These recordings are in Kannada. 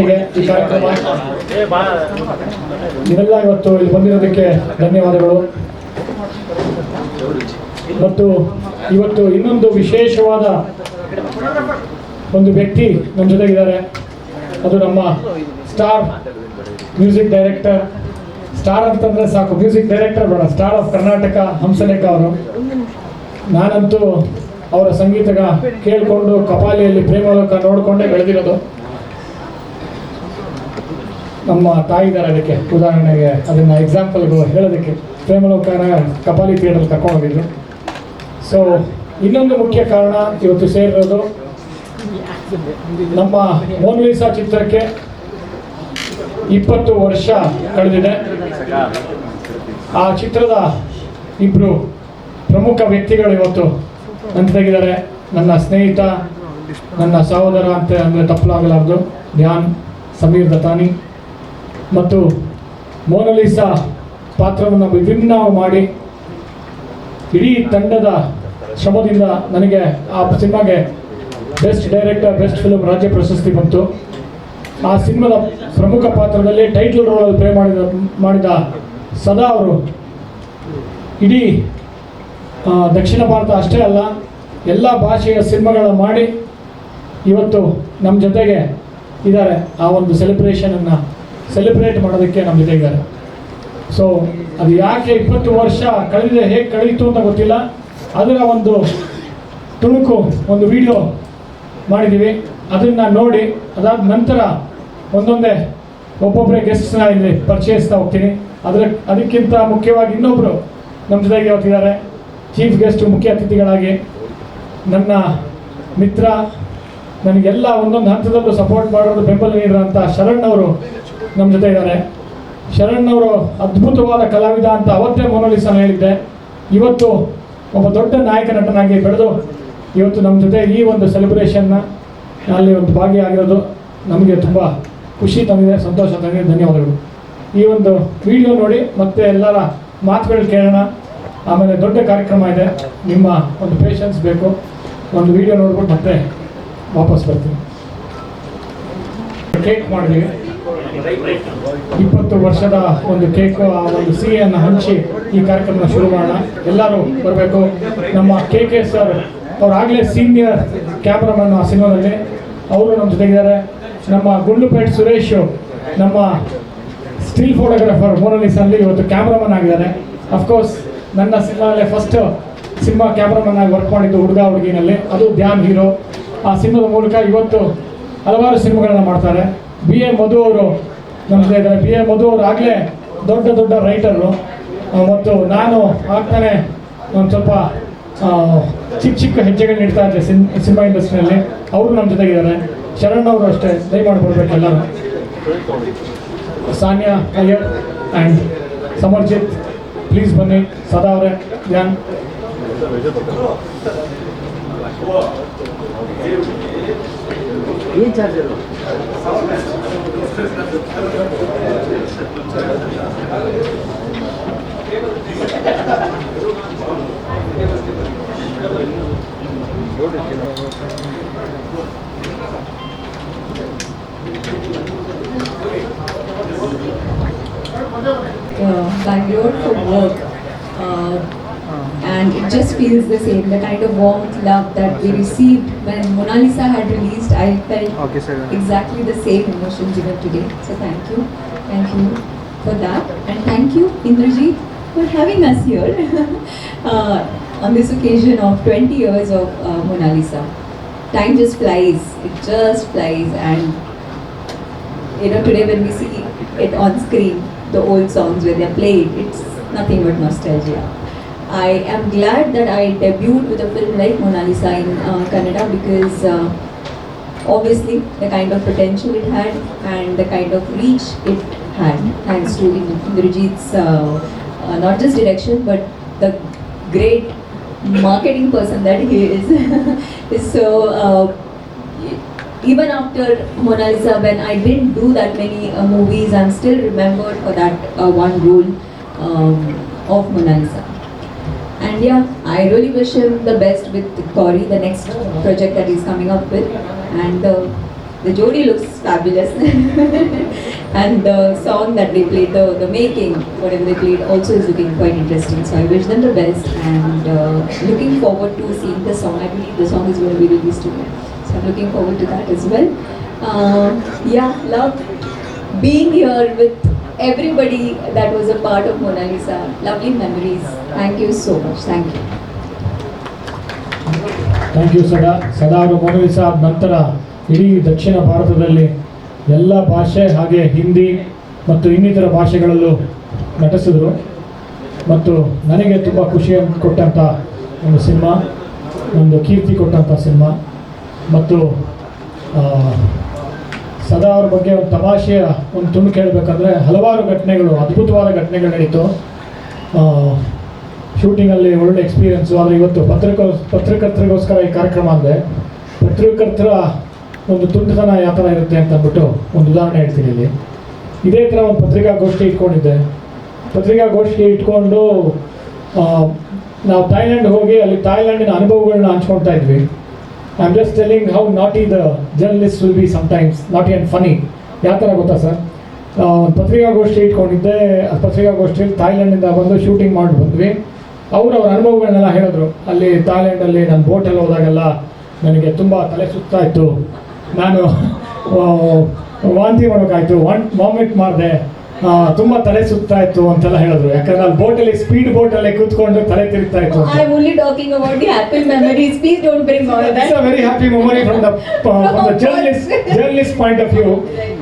ಆಗಿದೆ ಈ ಕಾರ್ಯಕ್ರಮ. ನೀವೆಲ್ಲ ಇವತ್ತು ಇಲ್ಲಿ ಬಂದಿರೋದಕ್ಕೆ ಧನ್ಯವಾದಗಳು. ಮತ್ತು ಇವತ್ತು ಇನ್ನೊಂದು ವಿಶೇಷವಾದ ಒಂದು ವ್ಯಕ್ತಿ ನಮ್ಮ ಜೊತೆಗಿದ್ದಾರೆ. ಅದು ನಮ್ಮ ಸ್ಟಾರ್ ಮ್ಯೂಸಿಕ್ ಡೈರೆಕ್ಟರ್. ಸ್ಟಾರ್ ಅಂತಂದರೆ ಸಾಕು, ಮ್ಯೂಸಿಕ್ ಡೈರೆಕ್ಟರ್ ಬೇಡ, ಸ್ಟಾರ್ ಆಫ್ ಕರ್ನಾಟಕ ಹಂಸಲೇಖ ಅವರು. ನಾನಂತೂ ಅವರ ಸಂಗೀತ ಕೇಳಿಕೊಂಡು ಕಪಾಲಿಯಲ್ಲಿ ಪ್ರೇಮಲೋಕ ನೋಡಿಕೊಂಡೇ ಬೆಳೆದಿರೋದು. ನಮ್ಮ ತಾಯಿದಾರೆ ಅದಕ್ಕೆ ಉದಾಹರಣೆಗೆ ಅದನ್ನು ಎಕ್ಸಾಂಪಲ್ಗೂ ಹೇಳೋದಕ್ಕೆ ಪ್ರೇಮಲೋಕನ ಕಪಾಲಿ ಥಿಯೇಟರ್ ಕರ್ಕೊಂಡು ಹೋಗಿದ್ರು. ಸೊ ಇನ್ನೊಂದು ಮುಖ್ಯ ಕಾರಣ ಇವತ್ತು ಸೇರಿರೋದು, ನಮ್ಮ ಮೋನಾಲಿಸಾ ಚಿತ್ರಕ್ಕೆ 20 ವರ್ಷ ಕಳೆದಿದೆ. ಆ ಚಿತ್ರದ ಇಬ್ಬರು ಪ್ರಮುಖ ವ್ಯಕ್ತಿಗಳು ಇವತ್ತು ನನ್ನ ತೆಗಿದ್ದಾರೆ. ನನ್ನ ಸ್ನೇಹಿತ, ನನ್ನ ಸಹೋದರ ಅಂತ ಅಂದರೆ ತಪ್ಪಲಾಗಲಾರದು, ಧ್ಯಾನ್ ಸಮೀರ್ ದತ್ತಾನಿ. ಮತ್ತು ಮೋನಾಲಿಸಾ ಪಾತ್ರವನ್ನು ವಿಭಿನ್ನ ಮಾಡಿ ಇಡೀ ತಂಡದ ಶ್ರಮದಿಂದ ನನಗೆ ಆ ಸಿನಿಮಾಗೆ ಬೆಸ್ಟ್ ಡೈರೆಕ್ಟರ್, ಬೆಸ್ಟ್ ಫಿಲ್ಮ್ ರಾಜ್ಯ ಪ್ರಶಸ್ತಿ ಬಂತು. ಆ ಸಿನಿಮಾದ ಪ್ರಮುಖ ಪಾತ್ರದಲ್ಲಿ ಟೈಟಲ್ ರೋಲಲ್ಲಿ ಪ್ಲೇ ಮಾಡಿದ ಸದಾ ಅವರು ಇಡೀ ದಕ್ಷಿಣ ಭಾರತ ಅಷ್ಟೇ ಅಲ್ಲ, ಎಲ್ಲ ಭಾಷೆಯ ಸಿನಿಮಾಗಳನ್ನ ಮಾಡಿ ಇವತ್ತು ನಮ್ಮ ಜೊತೆಗೆ ಇದ್ದಾರೆ. ಆ ಒಂದು ಸೆಲೆಬ್ರೇಷನನ್ನು ಸೆಲೆಬ್ರೇಟ್ ಮಾಡೋದಕ್ಕೆ ನಮ್ಮ ಜೊತೆ ಇದ್ದಾರೆ. ಸೊ ಅದು ಯಾಕೆ 20 ವರ್ಷ ಕಳೆದಿದೆ, ಹೇಗೆ ಕಳೀತು ಅಂತ ಗೊತ್ತಿಲ್ಲ. ಅದರ ಒಂದು ತುಣುಕು ಒಂದು ವಿಡಿಯೋ ಮಾಡಿದ್ದೀವಿ. ಅದನ್ನು ನೋಡಿ ಅದಾದ ನಂತರ ಒಂದೊಂದೇ ಒಬ್ಬೊಬ್ಬರೇ ಗೆಸ್ಟ್ನ ಇಲ್ಲಿ ಪರಿಚಯಿಸ್ತಾ ಹೋಗ್ತೀನಿ. ಅದಕ್ಕಿಂತ ಮುಖ್ಯವಾಗಿ ಇನ್ನೊಬ್ಬರು ನಮ್ಮ ಜೊತೆಗೆ ಹೋಗ್ತಿದ್ದಾರೆ ಚೀಫ್ ಗೆಸ್ಟು, ಮುಖ್ಯ ಅತಿಥಿಗಳಾಗಿ. ನನ್ನ ಮಿತ್ರ, ನನಗೆಲ್ಲ ಒಂದೊಂದು ಹಂತದಲ್ಲೂ ಸಪೋರ್ಟ್ ಮಾಡೋದು, ಬೆಂಬಲ ನೀಡಿರೋಂಥ ಶರಣ್ ಅವರು ನಮ್ಮ ಜೊತೆ ಇದ್ದಾರೆ. ಶರಣ್ ಅವರು ಅದ್ಭುತವಾದ ಕಲಾವಿದ ಅಂತ ಅವತ್ತೇ ಮೋನಾಲಿಸಾನ ಹೇಳಿದ್ದೆ. ಇವತ್ತು ಒಬ್ಬ ದೊಡ್ಡ ನಾಯಕ ನಟನಾಗಿ ಬೆಳೆದು ಇವತ್ತು ನಮ್ಮ ಜೊತೆ ಈ ಒಂದು ಸೆಲೆಬ್ರೇಷನ್ನ ಅಲ್ಲಿ ಒಂದು ಭಾಗಿಯಾಗಿರೋದು ನಮಗೆ ತುಂಬ ಖುಷಿ ತಂದಿದೆ, ಸಂತೋಷ ತಂದಿದೆ. ಧನ್ಯವಾದಗಳು. ಈ ಒಂದು ವಿಡಿಯೋ ನೋಡಿ ಮತ್ತೆ ಎಲ್ಲರ ಮಾತುಗಳು ಕೇಳೋಣ. ಆಮೇಲೆ ದೊಡ್ಡ ಕಾರ್ಯಕ್ರಮ ಇದೆ, ನಿಮ್ಮ ಒಂದು ಪೇಷನ್ಸ್ ಬೇಕು. ಒಂದು ವಿಡಿಯೋ ನೋಡ್ಬಿಟ್ಟು ಮತ್ತೆ ವಾಪಸ್ ಬರ್ತೀನಿ. ಕೇಕ್ ಮಾಡಿದ್ದೀವಿ, 20 ವರ್ಷದ ಒಂದು ಕೇಕು, ಆ ಒಂದು ಸಿಹಿಯನ್ನು ಹಂಚಿ ಈ ಕಾರ್ಯಕ್ರಮ ಶುರು ಮಾಡೋಣ. ಎಲ್ಲರೂ ಬರಬೇಕು. ನಮ್ಮ KK ಸರ್ ಅವರಾಗಲೇ ಸೀನಿಯರ್ ಕ್ಯಾಮ್ರಾಮನ್ ಆ ಸಿನಿಮಾದಲ್ಲಿ, ಅವರು ನಮ್ಮ ಜೊತೆಗಿದ್ದಾರೆ. ನಮ್ಮ ಗುಂಡ್ಲುಪೇಟೆ ಸುರೇಶ್ ನಮ್ಮ ಸ್ಟಿಲ್ ಫೋಟೋಗ್ರಾಫರ್ ಮೋನಾಲಿಸಾನಲ್ಲಿ ಇವತ್ತು ಕ್ಯಾಮ್ರಾಮನ್ ಆಗಿದ್ದಾರೆ. ಅಫ್ಕೋರ್ಸ್ ನನ್ನ ಸಿನಿಮಾದಲ್ಲೇ ಫಸ್ಟ್ ಸಿನಿಮಾ ಕ್ಯಾಮ್ರಾಮನ್ ಆಗಿ ವರ್ಕ್ ಮಾಡಿದ್ದು ಹುಡುಗ ಹುಡುಗಿನಲ್ಲಿ, ಅದು ಧ್ಯಾನ್ ಹೀರೋ. ಆ ಸಿನಿಮಾದ ಮೂಲಕ ಇವತ್ತು ಹಲವಾರು ಸಿನಿಮಾಗಳನ್ನ ಮಾಡ್ತಾರೆ. BA ಮಧು ಅವರು ನಮ್ಮ ಜೊತೆ ಇದ್ದಾರೆ. BA ಮಧು ಅವರು ಆಗಲೇ ದೊಡ್ಡ ದೊಡ್ಡ ರೈಟರು. ಮತ್ತು ನಾನು ಆಗ್ತಾನೆ ಒಂದು ಸ್ವಲ್ಪ ಚಿಕ್ಕ ಹೆಜ್ಜೆಗಳು ನೀಡ್ತಾ ಇದ್ದೆ ಸಿನಿಮಾ ಇಂಡಸ್ಟ್ರಿಯಲ್ಲಿ. ಅವರು ನಮ್ಮ ಜೊತೆಗಿದ್ದಾರೆ. ಶರಣ್ ಅವರು ಅಷ್ಟೇ, ದಯಮಾಡಿ ಬರ್ಬೇಕು ಎಲ್ಲರೂ. ಸಾನಿಯಾ ಅಯ್ಯರ್ ಆ್ಯಂಡ್ ಸಮರ್ಜಿತ್ ಪ್ಲೀಸ್ ಬನ್ನಿ. ಸದಾ ಅವರೇ, ಧ್ಯಾನ್. ಏನು ಚಾರ್ಜ್ ಇಲ್ಲ. Bangalore for work, and it just feels the same. The kind of warmth, love that we received when Monalisa had released, I felt exactly the same emotions even today. So thank you for that, and thank you Indrajit for having us here on this occasion of 20 years of Monalisa. Time just flies, it just flies, and you know, today when we see it on screen, the old songs where they're played, it's nothing but nostalgia. I am glad that I debuted with a film like Monalisa in Kannada, because obviously the kind of potential it had and the kind of reach it had, thanks to Indrajit's not just direction but the great marketing person that he is. So even after Monalisa, when I didn't do that many movies, I'm still remembered for that one role of Monalisa. And yeah, I really wish him the best with Tori, the next project that he's coming up with. And The jodi looks fabulous. And the song that they played, the making, whatever they played, also is looking quite interesting. So I wish them the best, and looking forward to seeing the song. I believe the song is going to be released today. So I'm looking forward to that as well. Yeah, love being here with everybody that was a part of Mona Lisa. Lovely memories. Thank you so much. Thank you. Thank you Sada ಅವರು ಮೊನಾಲಿಸಾ ಆದ ನಂತರ ಇಡೀ ದಕ್ಷಿಣ ಭಾರತದಲ್ಲಿ ಎಲ್ಲ ಭಾಷೆ ಹಾಗೆ ಹಿಂದಿ ಮತ್ತು ಇನ್ನಿತರ ಭಾಷೆಗಳಲ್ಲೂ ನಟಿಸಿದರು ಮತ್ತು ನನಗೆ ತುಂಬ ಖುಷಿ ಕೊಟ್ಟಂಥ ಒಂದು ಸಿನಿಮಾ, ಒಂದು ಕೀರ್ತಿ ಕೊಟ್ಟಂಥ ಸಿನಿಮಾ. ಮತ್ತು ಸದಾ ಅವ್ರ ಬಗ್ಗೆ ಒಂದು ತಮಾಷೆಯ ಒಂದು ತುಣುಕು ಹೇಳಬೇಕಂದ್ರೆ ಹಲವಾರು ಘಟನೆಗಳು, ಅದ್ಭುತವಾದ ಘಟನೆಗಳು ನಡೀತು ಶೂಟಿಂಗಲ್ಲಿ. ಒಳ್ಳೆ ಎಕ್ಸ್ಪೀರಿಯೆನ್ಸು. ಆದರೆ ಇವತ್ತು ಪತ್ರಕರ್ತರಿಗೋಸ್ಕರ ಈ ಕಾರ್ಯಕ್ರಮ ಅಂದರೆ ಪತ್ರಕರ್ತರ ಒಂದು ತುಂಟತನ ಯಾವ ಥರ ಇರುತ್ತೆ ಅಂತ ಅಂದ್ಬಿಟ್ಟು ಒಂದು ಉದಾಹರಣೆ ಹೇಳ್ತೀನಿ ಇಲ್ಲಿ. ಇದೇ ಥರ ಒಂದು ಪತ್ರಿಕಾಗೋಷ್ಠಿ ಇಟ್ಕೊಂಡಿದ್ದೆ. ಪತ್ರಿಕಾಗೋಷ್ಠಿ ಇಟ್ಕೊಂಡು ನಾವು ಥಾಯ್ಲ್ಯಾಂಡ್ ಹೋಗಿ ಅಲ್ಲಿ ಥಾಯ್ಲ್ಯಾಂಡಿನ ಅನುಭವಗಳನ್ನ ಹಂಚ್ಕೊಳ್ತಾ ಇದ್ವಿ. I am just telling how naughty the journalist will be sometimes naughty and funny. ಯಾವ ಥರ ಗೊತ್ತಾ ಸರ್, ಒಂದು ಪತ್ರಿಕಾಗೋಷ್ಠಿ ಇಟ್ಕೊಂಡಿದ್ದೆ. ಆ ಪತ್ರಿಕಾಗೋಷ್ಠಿಯಲ್ಲಿ ಥಾಯ್ಲ್ಯಾಂಡಿಂದ ಬಂದು ಶೂಟಿಂಗ್ ಮಾಡಿ ಬಂದ್ವಿ. ಅವ್ರ ಅನುಭವಗಳನ್ನೆಲ್ಲ ಹೇಳಿದ್ರು. ಅಲ್ಲಿ ಥಾಯ್ಲ್ಯಾಂಡಲ್ಲಿ ನಾನು ಬೋಟಲ್ಲಿ ಹೋದಾಗೆಲ್ಲ ನನಗೆ ತುಂಬ ತಲೆ ಸುತ್ತಾ ಇತ್ತು, ನಾನು ವಾಂತಿ ಮಾಡೋಕ್ಕಾಯ್ತು, ವಾಮಿಟ್ ಮಾಡಿದೆ, ತುಂಬ ತಲೆ ಸುತ್ತಾ ಇತ್ತು ಅಂತೆಲ್ಲ ಹೇಳಿದ್ರು. ಯಾಕಂದ್ರೆ ಅಲ್ಲಿ ಬೋಟಲ್ಲಿ ಸ್ಪೀಡ್ ಬೋಟಲ್ಲಿ ಕೂತ್ಕೊಂಡು ತಲೆ ತಿರುಗ್ತಾ ಇತ್ತು. I am only talking about the happy memories. Please don't bring all that. It's a very happy memory from the journalist point of view,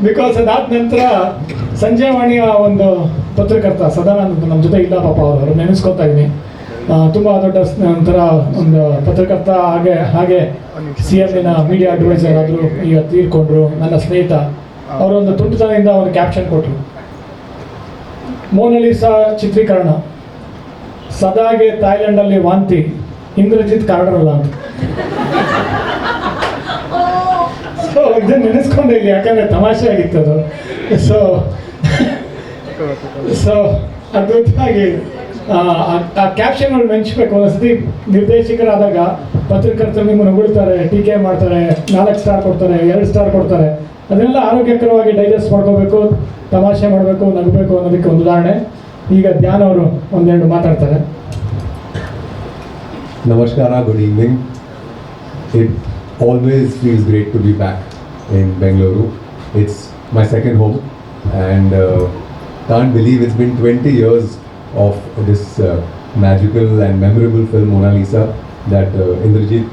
because ಅದಾದ ನಂತರ ಸಂಜೆ ವಾಣಿಯ ಒಂದು ಪತ್ರಕರ್ತ ಸದಾನಂದ ನಮ್ಮ ಜೊತೆ ಇಲ್ಲ ಪಾಪ, ಅವರು ನೆನೆಸ್ಕೊತಾ ಇದ್ದೀನಿ. ತುಂಬ ದೊಡ್ಡ ಒಂಥರ ಒಂದು ಪತ್ರಕರ್ತ, ಹಾಗೆ CMನ ಮೀಡಿಯಾ ಅಡ್ವೈಸರ್ ಆದರು, ಈಗ ತೀರ್ಕೊಂಡ್ರು. ನನ್ನ ಸ್ನೇಹಿತ ಅವರೊಂದು ತುಂಟತನದಿಂದ ಒಂದು ಕ್ಯಾಪ್ಷನ್ ಕೊಟ್ಟರು, ಮೋನಾಲಿಸಾ ಚಿತ್ರೀಕರಣ, ಸದಾಗೆ ಥಾಯ್ಲೆಂಡಲ್ಲಿ ವಾಂತಿ, ಇಂದ್ರಜಿತ್ ಕಾರಡರಲ್ಲ ಅಂತ. ಸೊ ಇದನ್ನು ನೆನೆಸ್ಕೊಂಡೆ ಇಲ್ಲಿ, ಯಾಕಂದರೆ ತಮಾಷೆ ಆಗಿತ್ತು ಅದು. ಸೊ ಅದ್ಭುತವಾಗಿ ಆ ಕ್ಯಾಪ್ಷನ್ಗಳು ಮೆಂಚಬೇಕು. ಒಂದ್ಸತಿ ನಿರ್ದೇಶಕರಾದಾಗ ಪತ್ರಕರ್ತರು ನಿಮ್ಮನ್ನು ಹೊಗಳ್ತಾರೆ, ಟೀಕೆ ಮಾಡ್ತಾರೆ, 4 ಸ್ಟಾರ್ ಕೊಡ್ತಾರೆ, 2 ಸ್ಟಾರ್ ಕೊಡ್ತಾರೆ. ಅದನ್ನೆಲ್ಲ ಆರೋಗ್ಯಕರವಾಗಿ ಡೈಜೆಸ್ಟ್ ಮಾಡ್ಕೋಬೇಕು, ತಮಾಷೆ ಮಾಡಬೇಕು, ನಗಬೇಕು ಅನ್ನೋದಕ್ಕೆ ಒಂದು ಉದಾಹರಣೆ. ಈಗ ಧ್ಯಾನ್ ಅವರು ಒಂದೆರಡು ಮಾತಾಡ್ತಾರೆ. Namaskar, good evening. It always feels great to be back in Bengaluru. It's my second home, and can't believe it's been 20 years of this magical and memorable film Mona Lisa that Indrajit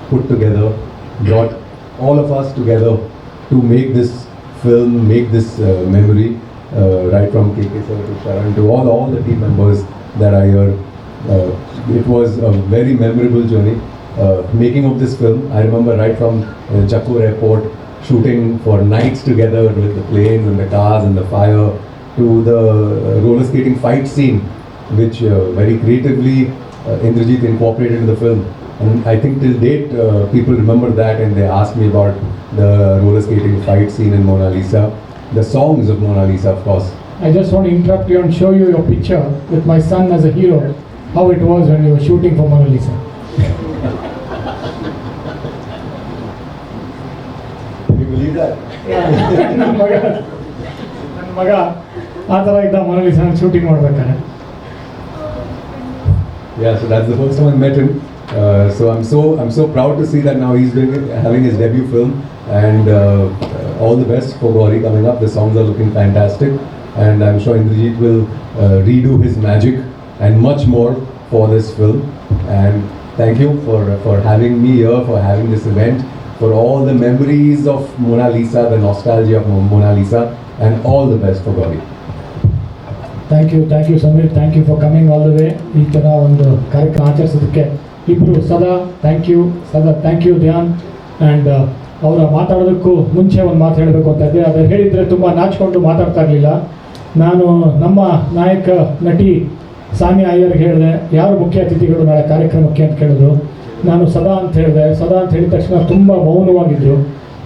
put together, brought all of us together to make this film, make this memory, right from KK sir to Sharan to all the team members that are here. It was a very memorable journey making of this film. I remember right from Jaipur airport, shooting for nights together with the planes and the cars and the fire, to the roller skating fight scene, which very creatively Indrajit incorporated in the film. And I think till date people remember that, and they ask me about the roller skating fight scene in Mona Lisa, the songs of Mona Lisa, of course. I just want to interrupt you and show you your picture with my son as a hero, how it was when you were shooting for Mona Lisa. Can you believe that? ನನ್ನ ಮಗ ಆ ಥರ ಇದ್ದ ಮೊನಾಲಿಸಾ ಶೂಟಿಂಗ್ ಮಾಡ್ಬೇಕಾದ್ರೆ. Yeah, so that's the first time I met him. So I'm so proud to see that now he's having his debut film, and all the best for Gauri coming up. The songs are looking fantastic, and I'm sure Indrajit will redo his magic and much more for this film. And thank you for having me here, for having this event, for all the memories of Mona Lisa, the nostalgia of Mona Lisa, and all the best for Gauri. Thank you Sameer, thank you for coming all the way. ಈ ಥರ ಒಂದು ಕಾರ್ಯಕ್ರಮ ಆಚರಿಸೋದಕ್ಕೆ ಇಬ್ಬರು ಸದಾ ಥ್ಯಾಂಕ್ ಯು ಧ್ಯಾನ್. ಆ್ಯಂಡ್ ಅವರ ಮಾತಾಡೋದಕ್ಕೂ ಮುಂಚೆ ಒಂದು ಮಾತು ಹೇಳಬೇಕು ಅಂತ ಇದ್ದೆ. ಅದು ಹೇಳಿದರೆ ತುಂಬ ನಾಚಿಕೊಂಡು ಮಾತಾಡ್ತಾ ಇರಲಿಲ್ಲ. ನಾನು ನಮ್ಮ ನಾಯಕ ನಟಿ ಸಾನಿಯಾ ಅಯ್ಯರ್ಗೆ ಹೇಳಿದೆ, ಯಾರು ಮುಖ್ಯ ಅತಿಥಿಗಳು ನಾಳೆ ಕಾರ್ಯಕ್ರಮಕ್ಕೆ ಅಂತ ಕೇಳಿದ್ರು. ನಾನು ಸದಾ ಅಂತ ಹೇಳಿದೆ. ಸದಾ ಅಂತ ಹೇಳಿದ ತಕ್ಷಣ ತುಂಬ ಮೌನವಾಗಿದ್ದರು.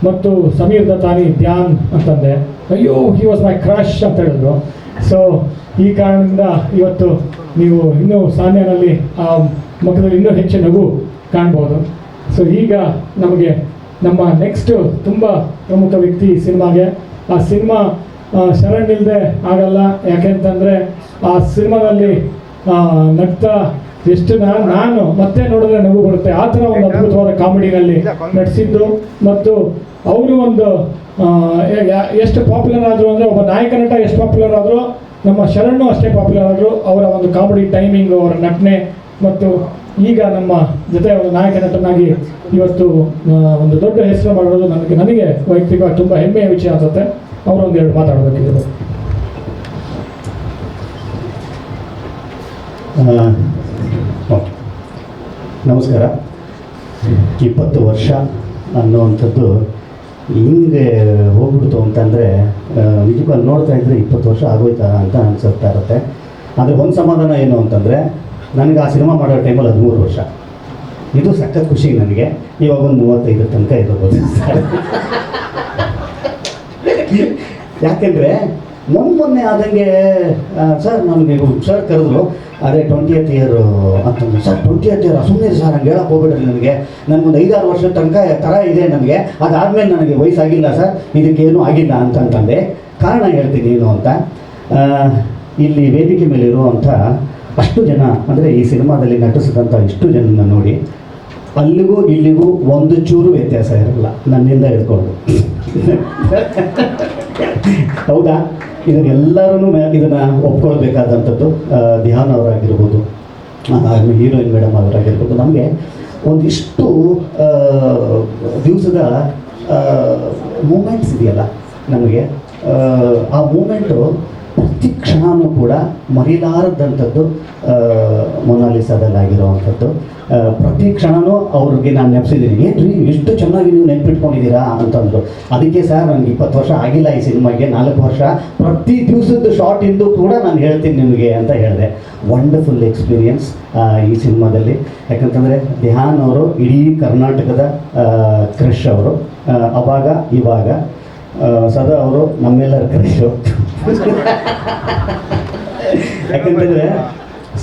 ಮತ್ತು ಸಮೀರ್ ದತ್ತಾನಿ ಧ್ಯಾನ್ ಅಂತಂದೆ. ಅಯ್ಯೋ ಹಿ ವಾಸ್ ಮೈ ಕ್ರಶ್ ಅಂತ ಹೇಳಿದ್ರು. ಸೊ ಈ ಕಾರಣದಿಂದ ಇವತ್ತು ನೀವು ಇನ್ನೂ ಸಾನ್ಯಾನಲ್ಲಿ ಆ ಮುಖದಲ್ಲಿ ಇನ್ನೂ ಹೆಚ್ಚು ನಗು ಕಾಣ್ಬೋದು. ಸೊ ಈಗ ನಮಗೆ ನಮ್ಮ ನೆಕ್ಸ್ಟ್ ತುಂಬ ಪ್ರಮುಖ ವ್ಯಕ್ತಿ ಈ ಸಿನಿಮಾಗೆ. ಆ ಸಿನಿಮಾ ಶರಣ್ ಇಲ್ಲದೆ ಆಗಲ್ಲ. ಯಾಕೆಂತಂದರೆ ಆ ಸಿನಿಮಾದಲ್ಲಿ ನಗ್ತಾ ಎಷ್ಟು ನಾನು ಮತ್ತೆ ನೋಡಿದ್ರೆ ನಗು ಬರುತ್ತೆ ಆ ಥರ ಒಂದು ಅದ್ಭುತವಾದ ಕಾಮಿಡಿನಲ್ಲಿ ನಟಿಸಿದ್ದು. ಮತ್ತು ಅವರು ಒಂದು ಎಷ್ಟು ಪಾಪ್ಯುಲರ್ ಆದರು ಅಂದರೆ, ಒಬ್ಬ ನಾಯಕ ನಟ ಎಷ್ಟು ಪಾಪ್ಯುಲರ್ ಆದರೂ ನಮ್ಮ ಶರಣು ಅಷ್ಟೇ ಪಾಪ್ಯುಲರ್ ಆದರು. ಅವರ ಒಂದು ಕಾಮಿಡಿ ಟೈಮಿಂಗು, ಅವರ ನಟನೆ, ಮತ್ತು ಈಗ ನಮ್ಮ ಜೊತೆ ಒಂದು ನಾಯಕ ನಟನಾಗಿ ಇವತ್ತು ಒಂದು ದೊಡ್ಡ ಹೆಸರು ಮಾಡೋದು ನನಗೆ ವೈಯಕ್ತಿಕವಾಗಿ ತುಂಬ ಹೆಮ್ಮೆಯ ವಿಷಯ ಅನ್ಸುತ್ತೆ. ಅವರೊಂದು ಎರಡು ಮಾತಾಡಬೇಕಿದೆ. ನಮಸ್ಕಾರ. 20 ವರ್ಷ ಅನ್ನುವಂಥದ್ದು ಹಿಂಗೆ ಹೋಗ್ಬಿಡ್ತು ಅಂತಂದರೆ ನಿಜಕ್ಕೂ ನೋಡ್ತಾ ಇದ್ದರೆ 20 ವರ್ಷ ಆಗೋಯ್ತಾ ಅಂತ ಅನ್ಸುತ್ತಾ ಇರುತ್ತೆ. ಆದರೆ ಒಂದು ಸಮಾಧಾನ ಏನು ಅಂತಂದರೆ, ನನಗೆ ಆ ಸಿನಿಮಾ ಮಾಡೋ ಟೈಮಲ್ಲಿ 13 ವರ್ಷ. ಇದು ಸಖತ್ ಖುಷಿ ನನಗೆ. ಇವಾಗ ಒಂದು 35 ತನಕ ಇರ್ಬೋದು. ಯಾಕೆಂದರೆ ಮೊನ್ನೆ ಆದಂಗೆ ಸರ್ ನನಗೆ ಸರ್ ಕರೆದ್ರು, ಅದೇ 20th ಇಯರ್ ಅಂತಂದ್ರೆ, ಸರ್ 20th ಇಯರ್ ಸುಮ್ಮನೆ ಸರ್ ಹಂಗೆ ಹೇಳಕ್ಕೆ ಹೋಗ್ಬಿಡ್ರಿ, ನನಗೊಂದು 5-6 ವರ್ಷದ ತನಕ ಥರ ಇದೆ ನನಗೆ. ಅದಾದಮೇಲೆ ನನಗೆ ವಯಸ್ಸಾಗಿಲ್ಲ ಸರ್, ಇದಕ್ಕೇನು ಆಗಿಲ್ಲ ಅಂತಂದೆ. ಕಾರಣ ಹೇಳ್ತೀನಿ ಏನು ಅಂತ. ಇಲ್ಲಿ ವೇದಿಕೆ ಮೇಲಿರುವಂಥ ಅಷ್ಟು ಜನ, ಅಂದರೆ ಈ ಸಿನಿಮಾದಲ್ಲಿ ನಟಿಸಿದಂಥ ಇಷ್ಟು ಜನನ ನೋಡಿ, ಅಲ್ಲಿಗೂ ಇಲ್ಲಿಗೂ ಒಂದು ಚೂರು ವ್ಯತ್ಯಾಸ ಇರಲ್ಲ, ನನ್ನಿಂದ ಹಿಡ್ಕೊಂಡು. ಹೌದಾ? ಇದನ್ನೆಲ್ಲರೂ ಇದನ್ನು ಒಪ್ಕೊಳ್ಬೇಕಾದಂಥದ್ದು. ಧ್ಯಾನ್ ಅವರಾಗಿರ್ಬೋದು, ಹೀರೋಯಿನ್ ಮೇಡಮ್ ಅವರಾಗಿರ್ಬೋದು. ನಮಗೆ ಒಂದಿಷ್ಟು ದಿವಸದ ಮೂಮೆಂಟ್ಸ್ ಇದೆಯಲ್ಲ ನಮಗೆ, ಆ ಮೂಮೆಂಟು ಪ್ರತಿ ಕ್ಷಣವೂ ಕೂಡ ಮರಿಲಾರದಂಥದ್ದು ಮೊನಾಲಿಸಾದಲ್ಲಾಗಿರೋವಂಥದ್ದು. ಪ್ರತಿ ಕ್ಷಣವೂ ಅವ್ರಿಗೆ ನಾನು ನೆನಪಿಸಿದ್ದೀನಿ, ಏನ್ರಿ ಇಷ್ಟು ಚೆನ್ನಾಗಿ ನೀವು ನೆನಪಿಟ್ಕೊಂಡಿದ್ದೀರಾ ಅಂತಂದರು. ಅದಕ್ಕೆ ಸರ್ ನನಗೆ 20 ವರ್ಷ ಆಗಿಲ್ಲ ಈ ಸಿನಿಮಾಗೆ, 4 ವರ್ಷ. ಪ್ರತಿ ದಿವಸದ ಶಾರ್ಟಿಂದು ಕೂಡ ನಾನು ಹೇಳ್ತೀನಿ ನಿಮಗೆ ಅಂತ ಹೇಳಿದೆ. ವಂಡರ್ಫುಲ್ ಎಕ್ಸ್ಪೀರಿಯನ್ಸ್ ಈ ಸಿನಿಮಾದಲ್ಲಿ. ಯಾಕಂತಂದರೆ ಧ್ಯಾನ್ ಅವರು ಇಡೀ ಕರ್ನಾಟಕದ ಕ್ರಶ್ ಅವರು. ಅವಾಗ ಇವಾಗ ಸದಾ ಅವರು ನಮ್ಮೆಲ್ಲರ ಕ್ರಶು. ಯಾಕಂತಂದರೆ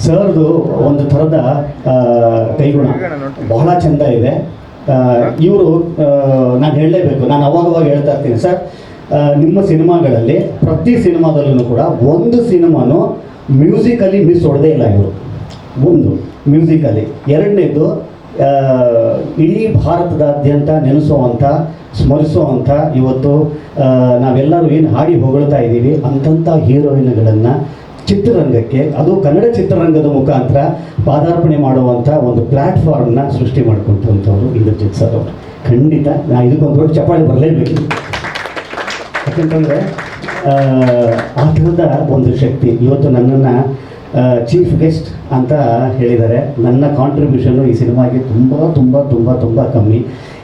ಸರ್ದು ಒಂದು ಥರದ ಕೈಗುಣ ಬಹಳ ಚೆಂದ ಇದೆ. ಇವರು ನಾನು ಹೇಳಲೇಬೇಕು, ನಾನು ಅವಾಗವಾಗ ಹೇಳ್ತಾ ಇರ್ತೀನಿ ಸರ್, ನಿಮ್ಮ ಸಿನಿಮಾಗಳಲ್ಲಿ ಪ್ರತಿ ಸಿನಿಮಾದಲ್ಲೂ ಕೂಡ ಒಂದು ಸಿನಿಮಾನು ಮ್ಯೂಸಿಕಲಿ ಮಿಸ್ ಹೊಡೆದೇ ಇಲ್ಲ ಇವರು. ಒಂದು ಮ್ಯೂಸಿಕಲಿ. ಎರಡನೇದು ಇಡೀ ಭಾರತದಾದ್ಯಂತ ನೆನೆಸುವಂಥ, ಸ್ಮರಿಸುವಂಥ, ಇವತ್ತು ನಾವೆಲ್ಲರೂ ಏನು ಹಾಡಿ ಹೊಗಳ್ತಾ ಇದ್ದೀವಿ ಅಂಥ ಹೀರೋಯಿನ್ಗಳನ್ನು ಚಿತ್ರರಂಗಕ್ಕೆ, ಅದು ಕನ್ನಡ ಚಿತ್ರರಂಗದ ಮುಖಾಂತರ ಪಾದಾರ್ಪಣೆ ಮಾಡುವಂಥ ಒಂದು ಪ್ಲ್ಯಾಟ್ಫಾರ್ಮ್ನ ಸೃಷ್ಟಿ ಮಾಡ್ಕೊಂತಂಥವ್ರು ಇಂದ್ರಜಿತ್ ಸರ್ ಅವರು. ಖಂಡಿತ ನಾನು ಇದಕ್ಕೊಂದು ದೊಡ್ಡ ಚಪ್ಪಾಳೆ ಬರಲೇಬೇಕು. ಯಾಕಂತಂದರೆ ಆ ಥರದ ಒಂದು ಶಕ್ತಿ. ಇವತ್ತು ನನ್ನನ್ನು ಚೀಫ್ ಗೆಸ್ಟ್ ಅಂತ ಹೇಳಿದ್ದಾರೆ. ನನ್ನ ಕಾಂಟ್ರಿಬ್ಯೂಷನ್ನು ಈ ಸಿನಿಮಾಗೆ ತುಂಬ ತುಂಬ ತುಂಬ ತುಂಬ ಕಮ್ಮಿ.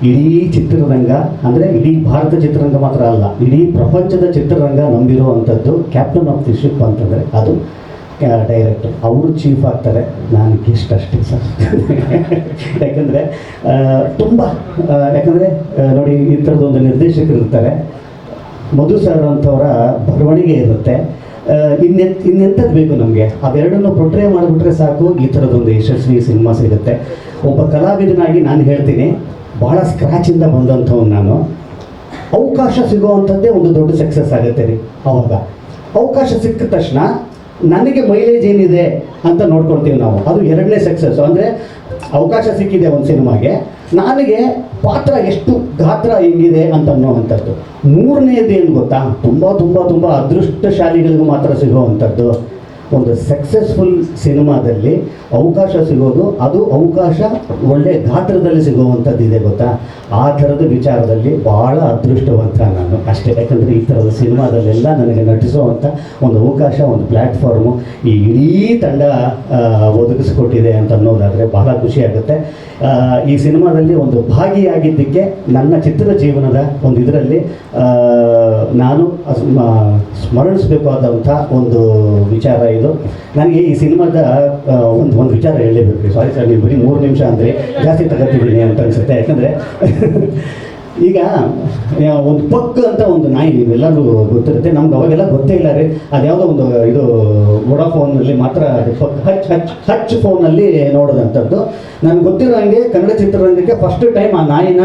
ಇಡೀ ಚಿತ್ರರಂಗ, ಅಂದರೆ ಇಡೀ ಭಾರತ ಚಿತ್ರರಂಗ ಮಾತ್ರ ಅಲ್ಲ, ಇಡೀ ಪ್ರಪಂಚದ ಚಿತ್ರರಂಗ ನಂಬಿರುವಂಥದ್ದು ಕ್ಯಾಪ್ಟನ್ ಆಫ್ ದಿ ಶಿಪ್ ಅಂತಂದರೆ ಅದು ಡೈರೆಕ್ಟರ್. ಅವರು ಚೀಫ್ ಆಗ್ತಾರೆ, ನಾನು ಗೆಸ್ಟ್ ಅಷ್ಟೇ ಸರ್. ಯಾಕಂದರೆ ತುಂಬ ಯಾಕಂದರೆ ನೋಡಿ, ಈ ಥರದೊಂದು ನಿರ್ದೇಶಕರು ಇರ್ತಾರೆ, ಮಧು ಸರ್ ಅಂಥವರ ಬರವಣಿಗೆ ಇರುತ್ತೆ. ಇನ್ನೆಂಥದ್ದು ಬೇಕು ನಮಗೆ? ಅವೆರಡನ್ನು ಪೊಟ್ರೆ ಮಾಡಿಬಿಟ್ರೆ ಸಾಕು, ಈ ಥರದೊಂದು ಯಶಸ್ವಿ ಸಿನಿಮಾ ಸಿಗುತ್ತೆ. ಒಬ್ಬ ಕಲಾವಿದನಾಗಿ ನಾನು ಹೇಳ್ತೀನಿ, ಭಾಳ ಸ್ಕ್ರ್ಯಾಚಿಂದ ಬಂದಂಥವ್ನು ನಾನು. ಅವಕಾಶ ಸಿಗುವಂಥದ್ದೇ ಒಂದು ದೊಡ್ಡ ಸಕ್ಸಸ್ ಆಗುತ್ತೆ ರೀ. ಆವಾಗ ಅವಕಾಶ ಸಿಕ್ಕ ತಕ್ಷಣ ನನಗೆ ಮೈಲೇಜ್ ಏನಿದೆ ಅಂತ ನೋಡ್ಕೊಳ್ತೀವಿ ನಾವು, ಅದು ಎರಡನೇ ಸಕ್ಸಸ್ಸು. ಅಂದರೆ ಅವಕಾಶ ಸಿಕ್ಕಿದೆ ಒಂದು ಸಿನಿಮಾಗೆ, ನನಗೆ ಪಾತ್ರ ಎಷ್ಟು ಗಾತ್ರ ಹೆಂಗಿದೆ ಅಂತ ಅನ್ನೋವಂಥದ್ದು. ಮೂರನೇದು ಏನು ಗೊತ್ತಾ, ತುಂಬ ತುಂಬ ತುಂಬ ಅದೃಷ್ಟಶಾಲಿಗಳಿಗೂ ಮಾತ್ರ ಸಿಗುವಂಥದ್ದು. ಒಂದು ಸಕ್ಸಸ್ಫುಲ್ ಸಿನಿಮಾದಲ್ಲಿ ಅವಕಾಶ ಸಿಗೋದು, ಅದು ಅವಕಾಶ ಒಳ್ಳೆ ಗಾತ್ರದಲ್ಲಿ ಸಿಗುವಂಥದ್ದಿದೆ ಗೊತ್ತಾ. ಆ ಥರದ ವಿಚಾರದಲ್ಲಿ ಭಾಳ ಅದೃಷ್ಟವಂತ ನಾನು ಅಷ್ಟೇ. ಯಾಕಂದರೆ ಈ ಥರದ ಸಿನಿಮಾದಲ್ಲೆಲ್ಲ ನನಗೆ ನಟಿಸುವಂಥ ಒಂದು ಅವಕಾಶ, ಒಂದು ಪ್ಲ್ಯಾಟ್ಫಾರ್ಮು ಈ ಇಡೀ ತಂಡ ಒದಗಿಸಿಕೊಟ್ಟಿದೆ ಅಂತ ಅನ್ನೋದಾದರೆ ಬಹಳ ಖುಷಿಯಾಗುತ್ತೆ. ಈ ಸಿನಿಮಾದಲ್ಲಿ ಒಂದು ಭಾಗಿಯಾಗಿದ್ದಕ್ಕೆ ನನ್ನ ಚಿತ್ರ ಜೀವನದ ಒಂದು ಇದರಲ್ಲಿ ನಾನು ಸ್ಮರಿಸಬೇಕಾದಂಥ ಒಂದು ವಿಚಾರ ಇದು. ನನಗೆ ಈ ಸಿನಿಮಾದ ಒಂದು ವಿಚಾರ ಹೇಳಲೇಬೇಕು. ಸಾರಿ ಸರ್, ನೀವು ಬರೀ 3 ನಿಮಿಷ ಅಂದರೆ ಜಾಸ್ತಿ ತಗೋತಿದ್ದೀನಿ ಅಂತ ಅನಿಸುತ್ತೆ. ಯಾಕಂದರೆ ಈಗ ಒಂದು ಪಕ್ ಅಂತ ಒಂದು ನಾಯಿ ನೀವೆಲ್ಲರೂ ಗೊತ್ತಿರುತ್ತೆ, ನಮ್ಗೆ ಅವಾಗೆಲ್ಲ ಗೊತ್ತೇ ಇಲ್ಲ ರೀ. ಅದ್ಯಾವುದೋ ಒಂದು ಇದು ವೋಡಾಫೋನಲ್ಲಿ ಮಾತ್ರ ಪಕ್ ಹಚ್ ಫೋನಲ್ಲಿ ನೋಡೋದಂಥದ್ದು. ನನಗೆ ಗೊತ್ತಿರೋ ಹಂಗೆ ಕನ್ನಡ ಚಿತ್ರರಂಗಕ್ಕೆ ಫಸ್ಟ್ ಟೈಮ್ ಆ ನಾಯಿನ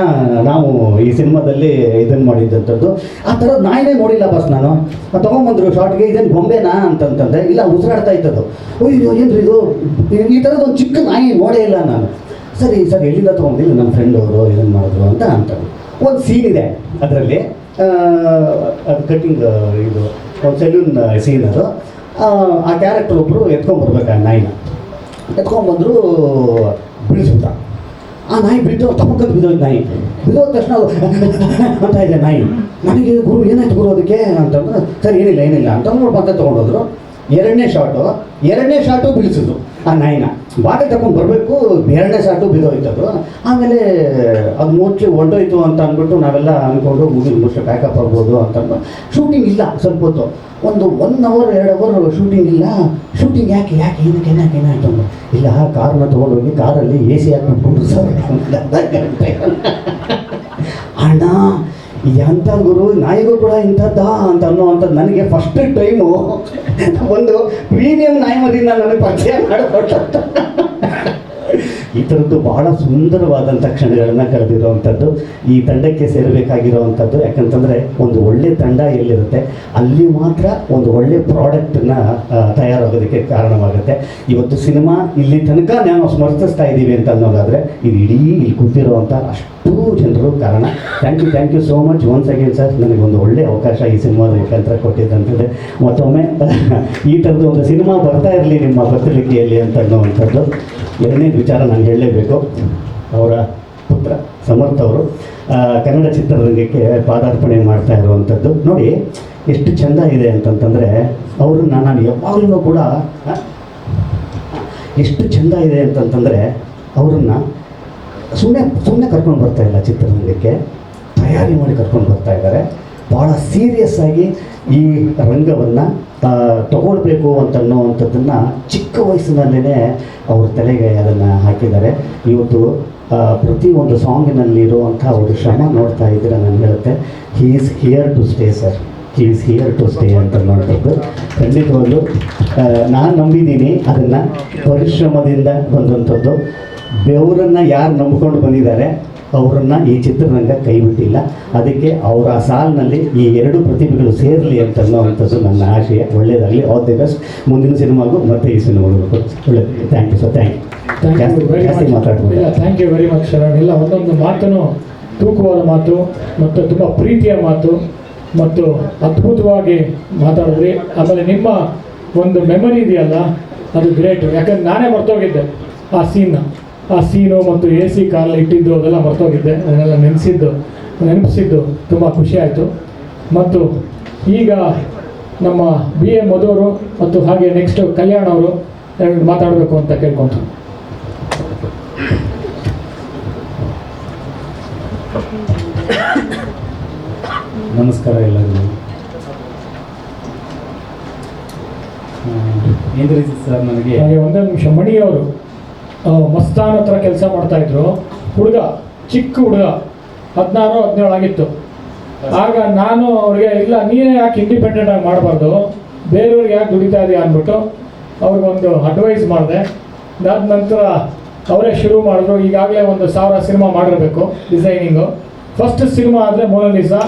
ನಾವು ಈ ಸಿನಿಮಾದಲ್ಲಿ ಇದನ್ನು ಮಾಡಿದ್ದಂಥದ್ದು. ಆ ಥರದ ನಾಯಿನೇ ನೋಡಿಲ್ಲ ಬಸ್ ನಾನು. ತೊಗೊಂಬಂದ್ರು ಶಾರ್ಟ್ಗೆ, ಇದೇನು ಗೊಂಬೆನಾ ಅಂತಂತಂದರೆ, ಇಲ್ಲ ಉಸಿರಾಡ್ತಾ ಇದ್ದದ್ದು. ಅಯ್ಯೋ ಏನ್ರಿ ಇದು, ಈ ಥರದ್ದು ಚಿಕ್ಕ ನಾಯಿ ನೋಡೇ ಇಲ್ಲ ನಾನು. ಸರಿ ಸರ್ ಎಲ್ಲಿಂದ ತೊಗೊಂಡಿಲ್ಲ, ನಮ್ಮ ಫ್ರೆಂಡ್ ಅವರು ಇದನ್ನು ಮಾಡಿದ್ರು ಅಂತ ಅಂತಾರೆ. ಒಂದು ಸೀನ್ ಇದೆ ಅದರಲ್ಲಿ, ಅದು ಕಟ್ಟಿಂಗ್ ಇದು ಒಂದು ಸೆಲ್ಯೂನ್ ಸೀನ್ ಅದು. ಆ ಕ್ಯಾರೆಕ್ಟರ್ ಒಬ್ಬರು ಎತ್ಕೊಂಡ್ಬರ್ಬೇಕು ಆ ನಾಯಿನ. ಎತ್ಕೊಂಡ್ಬಂದರು, ಬೀಳಿಸ್ಬಿಟ್ಟ. ಆ ನಾಯಿ ಬಿದ್ದು ತಪ್ಪಕ್ಕಂತ ಬಿದ್ದೋಯ್ತು. ನಾಯಿ ಬಿದ್ದೋದ ತಕ್ಷಣ ಅದು ಅಂತ ಇದೆ ನಾಯಿ. ನನಗೆ ಗುರು ಏನಾಯ್ತು ಗುರು ಅದಕ್ಕೆ ಅಂತಂದ್ರೆ, ಸರ್ ಏನಿಲ್ಲ ಅಂತ ನೋಡಿ ಮತ್ತೆ ತೊಗೊಂಡೋದ್ರು. ಎರಡನೇ ಶಾಟು ಬೀಳಿಸಿದ್ರು ಆ ನಾಯಿನ. ಬಾಗಿಲು ತಗೊಂಡು ಬರಬೇಕು, ಎರಡನೇ ಶಾಟು ಬಿದ್ದೋಯ್ತದು. ಆಮೇಲೆ ಅದು ಮೋಸ್ಟ್ಲಿ ಹೊಂಟೋಯ್ತು ಅಂತ ಅಂದ್ಬಿಟ್ಟು ನಾವೆಲ್ಲ ಅಂದ್ಕೊಂಡು ಮುಗಿದು ಪ್ಯಾಕಪ್ ಆಗ್ಬೋದು ಅಂತಂದು. ಶೂಟಿಂಗ್ ಇಲ್ಲ ಸ್ವಲ್ಪ ಹೊತ್ತು, ಒಂದು 1 hour 2 hour ಶೂಟಿಂಗ್ ಇಲ್ಲ. ಶೂಟಿಂಗ್ ಯಾಕೆ ಏನಾಯ್ತು ಅಂದ್ರೆ, ಇಲ್ಲ ಕಾರ್ನ ತೊಗೊಂಡೋಗಿ ಕಾರಲ್ಲಿ AC ಹಾಕ್ಬಿಟ್ಬಿಟ್ಟು ಸರ್ ಅಣ್ಣ ಎಂಥ ಗುರು, ನಾಯಿಗೂ ಕೂಡ ಇಂಥದ್ದ ಅಂತ ಅನ್ನೋವಂಥದ್ದು ನನಗೆ ಫಸ್ಟ್ ಟೈಮು ಒಂದು ಪ್ರೀಮಿಯಂ ನಾಯಿ ಮರಿನ ನನಗೆ ಪರಿಚಯ ಮಾಡಿಕೊಟ್ಟ. ಈ ಥರದ್ದು ಬಹಳ ಸುಂದರವಾದಂಥ ಕ್ಷಣಗಳನ್ನು ಕಳೆದಿರುವಂಥದ್ದು ಈ ತಂಡಕ್ಕೆ ಸೇರಬೇಕಾಗಿರುವಂಥದ್ದು. ಯಾಕಂತಂದರೆ ಒಂದು ಒಳ್ಳೆ ತಂಡ ಎಲ್ಲಿರುತ್ತೆ ಅಲ್ಲಿ ಮಾತ್ರ ಒಂದು ಒಳ್ಳೆ ಪ್ರಾಡಕ್ಟನ್ನು ತಯಾರಾಗೋದಕ್ಕೆ ಕಾರಣವಾಗುತ್ತೆ. ಇವತ್ತು ಸಿನಿಮಾ ಇಲ್ಲಿ ತನಕ ನಾವು ಸ್ಮರಿಸ್ತಾ ಇದ್ದೀವಿ ಅಂತ ಅನ್ನೋದಾದರೆ ಇದು ಇಡೀ ಇಲ್ಲಿ ಕೂತಿರುವಂಥ ಅಷ್ಟು ಜನರು ಕಾರಣ. Thank you so much once again sir, ನನಗೊಂದು ಒಳ್ಳೆ ಅವಕಾಶ ಈ ಸಿನಿಮಾದ ಮುಖಾಂತರ ಕೊಟ್ಟಿದ್ದಂಥದ್ದು. ಮತ್ತೊಮ್ಮೆ ಈ ಥರದ್ದು ಒಂದು ಸಿನಿಮಾ ಬರ್ತಾ ಇರಲಿ ನಿಮ್ಮ ಪತ್ರಿಕೆಯಲ್ಲಿ ಅಂತ ಅನ್ನುವಂಥದ್ದು. ಎರಡನೇ ವಿಚಾರ ನಾನು ಹೇಳಲೇಬೇಕು. ಅವರ ಪುತ್ರ ಸಮರ್ಥ ಅವರು ಕನ್ನಡ ಚಿತ್ರರಂಗಕ್ಕೆ ಪಾದಾರ್ಪಣೆ ಮಾಡ್ತಾ ಇರುವಂಥದ್ದು ನೋಡಿ ಎಷ್ಟು ಚೆಂದ ಇದೆ ಅಂತಂತಂದರೆ, ಅವ್ರನ್ನ ನಾನು ಯಾವಾಗಲೂ ಕೂಡ ಎಷ್ಟು ಚೆಂದ ಇದೆ ಅಂತಂತಂದರೆ, ಅವ್ರನ್ನ ಸುಮ್ಮನೆ ಕರ್ಕೊಂಡು ಬರ್ತಾ ಇಲ್ಲ ಚಿತ್ರರಂಗಕ್ಕೆ, ತಯಾರಿ ಮಾಡಿ ಕರ್ಕೊಂಡು ಬರ್ತಾ ಇದ್ದಾರೆ. ಭಾಳ ಸೀರಿಯಸ್ ಆಗಿ ಈ ರಂಗವನ್ನು ತಗೊಳ್ಬೇಕು ಅಂತನ್ನುವಂಥದ್ದನ್ನು ಚಿಕ್ಕ ವಯಸ್ಸಿನಲ್ಲೇ ಅವ್ರ ತಲೆಗೆ ಅದನ್ನು ಹಾಕಿದ್ದಾರೆ. ಇವತ್ತು ಪ್ರತಿ ಒಂದು ಸಾಂಗಿನಲ್ಲಿರುವಂಥ ಒಂದು ಶ್ರಮ ನೋಡ್ತಾ ಇದ್ದೀರ ನಾನು ಹೇಳುತ್ತೆ. He is here to stay sir, he is here to stay ಅಂತ ನೋಡ್ಬೋದು. ಖಂಡಿತವಾಗ್ಲೂ ನಾನು ನಂಬಿದ್ದೀನಿ ಅದನ್ನು. ಪರಿಶ್ರಮದಿಂದ ಬಂದಂಥದ್ದು, ಬೆವರನ್ನು ಯಾರು ನಂಬಿಕೊಂಡು ಬಂದಿದ್ದಾರೆ ಅವರನ್ನು ಈ ಚಿತ್ರರಂಗ ಕೈ ಬಿಟ್ಟಿಲ್ಲ. ಅದಕ್ಕೆ ಅವರ ಸಾಲಿನಲ್ಲಿ ಈ 2 ಪ್ರತಿಭೆಗಳು ಸೇರಲಿ ಅಂತ ಅನ್ನೋವಂಥದ್ದು ನನ್ನ ಆಶಯ. ಒಳ್ಳೆಯದಾಗಲಿ, ಆಲ್ ದಿ ಬೆಸ್ಟ್. ಮುಂದಿನ ಸಿನಿಮಾಗೂ ಮತ್ತು ಈ ಸಿನಿಮಾಗೂ ಒಳ್ಳೆಯದು. Thank you sir, thank you. ಜಾಸ್ತಿ ಮಾತಾಡ್ಬೋದು. Thank you very much Sharan. ಇಲ್ಲ, ಒಂದೊಂದು ಮಾತನ್ನು ತೂಕವಾದ ಮಾತು ಮತ್ತು ತುಂಬ ಪ್ರೀತಿಯ ಮಾತು ಮತ್ತು ಅದ್ಭುತವಾಗಿ ಮಾತಾಡಿದ್ರಿ. ಆಮೇಲೆ ನಿಮ್ಮ ಒಂದು ಮೆಮೊರಿ ಇದೆಯಲ್ಲ ಅದು ಗ್ರೇಟು. ಯಾಕಂದ್ರೆ ನಾನೇ ಮರ್ತೋಗಿದ್ದೆ ಆ ಸೀನು ಮತ್ತು AC ಕಾರಲ್ಲಿ ಇಟ್ಟಿದ್ದು ಅದೆಲ್ಲ ಮರ್ತೋಗಿದ್ದೆ. ಅದನ್ನೆಲ್ಲ ನೆನಪಿಸಿದ್ದು ತುಂಬ ಖುಷಿಯಾಯಿತು. ಮತ್ತು ಈಗ ನಮ್ಮ BA ಮಧುವರು ಮತ್ತು ಹಾಗೆ ನೆಕ್ಸ್ಟ್ ಕಲ್ಯಾಣ್ ಅವರು ಮಾತಾಡಬೇಕು ಅಂತ ಕೇಳ್ಕೊಂತ. ನಮಸ್ಕಾರ ಎಲ್ಲರಿಗೂ. ಏನ್ರಿ ಸರ್, ನನಗೆ ಒಂದೇ ನಿಮಿಷ. ಮಣಿಯವರು ಮಸ್ತಾನ್ ಹತ್ರ ಕೆಲಸ ಮಾಡ್ತಾಯಿದ್ರು. ಚಿಕ್ಕ ಹುಡುಗ 16-17 ಆಗಿತ್ತು. ಆಗ ನಾನು ಅವ್ರಿಗೆ, ಇಲ್ಲ ನೀನೇ ಯಾಕೆ ಇಂಡಿಪೆಂಡೆಂಟಾಗಿ ಮಾಡಬಾರ್ದು, ಬೇರೆಯವ್ರಿಗೆ ಯಾಕೆ ದುಡಿತಾ ಇದೆಯಾ ಅಂದ್ಬಿಟ್ಟು ಅವ್ರಿಗೊಂದು ಅಡ್ವೈಸ್ ಮಾಡಿದೆ. ಅದಾದ ನಂತರ ಅವರೇ ಶುರು ಮಾಡಿದ್ರು. ಈಗಾಗಲೇ 1000 ಸಿನಿಮಾ ಮಾಡಿರಬೇಕು ಡಿಸೈನಿಂಗು. ಫಸ್ಟ್ ಸಿನಿಮಾ ಆದರೆ ಮೊನಾಲಿಸಾ.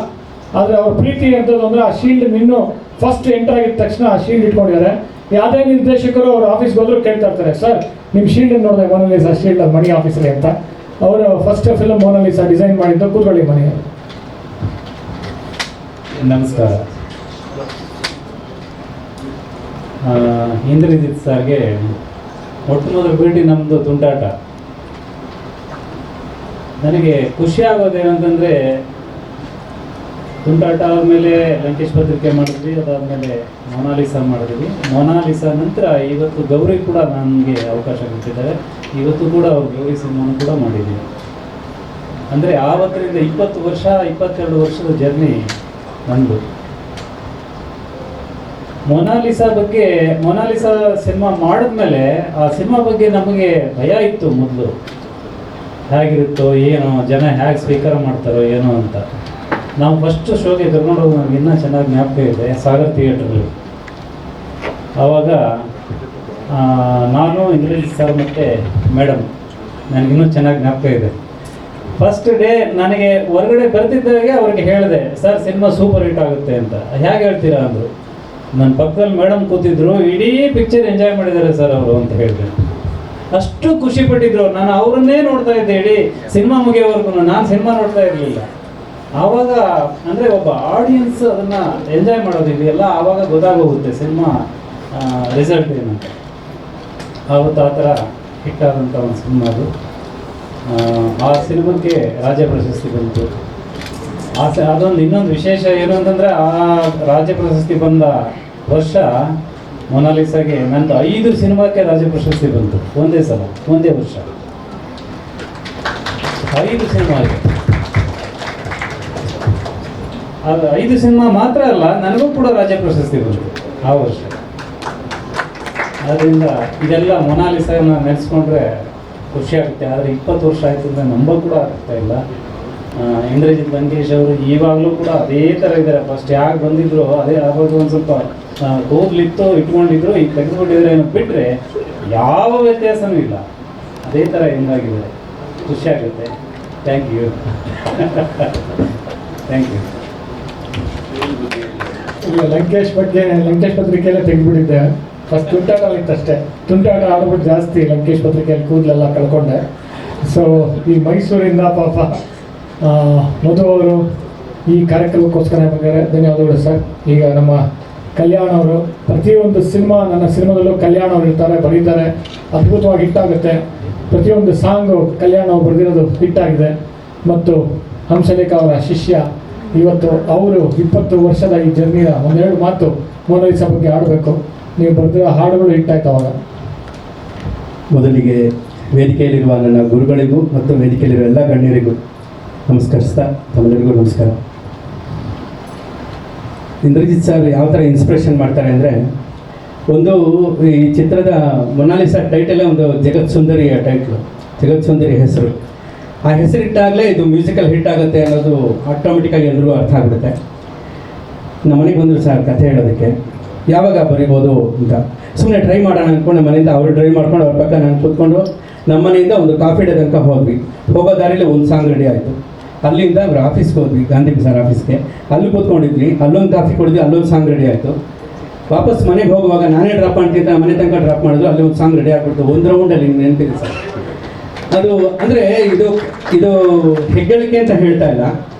ಆದರೆ ಅವ್ರ ಪ್ರೀತಿ ಎಂಥದ್ದು ಅಂದರೆ ಆ ಶೀಲ್ಡ್ ಇನ್ನೂ ಫಸ್ಟ್ ಎಂಟರ್ ಆಗಿದ ತಕ್ಷಣ ಆ ಶೀಲ್ಡ್ ಇಟ್ಕೊಂಡಿದ್ದಾರೆ. ಯಾವುದೇ ನಿರ್ದೇಶಕರು ಅವ್ರ ಆಫೀಸ್ಗೆ ಹೋದ್ರು ಕೇಳ್ತಾ ಇರ್ತಾರೆ, ಸರ್ ನಿಮ್ಮ ಶೀಲ್ಡ್ ನೋಡಿದೆ ಮೊನಾಲಿಸಾ ಶೀಲ್ಡ್ ಮಣಿ ಆಫೀಸಲ್ಲಿ ಅಂತ. ಅವರು ಫಸ್ಟ್ ಫಿಲ್ಮ್ ಮೊನಾಲಿಸಾ ಡಿಸೈನ್ ಮಾಡಿದ್ದು. ಕೂತ್ಕೊಳ್ಳಿ ಮನೆಯಲ್ಲಿ. ನಮಸ್ಕಾರ. ಇಂದ್ರಜಿತ್ ಸರ್ಗೆ ಮೊಟ್ಟ ಮೊದಲು ಭೇಟಿ ನಮ್ಮದು ತುಂಟಾಟ. ನನಗೆ ಖುಷಿ ಆಗೋದೇನಂತಂದರೆ, ತುಂಟಾಟ ಆದಮೇಲೆ ಲಂಕೇಶ್ ಪತ್ರಿಕೆ ಮಾಡಿದ್ವಿ, ಅದಾದಮೇಲೆ ಮೊನಾಲಿಸಾ ಮಾಡಿದ್ವಿ. ಮೊನಾಲಿಸಾ ನಂತರ ಇವತ್ತು ಗೌರಿ ಕೂಡ ನನಗೆ ಅವಕಾಶ ಕೊಟ್ಟಿದ್ದಾರೆ. ಇವತ್ತು ಕೂಡ ಅವರು ಗೌರಿ ಸಿನಿಮಾನು ಕೂಡ ಮಾಡಿದ್ದೀವಿ. ಅಂದರೆ ಆವತ್ತರಿಂದ 20 ವರ್ಷ 22 ವರ್ಷದ ಜರ್ನಿ ನಂದು. ಮೊನಾಲಿಸಾ ಸಿನಿಮಾ ಮಾಡಿದ್ಮೇಲೆ ಆ ಸಿನಿಮಾ ಬಗ್ಗೆ ನಮಗೆ ಭಯ ಇತ್ತು ಮೊದಲು. ಹೇಗಿರುತ್ತೋ ಏನೋ, ಜನ ಹೇಗೆ ಸ್ವೀಕಾರ ಮಾಡ್ತಾರೋ ಏನೋ ಅಂತ. ನಾವು ಫಸ್ಟ್ ಶೋಗೆ ಕರ್ಕೊಂಡು ಹೋಗಿ ನನಗೆ ಇನ್ನೂ ಚೆನ್ನಾಗಿ ಜ್ಞಾಪಕ ಇದೆ, ಸಾಗರ್ ಥಿಯೇಟ್ರಲ್ಲಿ. ಆವಾಗ ನಾನು, ಇಂದ್ರಜಿತ್ ಸರ್ ಮತ್ತು ಮೇಡಮ್, ನನಗಿನ್ನೂ ಚೆನ್ನಾಗಿ ಜ್ಞಾಪಕ ಇದೆ. ಫಸ್ಟ್ ಡೇ ನನಗೆ ಹೊರಗಡೆ ಬರ್ತಿದ್ದಾಗೆ ಅವ್ರಿಗೆ ಹೇಳಿದೆ, ಸರ್ ಸಿನಿಮಾ ಸೂಪರ್ ಹಿಟ್ ಆಗುತ್ತೆ ಅಂತ. ಹೇಗೆ ಹೇಳ್ತೀರಾ ಅಂದರು. ನನ್ನ ಪಕ್ಕದಲ್ಲಿ ಮೇಡಮ್ ಕೂತಿದ್ರು, ಇಡೀ ಪಿಕ್ಚರ್ ಎಂಜಾಯ್ ಮಾಡಿದ್ದಾರೆ ಸರ್ ಅವರು ಅಂತ ಹೇಳಿದೆ. ಅಷ್ಟು ಖುಷಿ ಪಟ್ಟಿದ್ರು. ನಾನು ಅವರನ್ನೇ ನೋಡ್ತಾ ಇದ್ದೆ ಇಡೀ ಸಿನಿಮಾ ಮುಗಿಯೋವರೆಗೂ. ನಾನು ಸಿನಿಮಾ ನೋಡ್ತಾ ಇರಲಿಲ್ಲ. ಆವಾಗ ಅಂದರೆ ಒಬ್ಬ ಆಡಿಯನ್ಸ್ ಅದನ್ನು ಎಂಜಾಯ್ ಮಾಡೋದು ಇದೆಯಲ್ಲ, ಆವಾಗ ಗೊತ್ತಾಗೋಗುತ್ತೆ ಸಿನಿಮಾ ರಿಸಲ್ಟ್ ಏನಂತ. ಆವತ್ತು ಆ ಥರ ಹಿಟ್ಟಾದಂಥ ಒಂದು ಸಿನಿಮಾ ಅದು. ಆ ಸಿನಿಮಾಕ್ಕೆ ರಾಜ್ಯ ಪ್ರಶಸ್ತಿ ಬಂತು. ಅದೊಂದು ಇನ್ನೊಂದು ವಿಶೇಷ ಏನು ಅಂತಂದರೆ, ಆ ರಾಜ್ಯ ಪ್ರಶಸ್ತಿ ಬಂದ ವರ್ಷ ಮೊನಾಲಿಸಾಗೆ ನಂದು 5 ಸಿನಿಮಾಕ್ಕೆ ರಾಜ್ಯ ಪ್ರಶಸ್ತಿ ಬಂತು ಒಂದೇ ಸಲ, ಒಂದೇ ವರ್ಷ. 5 ಸಿನಿಮಾಗೆ. ಅದು 5 ಸಿನಿಮಾ ಮಾತ್ರ ಅಲ್ಲ, ನನಗೂ ಕೂಡ ರಾಜ್ಯ ಪ್ರಶಸ್ತಿ ಬಂತು ಆ ವರ್ಷ. ಆದ್ದರಿಂದ ಇದೆಲ್ಲ ಮೊನಾಲಿಸಾನ ನೆನೆಸ್ಕೊಂಡ್ರೆ ಖುಷಿ ಆಗುತ್ತೆ. ಆದರೆ 20 ವರ್ಷ ಆಯಿತು ಅಂದರೆ ನಂಬಲು ಕೂಡ ಆಗ್ತಾ ಇಲ್ಲ. ಇಂದ್ರಜಿತ್ ಲಂಕೇಶ್ ಅವರು ಇವಾಗಲೂ ಕೂಡ ಅದೇ ಥರ ಇದ್ದಾರೆ. ಫಸ್ಟ್ ಯಾಕೆ ಬಂದಿದ್ರು ಅದೇ, ಆವಾಗ ಒಂದು ಸ್ವಲ್ಪ ಕೂದಲಿತ್ತು, ಇಟ್ಕೊಂಡಿದ್ರು, ಈಗ ತೆಗೆದುಕೊಂಡಿದ್ರೆ ಏನೋ ಬಿಟ್ಟರೆ ಯಾವ ವ್ಯತ್ಯಾಸನೂ ಇಲ್ಲ. ಅದೇ ಥರ ಹೆಂಗಾಗಿದ್ದಾರೆ. ಖುಷಿ ಆಗುತ್ತೆ. Thank you. Thank you. ಇಲ್ಲ, ಲಂಕೇಶ್ ಬಗ್ಗೆ ಲಂಕೇಶ್ ಪತ್ರಿಕೆಯಲ್ಲೇ ತೆಗೆದುಬಿಟ್ಟಿದ್ದೆ. ಫಸ್ಟ್ ತುಂಟಾಟ ಇತ್ತಷ್ಟೇ. ತುಂಟಾಟ ಆಡ್ಬಿಟ್ಟು ಜಾಸ್ತಿ ಲಂಕೇಶ್ ಪತ್ರಿಕೆಯಲ್ಲಿ ಕೂದಲೆಲ್ಲ ಕಳ್ಕೊಂಡೆ. ಸೊ ಈ ಮೈಸೂರಿಂದ ಪಾಪ ಮಧು ಅವರು ಈ ಕಾರ್ಯಕ್ರಮಕ್ಕೋಸ್ಕರ ಬಂದಿದ್ದಾರೆ. ಧನ್ಯವಾದಗಳು ಸರ್. ಈಗ ನಮ್ಮ ಕಲ್ಯಾಣ್ ಅವರು ಪ್ರತಿಯೊಂದು ಸಿನಿಮಾ, ನನ್ನ ಸಿನಿಮಾದಲ್ಲೂ ಕಲ್ಯಾಣ್ ಅವರು ಇರ್ತಾರೆ, ಬರೀತಾರೆ, ಅದ್ಭುತವಾಗಿ ಹಿಟ್ಟಾಗುತ್ತೆ. ಪ್ರತಿಯೊಂದು ಸಾಂಗು ಕಲ್ಯಾಣ್ ಅವರು ಬರೆದಿರೋದು ಹಿಟ್ಟಾಗಿದೆ. ಮತ್ತು ಹಂಸಲೇಖ ಅವರ ಶಿಷ್ಯ. ಇವತ್ತು ಅವರು 20 ವರ್ಷದ ಈ ಜರ್ನಿಯ ಒಂದೆರಡು ಮಾತು ಮೊನಾಲಿಸಾ ಬಗ್ಗೆ ಆಡಬೇಕು. ನೀವು ಬರೆದಿರೋ ಹಾಡುಗಳು ಹಿಟ್ಟಾಯ್ತು ಅವಾಗ. ಮೊದಲಿಗೆ ವೇದಿಕೆಯಲ್ಲಿರುವ ನನ್ನ ಗುರುಗಳಿಗೂ ಮತ್ತು ವೇದಿಕೆಯಲ್ಲಿರುವ ಎಲ್ಲ ಗಣ್ಯರಿಗೂ ನಮಸ್ಕರಿಸ್ತಾ, ತಮ್ಮೆಲ್ಲರಿಗೂ ನಮಸ್ಕಾರ. ಇಂದ್ರಜಿತ್ ಸರ್ ಯಾವ ಥರ ಇನ್ಸ್ಪಿರೇಷನ್ ಮಾಡ್ತಾರೆ ಅಂದರೆ, ಒಂದು ಈ ಚಿತ್ರದ ಮೊನಾಲಿಸಾ ಟೈಟಲೇ ಒಂದು ಜಗತ್ ಸುಂದರಿಯ ಟೈಟ್ಲು, ಜಗತ್ ಸುಂದರಿ ಹೆಸರು. ಆ ಹೆಸರಿಟ್ಟಾಗಲೇ ಇದು ಮ್ಯೂಸಿಕಲ್ ಹಿಟ್ ಆಗುತ್ತೆ ಅನ್ನೋದು ಆಟೋಮೆಟಿಕ್ಕಾಗಿ ಎಲ್ರಿಗೂ ಅರ್ಥ ಆಗಿಬಿಡುತ್ತೆ. ನಮ್ಮ ಮನೆಗೆ ಬಂದರು ಸರ್ ಕಥೆ ಹೇಳೋದಕ್ಕೆ, ಯಾವಾಗ ಬರಿಬೋದು ಅಂತ. ಸುಮ್ಮನೆ ಟ್ರೈ ಮಾಡೋಣ ಅಂದ್ಕೊಂಡು ನಮ್ಮ ಮನೆಯಿಂದ ಅವರು ಡ್ರೈವ್ ಮಾಡ್ಕೊಂಡು ಅವ್ರ ಪಕ್ಕ ನಾನು ಕೂತ್ಕೊಂಡು ನಮ್ಮ ಮನೆಯಿಂದ ಒಂದು ಕಾಫಿ ಡೇ ತನಕ ಹೋದ್ವಿ. ಹೋಗೋ ದಾರಿಯಲ್ಲಿ ಒಂದು ಸಾಂಗ್ ರೆಡಿ ಆಯಿತು. ಅಲ್ಲಿಂದ ಅವ್ರ ಆಫೀಸ್ಗೆ ಹೋದ್ವಿ, ಗಾಂಧಿ ಸರ್ ಆಫೀಸ್ಗೆ. ಅಲ್ಲಿ ಕೂತ್ಕೊಂಡಿದ್ವಿ, ಅಲ್ಲೊಂದು ಕಾಫಿ ಕುಡಿದ್ವಿ, ಅಲ್ಲೊಂದು ಸಾಂಗ್ ರೆಡಿ ಆಯಿತು. ವಾಪಸ್ ಮನೆಗೆ ಹೋಗುವಾಗ ನಾನೇ ಡ್ರಾಪ್ ಮಾಡ್ತಿದ್ದೆ, ಮನೆ ತನಕ ಡ್ರಾಪ್ ಮಾಡಿದ್ರು, ಅಲ್ಲಿ ಒಂದು ಸಾಂಗ್ ರೆಡಿ ಆಗಿಬಿಡ್ತು. ಒಂದು ರೌಂಡಲ್ಲಿ ನೆನಪಿದೆ ಸರ್. ಅದು ಅಂದರೆ ಇದು ಹೆಗ್ಗಳಿಕೆ ಅಂತ ಹೇಳ್ತಾ ಇಲ್ಲ.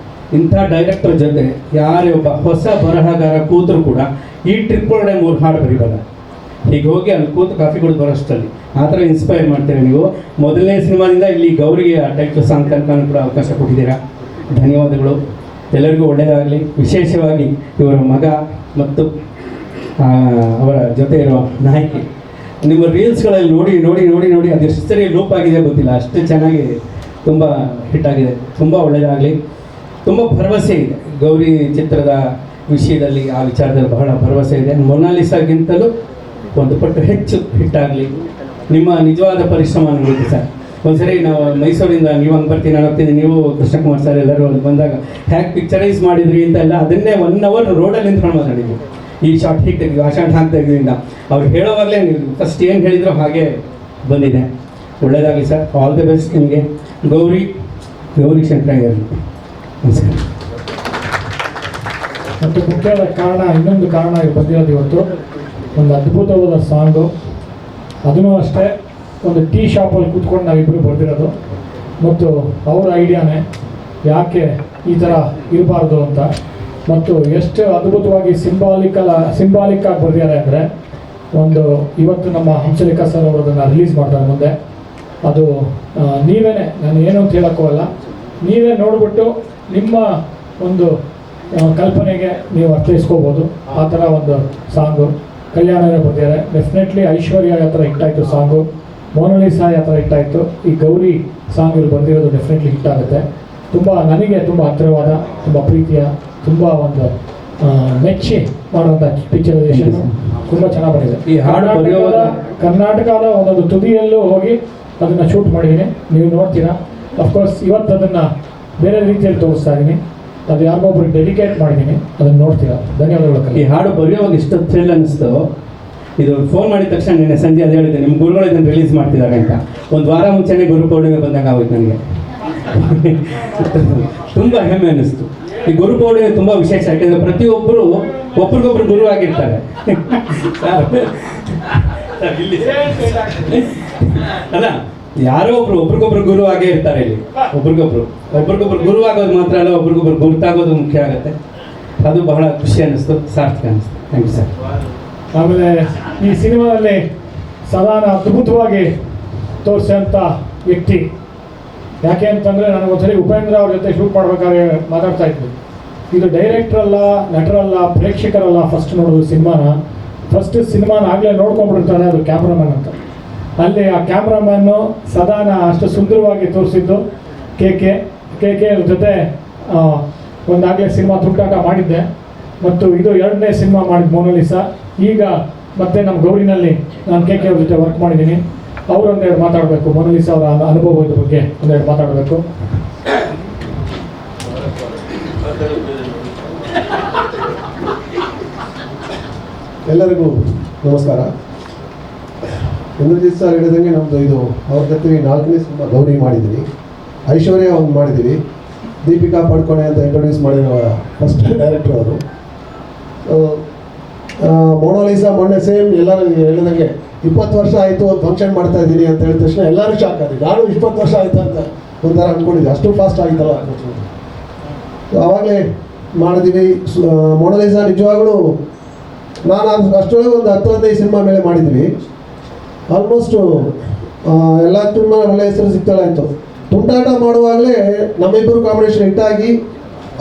ಇಂಥ ಡೈರೆಕ್ಟರ್ ಜೊತೆ ಯಾರೇ ಒಬ್ಬ ಹೊಸ ಬರಹಗಾರ ಕೂತರು ಕೂಡ ಈ ಟ್ರಿಪ್ ಒಳಗಡೆ 3 ಹಾಡು ಬರೀಬಲ್ಲ. ಹೀಗೆ ಹೋಗಿ ಅಲ್ಲಿ ಕೂತು ಕಾಫಿ ಕುಡಿದು ಬರೋಷ್ಟರಲ್ಲಿ ಆ ಥರ ಇನ್ಸ್ಪೈರ್ ಮಾಡ್ತೀರಾ ನೀವು. ಮೊದಲನೇ ಸಿನಿಮಾದಿಂದ ಇಲ್ಲಿ ಗೌರಿಗೆ ಆ ಟೈಪ್ ಸಾಂಗ್ ತನಕ ಕೂಡ ಅವಕಾಶ ಕೊಟ್ಟಿದ್ದೀರಾ. ಧನ್ಯವಾದಗಳು. ಎಲ್ಲರಿಗೂ ಒಳ್ಳೆಯದಾಗಲಿ. ವಿಶೇಷವಾಗಿ ಇವರ ಮಗ ಮತ್ತು ಅವರ ಜೊತೆ ಇರುವ ನಾಯಕಿ, ನಿಮ್ಮ ರೀಲ್ಸ್ಗಳಲ್ಲಿ ನೋಡಿ ನೋಡಿ ನೋಡಿ ನೋಡಿ ಅದು ಎಷ್ಟು ಸರಿ ಲೂಪ್ ಆಗಿದೆ ಗೊತ್ತಿಲ್ಲ, ಅಷ್ಟು ಚೆನ್ನಾಗಿ ತುಂಬ ಹಿಟ್ಟಾಗಿದೆ. ತುಂಬ ಒಳ್ಳೆಯದಾಗಲಿ. ತುಂಬ ಭರವಸೆ ಇದೆ ಗೌರಿ ಚಿತ್ರದ ವಿಷಯದಲ್ಲಿ. ಆ ವಿಚಾರದಲ್ಲಿ ಬಹಳ ಭರವಸೆ ಇದೆ. ಮೊನಾಲಿಸಾಗಿಂತಲೂ ಒಂದು ಪಟ್ಟು ಹೆಚ್ಚು ಹಿಟ್ಟಾಗಲಿ. ನಿಮ್ಮ ನಿಜವಾದ ಪರಿಶ್ರಮ ನನಗೆ ಸರ್. ಒಂದ್ಸರಿ ನಾವು ಮೈಸೂರಿಂದ ನೀವು ಹಂಗೆ ಬರ್ತೀನಿ, ನಾನು ಹೋಗ್ತೀನಿ, ನೀವು ಕೃಷ್ಣಕುಮಾರ್ ಸರ್ ಎಲ್ಲರೂ ಅಲ್ಲಿ ಬಂದಾಗ ಹ್ಯಾಕ್ ಪಿಕ್ಚರೈಸ್ ಮಾಡಿದ್ರಿ ಅಂತ ಎಲ್ಲ ಅದನ್ನೇ 1 hour ರೋಡಲ್ಲಿ ನಿಂತ್ಕೊಂಡು ಮಾತಾಡಿದ್ವಿ. ಈ ಶಾರ್ಟ್ ಹೀಗೆ ತೆಗೆದು ಆ ಶಾರ್ಟ್ ಹಾಕಿ ತೆಗೆದ್ರಿಂದ ಅವ್ರು ಹೇಳೋವಾಗಲೇ ನೀವು ಫಸ್ಟ್ ಏನು ಹೇಳಿದ್ರು ಹಾಗೆ ಬಂದಿದೆ. ಒಳ್ಳೆಯದಾಗಲಿ ಸರ್. ಆಲ್ ದಿ ಬೆಸ್ಟ್ ನಿಮಗೆ. ಗೌರಿ ಶಂಕರಯ್ಯ ನಮಸ್ಕಾರ. ಮತ್ತು ಮುಖ್ಯವಾದ ಕಾರಣ, ಇನ್ನೊಂದು ಕಾರಣ ಬಂದಿರೋದು ಇವತ್ತು ಒಂದು ಅದ್ಭುತವಾದ ಸಾಂಗು. ಅದೂ ಅಷ್ಟೇ ಒಂದು ಟೀ ಶಾಪಲ್ಲಿ ಕೂತ್ಕೊಂಡು ನಾವಿಬ್ಬರು ಬರೆದಿರೋದು. ಮತ್ತು ಅವರ ಐಡಿಯಾನೇ ಯಾಕೆ ಈ ಥರ ಇರಬಾರ್ದು ಅಂತ. ಮತ್ತು ಎಷ್ಟು ಅದ್ಭುತವಾಗಿ ಸಿಂಬಾಲಿಕ್ ಆಗಿ ಬರೆದಿದ್ದಾರೆ ಅಂದರೆ, ಒಂದು ಇವತ್ತು ನಮ್ಮ ಹಂಸಲೇಖ ಸರ್ ಅವರು ಅದನ್ನು ರಿಲೀಸ್ ಮಾಡ್ತಾರೆ ಮುಂದೆ. ಅದು ನೀವೇ, ನಾನು ಏನು ಅಂತ ಹೇಳೋಕ್ಕೋಗಲ್ಲ, ನೀವೇ ನೋಡಿಬಿಟ್ಟು ನಿಮ್ಮ ಒಂದು ಕಲ್ಪನೆಗೆ ನೀವು ಅರ್ಥೈಸ್ಕೋಬೋದು. ಆ ಥರ ಒಂದು ಸಾಂಗು ಕಲ್ಯಾಣವೇ ಬರ್ದಿದ್ದಾರೆ. ಡೆಫಿನೆಟ್ಲಿ ಐಶ್ವರ್ಯ ಯಾವ ಥರ ಹಿಟ್ಟಾಯಿತು ಸಾಂಗು, ಮೊನಾಲಿಸಾ ಯಾವ ಥರ ಹಿಟ್ಟಾಯಿತು, ಈ ಗೌರಿ ಸಾಂಗ್ ಇಲ್ಲಿ ಬರ್ದಿರೋದು ಡೆಫಿನೆಟ್ಲಿ ಹಿಟ್ಟಾಗುತ್ತೆ. ತುಂಬ ನನಗೆ ತುಂಬ ಹತ್ತಿರವಾದ, ತುಂಬ ಪ್ರೀತಿಯ, ತುಂಬ ಒಂದು ಮೆಚ್ಚಿ ಮಾಡುವಂಥ ಪಿಕ್ಚರೈಸೇಷನ್ ತುಂಬ ಚೆನ್ನಾಗಿ ಬಂದಿದೆ. ಈ ಹಾಡು ಕರ್ನಾಟಕದ ಒಂದೊಂದು ತುದಿಯಲ್ಲೂ ಹೋಗಿ ಅದನ್ನು ಶೂಟ್ ಮಾಡಿದ್ದೀನಿ, ನೀವು ನೋಡ್ತೀರಾ. ಅಫ್ಕೋರ್ಸ್ ಇವತ್ತು ಅದನ್ನು ಬೇರೆ ರೀತಿಯಲ್ಲಿ ತೋರಿಸ್ತಾ ಇದ್ದೀನಿ. ಅದು ಯಾರಿಗೊಬ್ರಿಗೆ ಡೆಡಿಕೇಟ್ ಮಾಡಿದ್ದೀನಿ, ಅದನ್ನು ನೋಡ್ತೀರಾ. ಧನ್ಯವಾದಗಳು. ಈ ಹಾಡು ಬರೆಯುವಾಗ ಇಷ್ಟು ಥ್ರಿಲ್ ಅನ್ನಿಸ್ತು. ಇದು ಫೋನ್ ಮಾಡಿದ ತಕ್ಷಣ ನಿನ್ನೆ ಸಂಜೆ ಅದು ಹೇಳಿದೆ, ನಿಮ್ಮ ಗುರುಗಳು ಇದನ್ನು ರಿಲೀಸ್ ಮಾಡ್ತಿದ್ದಾರೆ ಅಂತ. ಒಂದು ವಾರ ಮುಂಚೆನೇ ಗುರು ಪೌರ್ಣಿಮೆ ಬಂದಾಗ ಆಗೋಯ್ತು ನನಗೆ. ತುಂಬ ಹೆಮ್ಮೆ ಅನ್ನಿಸ್ತು. ಈ ಗುರು ಪೌರ್ಣಿಮೆ ತುಂಬ ವಿಶೇಷ, ಯಾಕೆಂದರೆ ಪ್ರತಿಯೊಬ್ಬರು ಒಬ್ರಿಗೊಬ್ರು ಗುರು ಆಗಿರ್ತಾರೆ. ಅಲ್ಲ, ಯಾರೋ ಒಬ್ರಿಗೊಬ್ರು ಗುರು ಆಗೇ ಇರ್ತಾರೆ ಇಲ್ಲಿ. ಒಬ್ರಿಗೊಬ್ರು ಗುರು ಆಗೋದು ಮಾತ್ರ ಅಲ್ಲ, ಒಬ್ರಿಗೊಬ್ರು ಗುರುತಾಗೋದು ಮುಖ್ಯ ಆಗುತ್ತೆ. ಅದು ಬಹಳ ಖುಷಿ ಅನ್ನಿಸ್ತು, ಸಾರ್ಥಕ ಅನ್ನಿಸ್ತು. Thank you sir. ಆಮೇಲೆ ಈ ಸಿನಿಮಾದಲ್ಲಿ ಸದಾನ ಅದ್ಭುತವಾಗಿ ತೋರಿಸೋಂಥ ವ್ಯಕ್ತಿ. ಯಾಕೆ ಅಂತಂದರೆ ನನಗೊಂದ್ಸರಿ ಉಪೇಂದ್ರ ಅವ್ರ ಜೊತೆ ಶೂಟ್ ಮಾಡ್ಬೇಕಾದ್ರೆ ಮಾತಾಡ್ತಾ ಇದ್ವಿ. ಇದು ಡೈರೆಕ್ಟ್ರಲ್ಲ, ನಟರಲ್ಲ, ಪ್ರೇಕ್ಷಕರಲ್ಲ ಫಸ್ಟ್ ನೋಡೋದು ಸಿನಿಮಾನ. ಫಸ್ಟ್ ಸಿನಿಮಾನ ಆಗಲೇ ನೋಡ್ಕೊಂಡ್ಬಿಡ್ತಾರೆ, ಅದು ಕ್ಯಾಮ್ರಾಮನ್ ಅಂತ. ಅಲ್ಲಿ ಆ ಕ್ಯಾಮ್ರಾಮನ್ನು ಸದಾನ ಅಷ್ಟು ಸುಂದರವಾಗಿ ತೋರಿಸಿದ್ದು ಕೆ ಕೆ ಅವ್ರ ಜೊತೆ ಒಂದಾಗಲೇ ಸಿನಿಮಾ ತುಂಟಾಟ ಮಾಡಿದ್ದೆ. ಮತ್ತು ಇದು 2ನೇ ಸಿನಿಮಾ ಮಾಡಿದ ಮೊನಾಲಿಸಾ. ಈಗ ಮತ್ತೆ ನಮ್ಮ ಗೌರಿನಲ್ಲಿ ನಾನು ಕೆ ಅವ್ರ ಜೊತೆ ವರ್ಕ್ ಮಾಡಿದ್ದೀನಿ. ಅವರೊಂದೆರಡು ಮಾತಾಡಬೇಕು, ಮೊನಾಲಿಸಾ ಅವರ ಅನುಭವದ ಬಗ್ಗೆ ಒಂದೆರಡು ಮಾತಾಡಬೇಕು. ಎಲ್ಲರಿಗೂ ನಮಸ್ಕಾರ. ಇಂದ್ರಜಿತ್ ಸರ್ ಹೇಳಿದಂಗೆ ನಮ್ಮದು ಇದು ಅವ್ರ ಜೊತೆ 4ನೇ ಸಿನಿಮಾ ಗೌರಿ ಮಾಡಿದ್ದೀವಿ. ಐಶ್ವರ್ಯ ಒಂದು ಮಾಡಿದ್ದೀವಿ. ದೀಪಿಕಾ ಪಡ್ಕೋಣೆ ಅಂತ ಇಂಟ್ರೊಡ್ಯೂಸ್ ಮಾಡಿರೋ ಫಸ್ಟ್ ಡೈರೆಕ್ಟರ್ ಅವರು. ಮೊನಾಲಿಸಾ ಮೊನ್ನೆ ಸೇಮ್ ಎಲ್ಲರೂ ಹೇಳಿದಂಗೆ 20 ವರ್ಷ ಆಯಿತು ಒಂದು ಫಂಕ್ಷನ್ ಮಾಡ್ತಾ ಇದ್ದೀನಿ ಅಂತ ಹೇಳಿದ ತಕ್ಷಣ ಎಲ್ಲರೂ ಶಾಕ್ ಆಗಿದೆ. ನಾನು 20 ವರ್ಷ ಆಯಿತು ಅಂತ ಒಂಥರ ಅಂದ್ಕೊಂಡಿದ್ದೆ, ಅಷ್ಟು ಫಾಸ್ಟ್ ಆಯಿತಲ್ಲ. ಆವಾಗಲೇ ಮಾಡಿದ್ದೀವಿ. ಮೊನಾಲಿಸಾ ನಿಜವಾಗ್ಲೂ ನಾನು ಅಷ್ಟೊಳಗೆ ಒಂದು 10-15 ಸಿನಿಮಾ ಮೇಲೆ ಮಾಡಿದ್ವಿ. ಆಲ್ಮೋಸ್ಟು ಎಲ್ಲ ತುಂಬ ಒಳ್ಳೆ ಹೆಸರು ಸಿಗ್ತಲ್ಲ ಆಯಿತು. ತುಂಟಾಟ ಮಾಡುವಾಗಲೇ ನಮ್ಮಿಬ್ಬರು ಕಾಂಬಿನೇಷನ್ ಹಿಟ್ಟಾಗಿ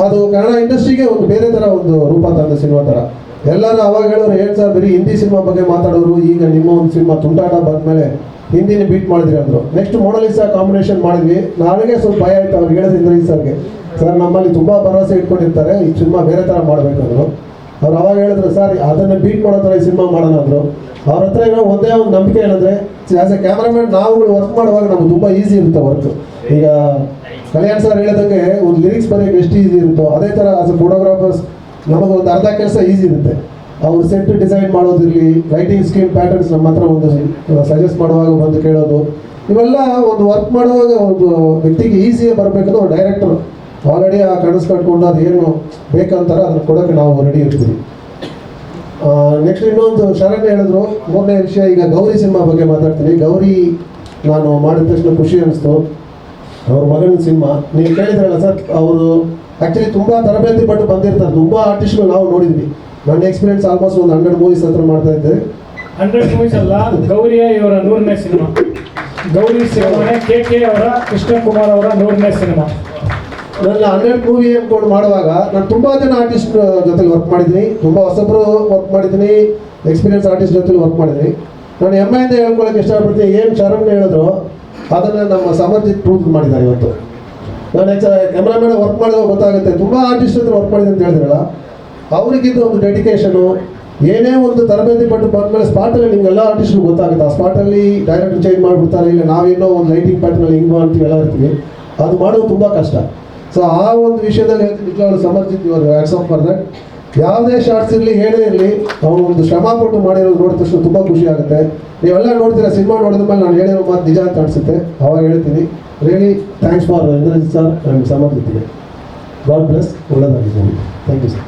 ಅದು ಕನ್ನಡ ಇಂಡಸ್ಟ್ರಿಗೆ ಒಂದು ಬೇರೆ ಥರ ಒಂದು ರೂಪ ತಂದ ಸಿನಿಮಾ ಥರ. ಎಲ್ಲರೂ ಅವಾಗ ಹೇಳೋರು, ಏನು ಸರ್ ಬರೀ ಹಿಂದಿ ಸಿನಿಮಾ ಬಗ್ಗೆ ಮಾತಾಡೋರು, ಈಗ ನಿಮ್ಮ ಒಂದು ಸಿನಿಮಾ ತುಂಟಾಟ ಬಂದಮೇಲೆ ಹಿಂದಿನ ಬೀಟ್ ಮಾಡಿದ್ರಿ ಅಂದರು. ನೆಕ್ಸ್ಟ್ ಮೊನಾಲಿಸಾ ಕಾಂಬಿನೇಷನ್ ಮಾಡಿದ್ವಿ. ನನಗೆ ಸ್ವಲ್ಪ ಭಯ ಆಯಿತು. ಅವ್ರು ಹೇಳಿದ್ರು ಈ ಸರ್ಗೆ, ಸರ್ ನಮ್ಮಲ್ಲಿ ತುಂಬ ಭರವಸೆ ಇಟ್ಕೊಂಡಿರ್ತಾರೆ, ಈ ಸಿನಿಮಾ ಬೇರೆ ಥರ ಮಾಡಬೇಕು ಅಂದರು. ಅವ್ರು ಅವಾಗ ಹೇಳಿದ್ರು, ಸರ್ ಅದನ್ನು ಬೀಟ್ ಮಾಡೋ ಥರ ಈ ಸಿನಿಮಾ ಮಾಡೋಣ ಅಂದರು. ಅವ್ರ ಹತ್ರ ಏನೋ ಒಂದೇ ಒಂದು ನಂಬಿಕೆ ಏನಂದರೆ, ಆ್ಯಸ್ ಎ ಕ್ಯಾಮ್ರಾಮನ್ ನಾವುಗಳು ವರ್ಕ್ ಮಾಡುವಾಗ ನಮ್ಗೆ ತುಂಬ ಈಸಿ ಇರುತ್ತೆ ವರ್ಕ್. ಈಗ ಕಲ್ಯಾಣ್ ಸರ್ ಹೇಳಿದಂಗೆ ಒಂದು ಲಿರಿಕ್ಸ್ ಬರೆಯೋಕೆ ಎಷ್ಟು ಈಸಿ ಇರುತ್ತೋ ಅದೇ ಥರ ಆಸ್ ಎ ಫೋಟೋಗ್ರಾಫರ್ಸ್ ನಮಗೆ ಒಂದು ಅರ್ಧ ಕೆಲಸ ಈಸಿ ಇರುತ್ತೆ. ಅವ್ರು ಸೆಟ್ ಡಿಸೈನ್ ಮಾಡೋದಿರಲಿ, ಲೈಟಿಂಗ್ ಸ್ಕೀಮ್ ಪ್ಯಾಟರ್ನ್ಸ್ ನಮ್ಮ ಹತ್ರ ಒಂದು ಸಜೆಸ್ಟ್ ಮಾಡುವಾಗ ಬಂದು ಕೇಳೋದು, ಇವೆಲ್ಲ ಒಂದು ವರ್ಕ್ ಮಾಡುವಾಗ ಒಂದು ವ್ಯಕ್ತಿಗೆ ಈಸಿಯಾಗಿ ಬರಬೇಕಂದ್ರೆ ಒಂದು ಡೈರೆಕ್ಟರ್ ಆಲ್ರೆಡಿ ಆ ಕನಸು ಕಟ್ಕೊಂಡು ಅದು ಏನು ಬೇಕಂತಾರೆ ಅದನ್ನು ಕೊಡೋಕ್ಕೆ ನಾವು ರೆಡಿ ಇರ್ತೀವಿ. ನೆಕ್ಸ್ಟ್ ಇನ್ನೊಂದು ಶರಣ್ಯ ಹೇಳಿದ್ರು, 3ನೇ ವಿಷಯ. ಈಗ ಗೌರಿ ಸಿನಿಮಾ ಬಗ್ಗೆ ಮಾತಾಡ್ತೀನಿ. ಗೌರಿ ನಾನು ಮಾಡಿದ ತಕ್ಷಣ ಖುಷಿ ಅನ್ನಿಸ್ತು. ಅವ್ರ ಮಗನ ಸಿನಿಮಾ ನೀವು ಕೇಳಿದ್ರಲ್ಲ ಸರ್, ಅವರು ಆ್ಯಕ್ಚುಲಿ ತುಂಬ ತರಬೇತಿ ಪಟ್ಟು ಬಂದಿರ್ತಾರೆ. ತುಂಬ ಆರ್ಟಿಸ್ಟ್ಗಳು ನಾವು ನೋಡಿದ್ವಿ. ನನ್ನ ಎಕ್ಸ್ಪೀರಿಯನ್ಸ್ ಆಲ್ಮೋಸ್ಟ್ ಒಂದು 100 ಮೂವೀಸ್ ಹತ್ರ ಮಾಡ್ತಾ ಇದ್ದೆ. 100 ಮೂವೀಸ್ ಅಲ್ಲ, ಗೌರಿಯ ಇವರ 100ನೇ ಸಿನಿಮಾ. ಗೌರಿ ಸಿನಿಮಾನೇ ಕೆ ಅವರ, ಕೃಷ್ಣಕುಮಾರ್ ಅವರ 100ನೇ ಸಿನಿಮಾ. ನನ್ನ 100 ಮೂವಿ ಅಂದ್ಕೊಂಡು ಮಾಡುವಾಗ ನಾನು ತುಂಬ ಜನ ಆರ್ಟಿಸ್ಟ್ ಜೊತೆಲಿ ವರ್ಕ್ ಮಾಡಿದ್ದೀನಿ, ತುಂಬ ಹೊಸಬ್ರು ವರ್ಕ್ ಮಾಡಿದ್ದೀನಿ, ಎಕ್ಸ್ಪೀರಿಯನ್ಸ್ ಆರ್ಟಿಸ್ಟ್ ಜೊತೆಲಿ ವರ್ಕ್ ಮಾಡಿದ್ದೀನಿ. ನಾನು ಹೆಮ್ಮೆಯಿಂದ ಹೇಳ್ಕೊಳ್ಳೋಕೆ ಇಷ್ಟಪಡ್ತೀನಿ. ಏನು ಶರಣ್ಯ ಹೇಳಿದ್ರು ಅದನ್ನು ನಮ್ಮ ಸಮರ್ಜಿತ್ ಪ್ರೂವ್ ಮಾಡಿದ್ದಾರೆ ಇವತ್ತು. ನಾನು ಕ್ಯಾಮ್ರಾಮನ್ ವರ್ಕ್ ಮಾಡಿದಾಗ ಗೊತ್ತಾಗುತ್ತೆ, ತುಂಬ ಆರ್ಟಿಸ್ಟ್ ಹತ್ರ ವರ್ಕ್ ಮಾಡಿದೆ ಅಂತ ಹೇಳಿದ್ರಲ್ಲ, ಅವರಿಗಿದ್ದ ಒಂದು ಡೆಡಿಕೇಶನು, ಏನೇ ಒಂದು ತರಬೇತಿ ಪಟ್ಟು ಬಂದಮೇಲೆ ಸ್ಪಾಟಲ್ಲಿ ನಿಮಗೆಲ್ಲ ಆರ್ಟಿಸ್ಟ್ಗಳು ಗೊತ್ತಾಗುತ್ತೆ. ಆ ಸ್ಪಾಟಲ್ಲಿ ಡೈರೆಕ್ಟ್ ಚೇಂಜ್ ಮಾಡಿಬಿಡ್ತಾರೆ, ಇಲ್ಲ ನಾವೇನೋ ಒಂದು ಲೈಟಿಂಗ್ ಪ್ಯಾಟರ್ನಲ್ಲಿ ಹಿಂಗೆ ಮಾಡ್ತೀವಿ ಎಲ್ಲ ಇರ್ತೀವಿ, ಅದು ಮಾಡೋದು ತುಂಬ ಕಷ್ಟ. ಸೊ ಆ ಒಂದು ವಿಷಯದಲ್ಲಿ ಹೇಳ್ತೀನಿ, ನಿಜವಾಗ್ಲೂ ಸಮರ್ಜಿತ್ ಇವರು ಹ್ಯಾಟ್ಸ್ ಆಫ್ ಫಾರ್ ದಟ್. ಯಾವುದೇ ಶಾರ್ಟ್ಸ್ ಇರಲಿ ಏನೇ ಇರಲಿ ಅವ್ರು ಒಂದು ಶ್ರಮ ಪಟ್ಟು ಮಾಡಿರೋದು ನೋಡಿದ ತಕ್ಷಣ ತುಂಬ ಖುಷಿ ಆಗುತ್ತೆ. ನೀವೆಲ್ಲ ನೋಡ್ತೀರಾ, ಸಿನಿಮಾ ನೋಡಿದ ಮೇಲೆ ನಾನು ಹೇಳಿರೋ ಮಾತು ನಿಜ ಅಂತ ಅನಿಸುತ್ತೆ. ಅವಾಗ ಹೇಳ್ತೀನಿ, really thanks for Indrajit sir and ಸಮರ್ಜಿತ್ಗೆ. God bless. ಒಳ್ಳೆಯದಾಗಿದ್ದೀನಿ. Thank you sir.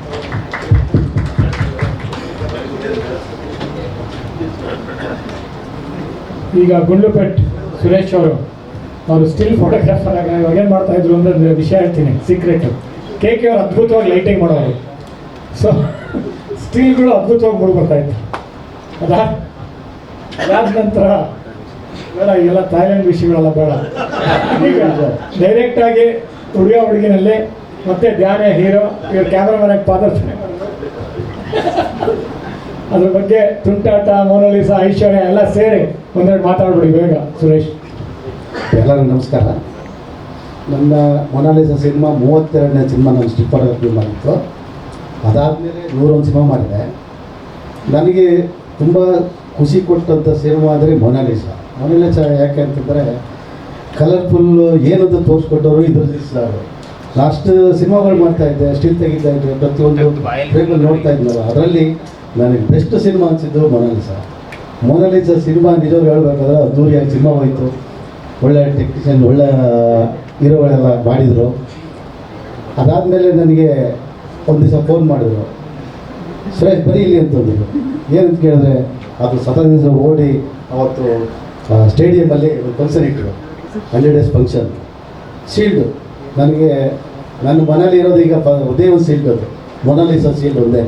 ಈಗ ಗುಂಡ್ಲುಪೇಟ್ ಸುರೇಶ್ ಅವರು ಸ್ಟಿಲ್ ಫೋಟೋಗ್ರಾಫರ್ ಆಗಿ ಇವಾಗ ಏನು ಮಾಡ್ತಾಯಿದ್ರು ಅಂದರೆ ವಿಷಯ ಹೇಳ್ತೀನಿ, ಸೀಕ್ರೆಟು. ಕೆ ಅವ್ರು ಅದ್ಭುತವಾಗಿ ಲೈಟಿಂಗ್ ಮಾಡೋರು. ಸೊ ಸ್ಟಿಲ್ಗಳು ಅದ್ಭುತವಾಗಿ ಮೂಡ್ಬರ್ತಾಯಿತ್ತು. ಅದಾದ ನಂತರ ಬೇಡ, ಎಲ್ಲ ಥಾಯ್ಲೆಂಡ್ ವಿಷಯಗಳೆಲ್ಲ ಬೇಡ. ಈಗ ಡೈರೆಕ್ಟಾಗಿ ಹುಡುಗಿನಲ್ಲಿ ಮತ್ತೆ ಧ್ಯಾನ ಹೀರೋ, ಇವ್ರ ಕ್ಯಾಮ್ರಾಮನ್ ಪಾದರ್ಶನೆ ಅದ್ರ ಬಗ್ಗೆ ತುಂಟಾಟ, ಮೊನಾಲಿಸಾ, ಐಶ್ವರ್ಯ ಎಲ್ಲ ಸೇರಿ ಒಂದೆರಡು ಮಾತಾಡ್ಬಿಡಿ ಬೇಗ ಸುರೇಶ್. ಎಲ್ಲರಿಗೂ ನಮಸ್ಕಾರ. ನನ್ನ ಮೊನಾಲಿಸಾ ಸಿನಿಮಾ 32ನೇ ಸಿನಿಮಾ ನಾನು ಸ್ಟಿಪ್ ಫೋಟೋಗ್ರಫಿ ಮಾಡಿತ್ತು. ಅದಾದಮೇಲೆ 101 ಸಿನಿಮಾ ಮಾಡಿದೆ. ನನಗೆ ತುಂಬ ಖುಷಿ ಕೊಟ್ಟಂಥ ಸಿನಿಮಾ ಅಂದರೆ ಮೊನಾಲಿಸಾ. ಯಾಕೆ ಅಂತಂದರೆ ಕಲರ್ಫುಲ್ ಏನಂತ ತೋರಿಸ್ಕೊಟ್ಟವರು ಇದರಲ್ಲಿ ಸರ್. ಲಾಸ್ಟ್ ಸಿನಿಮಾಗಳು ಮಾಡ್ತಾ ಇದ್ದೆ, ಸ್ಟಿಲ್ ತೆಗಿತಾ ಇದ್ದೆ, ಪ್ರತಿಯೊಂದು ಫ್ರೇಮಲ್ಲಿ ನೋಡ್ತಾ ಇದ್ನಲ್ಲ, ಅದರಲ್ಲಿ ನನಗೆ ಬೆಸ್ಟ್ ಸಿನಿಮಾ ಅನಿಸಿದ್ದು ಮೊನಾಲಿಸಾ ಸಿನಿಮಾ. ನಿಜವಾಗಿ ಹೇಳ್ಬೇಕಾದ್ರೆ ಅದ್ದೂರಿಯಾಗಿ ಸಿನಿಮಾ ಹೋಯಿತು, ಒಳ್ಳೆ ಟೆಕ್ನಿಷಿಯನ್, ಒಳ್ಳೆ ಹೀರೋಗಳೆಲ್ಲ ಮಾಡಿದರು. ಅದಾದಮೇಲೆ ನನಗೆ ಒಂದು ದಿವಸ ಫೋನ್ ಮಾಡಿದ್ರು, ಸುರೇಶ್ ಬರೀ ಇಲ್ಲಿ ಅಂತಂದರು. ಏನಂತ ಕೇಳಿದ್ರೆ, ಅದು ದಿವಸ ಓಡಿ ಅವತ್ತು ಸ್ಟೇಡಿಯಮಲ್ಲಿ ಒಂದು ಫಂಕ್ಷನ್ ಇಟ್ಟರು, 100 days ಫಂಕ್ಷನ್. ಶೀಲ್ಡು ನನಗೆ ನನ್ನ ಮನೇಲಿ ಇರೋದು ಈಗ ಒಂದೇ ಒಂದು ಶೀಲ್ಡ್, ಅದು ಮೊನಾಲಿಸಾ ಶೀಲ್ಡ್ ಒಂದೇ.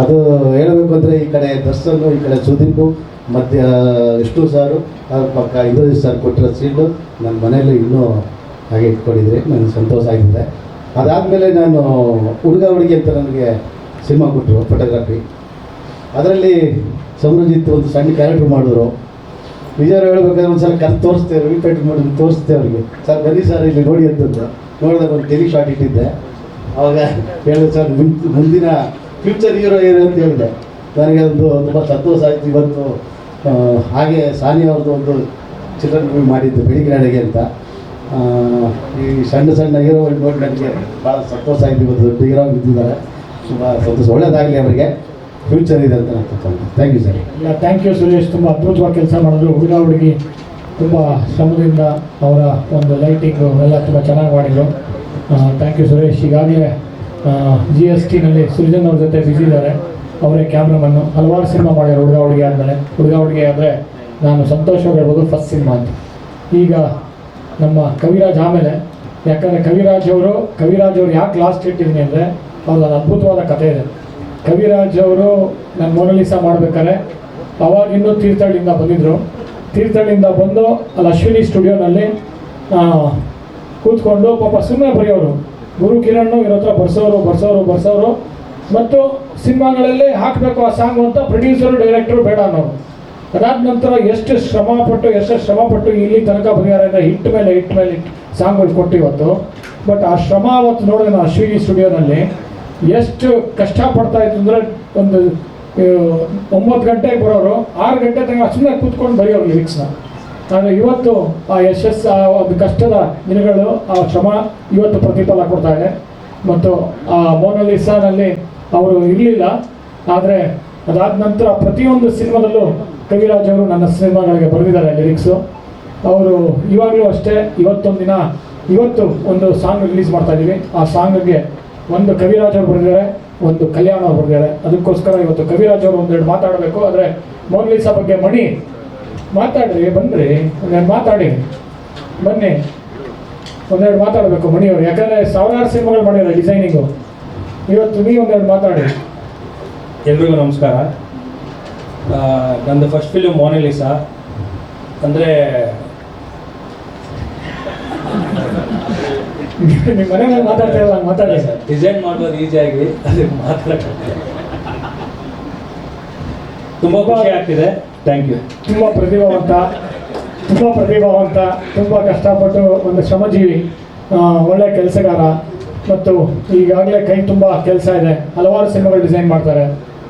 ಅದು ಹೇಳಬೇಕು ಅಂದರೆ ಈ ಕಡೆ ದರ್ಶನ್, ಈ ಕಡೆ ಸುದೀಪು, ಮಧ್ಯ ವಿಷ್ಣು ಸಾರು, ಅದ್ರ ಪಕ್ಕ ಇಂದ್ರಜಿತ್ ಸರ್ ಕೊಟ್ಟಿರೋ ಶೀಲ್ಡು ನನ್ನ ಮನೇಲಿ ಇನ್ನೂ ಹಾಗೆ ಇಟ್ಕೊಂಡಿದ್ರಿ, ನನಗೆ ಸಂತೋಷ ಆಗಿದೆ. ಅದಾದಮೇಲೆ ನಾನು ಹುಡುಗಿ ಅಂತ ನನಗೆ ಸಿನಿಮಾ ಕೊಟ್ಟರು, ಫೋಟೋಗ್ರಫಿ. ಅದರಲ್ಲಿ ಸಮೃಜಿತ್ ಒಂದು ಸಣ್ಣ ಕ್ಯಾರೆಕ್ಟರ್ ಮಾಡಿದ್ರು. ನಿಜ ಹೇಳ್ಬೇಕಾದ್ರೆ ಒಂದು ಸಲ ಕರೆದು ತೋರಿಸ್ತೇವೆ, ರಿಪೀಟ್ ಮಾಡಿ ತೋರಿಸ್ತೇವೆ ಅವ್ರಿಗೆ. ಸರ್ ಬನ್ನಿ ಸರ್ ಇಲ್ಲಿ ನೋಡಿ ಅಂತಂದು ನೋಡಿದಾಗ ಒಂದು ಟೆಲಿ ಶಾಟ್ ಇಟ್ಟಿದ್ದೆ. ಅವಾಗ ಹೇಳಿದೆ, ಸರ್ ಮುಂದಿನ ಫ್ಯೂಚರ್ ಹೀರೋ ಅಂತ ಹೇಳಿದೆ. ನನಗೆ ಒಂದು ತುಂಬ ಸಂತೋಷ ಆಯಿತು. ಇವತ್ತು ಹಾಗೆ ಸಾನಿ ಅವ್ರದ್ದು ಒಂದು ಚಿಲ್ಡ್ರನ್ ಮೂವಿ ಮಾಡಿದ್ದು, ಬೆಳಿಗ್ಗೆ ಅಂತ. ಈ ಸಣ್ಣ ಸಣ್ಣ ಹೀರೋಗಳು ನೋಡಿ ನನಗೆ ಭಾಳ ಸಂತೋಷ ಆಯಿತು. ಇವತ್ತು ದೊಡ್ಡ ಹೀರೋ ಇದ್ದಿದ್ದಾರೆ, ತುಂಬ ಸಂತೋಷ. ಒಳ್ಳೆಯದಾಗಲಿ ಅವರಿಗೆ, ಫ್ಯೂಚರ್ ಇದೆ ಅಂತ ನಾನು ಥ್ಯಾಂಕ್ ಯು ಸರ್. ಇಲ್ಲ, ಥ್ಯಾಂಕ್ ಯು ಸುರೇಶ್. ತುಂಬ ಅದ್ಭುತವಾಗಿ ಕೆಲಸ ಮಾಡಿದ್ರು. ಹುಡುಗಿ ತುಂಬ ಶ್ರಮದಿಂದ ಅವರ ಒಂದು ಲೈಟಿಂಗು ಎಲ್ಲ ತುಂಬ ಚೆನ್ನಾಗಿ ಮಾಡಿದರು. Thank you Suresh. ಈಗಾಗಲೇ GSTನಲ್ಲಿ ಸೃಜನ್ ಅವ್ರ ಜೊತೆ ಬ್ಯುಸಿ ಇದ್ದಾರೆ, ಅವರೇ ಕ್ಯಾಮ್ರಾಮನ್ನು. ಹಲವಾರು ಸಿನಿಮಾ ಮಾಡ್ಯಾರ ಹುಡುಗಿ ಆದಮೇಲೆ. ಹುಡುಗಿ ಆದರೆ ನಾನು ಸಂತೋಷವಾಗಿ ಹೇಳ್ಬೋದು, ಫಸ್ಟ್ ಸಿನಿಮಾ ಅಂತ. ಈಗ ನಮ್ಮ ಕವಿರಾಜ್ ಆಮೇಲೆ, ಯಾಕಂದರೆ ಕವಿರಾಜ್ ಅವರು ಯಾಕೆ ಲಾಸ್ಟ್ ಇಟ್ಟಿದ್ದೀನಿ ಅಂದರೆ, ಅವ್ರದ್ದು ಅದ್ಭುತವಾದ ಕಥೆ ಇದೆ. ಕವಿರಾಜ್ ಅವರು ನಾನು ಮೊನಾಲಿಸಾ ಮಾಡ್ಬೇಕಾದ್ರೆ ಅವಾಗಿನ್ನೂ ತೀರ್ಥಹಳ್ಳಿಯಿಂದ ಬಂದಿದ್ದರು. ತೀರ್ಥಹಳ್ಳಿಯಿಂದ ಬಂದು ಅಲ್ಲಿ ಅಶ್ವಿನಿ ಸ್ಟುಡಿಯೋನಲ್ಲಿ ಕೂತ್ಕೊಂಡು ಪಾಪ ಸುಮ್ಮನೆ ಬರೆಯೋರು. ಗುರು ಕಿರಣ್ ಇರೋ ಹತ್ರ ಬರ್ಸೋರು ಮತ್ತು ಸಿನಿಮಾಗಳಲ್ಲಿ ಹಾಕಬೇಕು ಆ ಸಾಂಗು ಅಂತ ಪ್ರೊಡ್ಯೂಸರು ಡೈರೆಕ್ಟರು ಬೇಡ ಅನ್ನೋರು. ಅದಾದ ನಂತರ ಎಷ್ಟು ಶ್ರಮಪಟ್ಟು ಇಲ್ಲಿ ತನಕ ಬರೆಯಾರೆ ಅಂದರೆ ಹಿಟ್ ಮೇಲೆ ಸಾಂಗ್ಗಳು ಕೊಟ್ಟು ಇವತ್ತು. ಬಟ್ ಆ ಶ್ರಮ ಅವತ್ತು ನೋಡಿದೆ ನಾನು ಅಶ್ವಿನಿ ಸ್ಟುಡಿಯೋನಲ್ಲಿ ಎಷ್ಟು ಕಷ್ಟಪಡ್ತಾ ಇತ್ತು ಅಂದರೆ, ಒಂದು 9 ಗಂಟೆಗೆ ಬರೋರು 6 ಗಂಟೆ ತನಕ ಸುಮ್ಮನೆ ಕೂತ್ಕೊಂಡು ಬರೆಯೋರು ಲಿರಿಕ್ಸ್ನ. ಆದರೆ ಇವತ್ತು ಆ ಯಶಸ್ಸು, ಆ ಒಂದು ಕಷ್ಟದ ದಿನಗಳು, ಆ ಶ್ರಮ ಇವತ್ತು ಪ್ರತಿಫಲ ಕೊಡ್ತಾ ಇದೆ. ಮತ್ತು ಆ ಮೊನಾಲಿಸಾನಲ್ಲಿ ಅವರು ಇರಲಿಲ್ಲ, ಆದರೆ ಅದಾದ ನಂತರ ಪ್ರತಿಯೊಂದು ಸಿನಿಮಾದಲ್ಲೂ ಕವಿರಾಜ್ ಅವರು ನನ್ನ ಸಿನಿಮಾಗಳಿಗೆ ಬರೆದಿದ್ದಾರೆ ಲಿರಿಕ್ಸು. ಅವರು ಇವಾಗಲೂ ಅಷ್ಟೇ. ಇವತ್ತು ಒಂದು ಸಾಂಗ್ ರಿಲೀಸ್ ಮಾಡ್ತಾ ಇದ್ದೀವಿ. ಆ ಸಾಂಗ್ಗೆ ಒಂದು ಕವಿರಾಜ್ ಅವರು ಬರೆದಿದ್ದಾರೆ, ಒಂದು ಕಲ್ಯಾಣ್ ಅವರು ಬರೆದಿದ್ದಾರೆ. ಅದಕ್ಕೋಸ್ಕರ ಇವತ್ತು ಕವಿರಾಜ್ ಅವರು ಒಂದೆರಡು ಮಾತಾಡಬೇಕು. ಆದರೆ ಮೊನಾಲಿಸಾ ಬಗ್ಗೆ ಮಣಿ ಮಾತಾಡ್ರಿ, ಬನ್ನಿರಿ, ಒಂದೆರಡು ಮಾತಾಡಿ, ಬನ್ನಿ, ಒಂದೆರಡು ಮಾತಾಡಬೇಕು ಮಣಿಯವರು. ಯಾಕಂದರೆ ಸಾವಿರಾರು ಸಿನಿಮಾಗಳು ಮಾಡಿದ್ದಾರೆ ಡಿಸೈನಿಂಗು. ಇವತ್ತು ನೀವು ಒಂದೆರಡು ಮಾತಾಡಿ. ಎಲ್ರಿಗೂ ನಮಸ್ಕಾರ. ನಂದು ಫಸ್ಟ್ ಫಿಲ್ಮ್ ಮೊನಾಲಿಸಾ. ಅಂದರೆ ನಿಮ್ಮ ಮನೆಯಲ್ಲಿ ಮಾತಾಡ್ತಿರಲ್ಲ, ಮಾತಾಡಿ. ಡಿಸೈನ್ ಮಾಡೋದು ಈಸಿಯಾಗಿ, ಅದಕ್ಕೆ ಮಾತಾಡೋಕ್ಕೆ ತುಂಬ ಖುಷಿ ಆಗ್ತಿದೆ. Thank you. ತುಂಬ ಪ್ರತಿಭಾವಂತ, ತುಂಬ ಕಷ್ಟಪಟ್ಟು ಒಂದು ಶ್ರಮಜೀವಿ, ಒಳ್ಳೆಯ ಕೆಲಸಗಾರ. ಮತ್ತು ಈಗಾಗಲೇ ಕೈ ತುಂಬ ಕೆಲಸ ಇದೆ. ಹಲವಾರು ಸಿನಿಮಾಗಳು ಡಿಸೈನ್ ಮಾಡ್ತಾರೆ.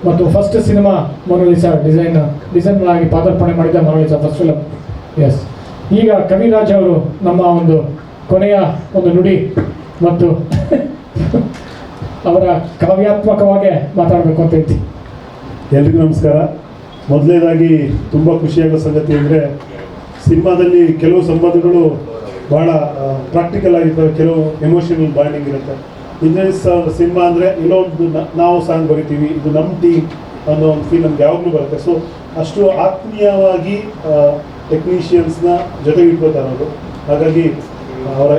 ಮತ್ತು ಫಸ್ಟ್ ಸಿನಿಮಾ ಮೊನಾಲಿಸಾ ಡಿಸೈನರ್ ಆಗಿ ಪಾದಾರ್ಪಣೆ ಮಾಡಿದ್ದ ಮೊನಾಲಿಸಾ ಫಸ್ಟ್ ಫಿಲಮ್. ಎಸ್. ಈಗ ಕವಿರಾಜ್ ಅವರು ನಮ್ಮ ಒಂದು ಕೊನೆಯ ಒಂದು ನುಡಿ ಮತ್ತು ಅವರ ಕಾವ್ಯಾತ್ಮಕವಾಗಿ ಮಾತಾಡಬೇಕು ಅಂತ ಹೇಳ್ತೀನಿ. ಎಲ್ರಿಗೂ ನಮಸ್ಕಾರ. ಮೊದಲನೇದಾಗಿ ತುಂಬ ಖುಷಿಯಾಗೋ ಸಂಗತಿ ಅಂದರೆ, ಸಿನಿಮಾದಲ್ಲಿ ಕೆಲವು ಸಂಬಂಧಗಳು ಭಾಳ ಪ್ರಾಕ್ಟಿಕಲ್ ಆಗಿರ್ತವೆ, ಕೆಲವು ಎಮೋಷನಲ್ ಬಾಂಡಿಂಗ್ ಇರುತ್ತೆ. ಇಂದ್ರಜಿತ್ ಸಿನಿಮಾ ಅಂದರೆ ಎಲ್ಲೋ ಒಂದು ನಾವು ಸಾಂಗ್ ಬರಿತೀವಿ, ಇದು ನಮ್ಮ ಟೀಮ್ ಅನ್ನೋ ಒಂದು ಫೀಲ್ ನಮ್ಗೆ ಯಾವಾಗಲೂ ಬರುತ್ತೆ. ಸೊ ಅಷ್ಟು ಆತ್ಮೀಯವಾಗಿ ಟೆಕ್ನಿಷಿಯನ್ಸ್ನ ಜೊತೆಗೆ ಇಟ್ಕೋತಾರೆ ಅವರು. ಹಾಗಾಗಿ ಅವರ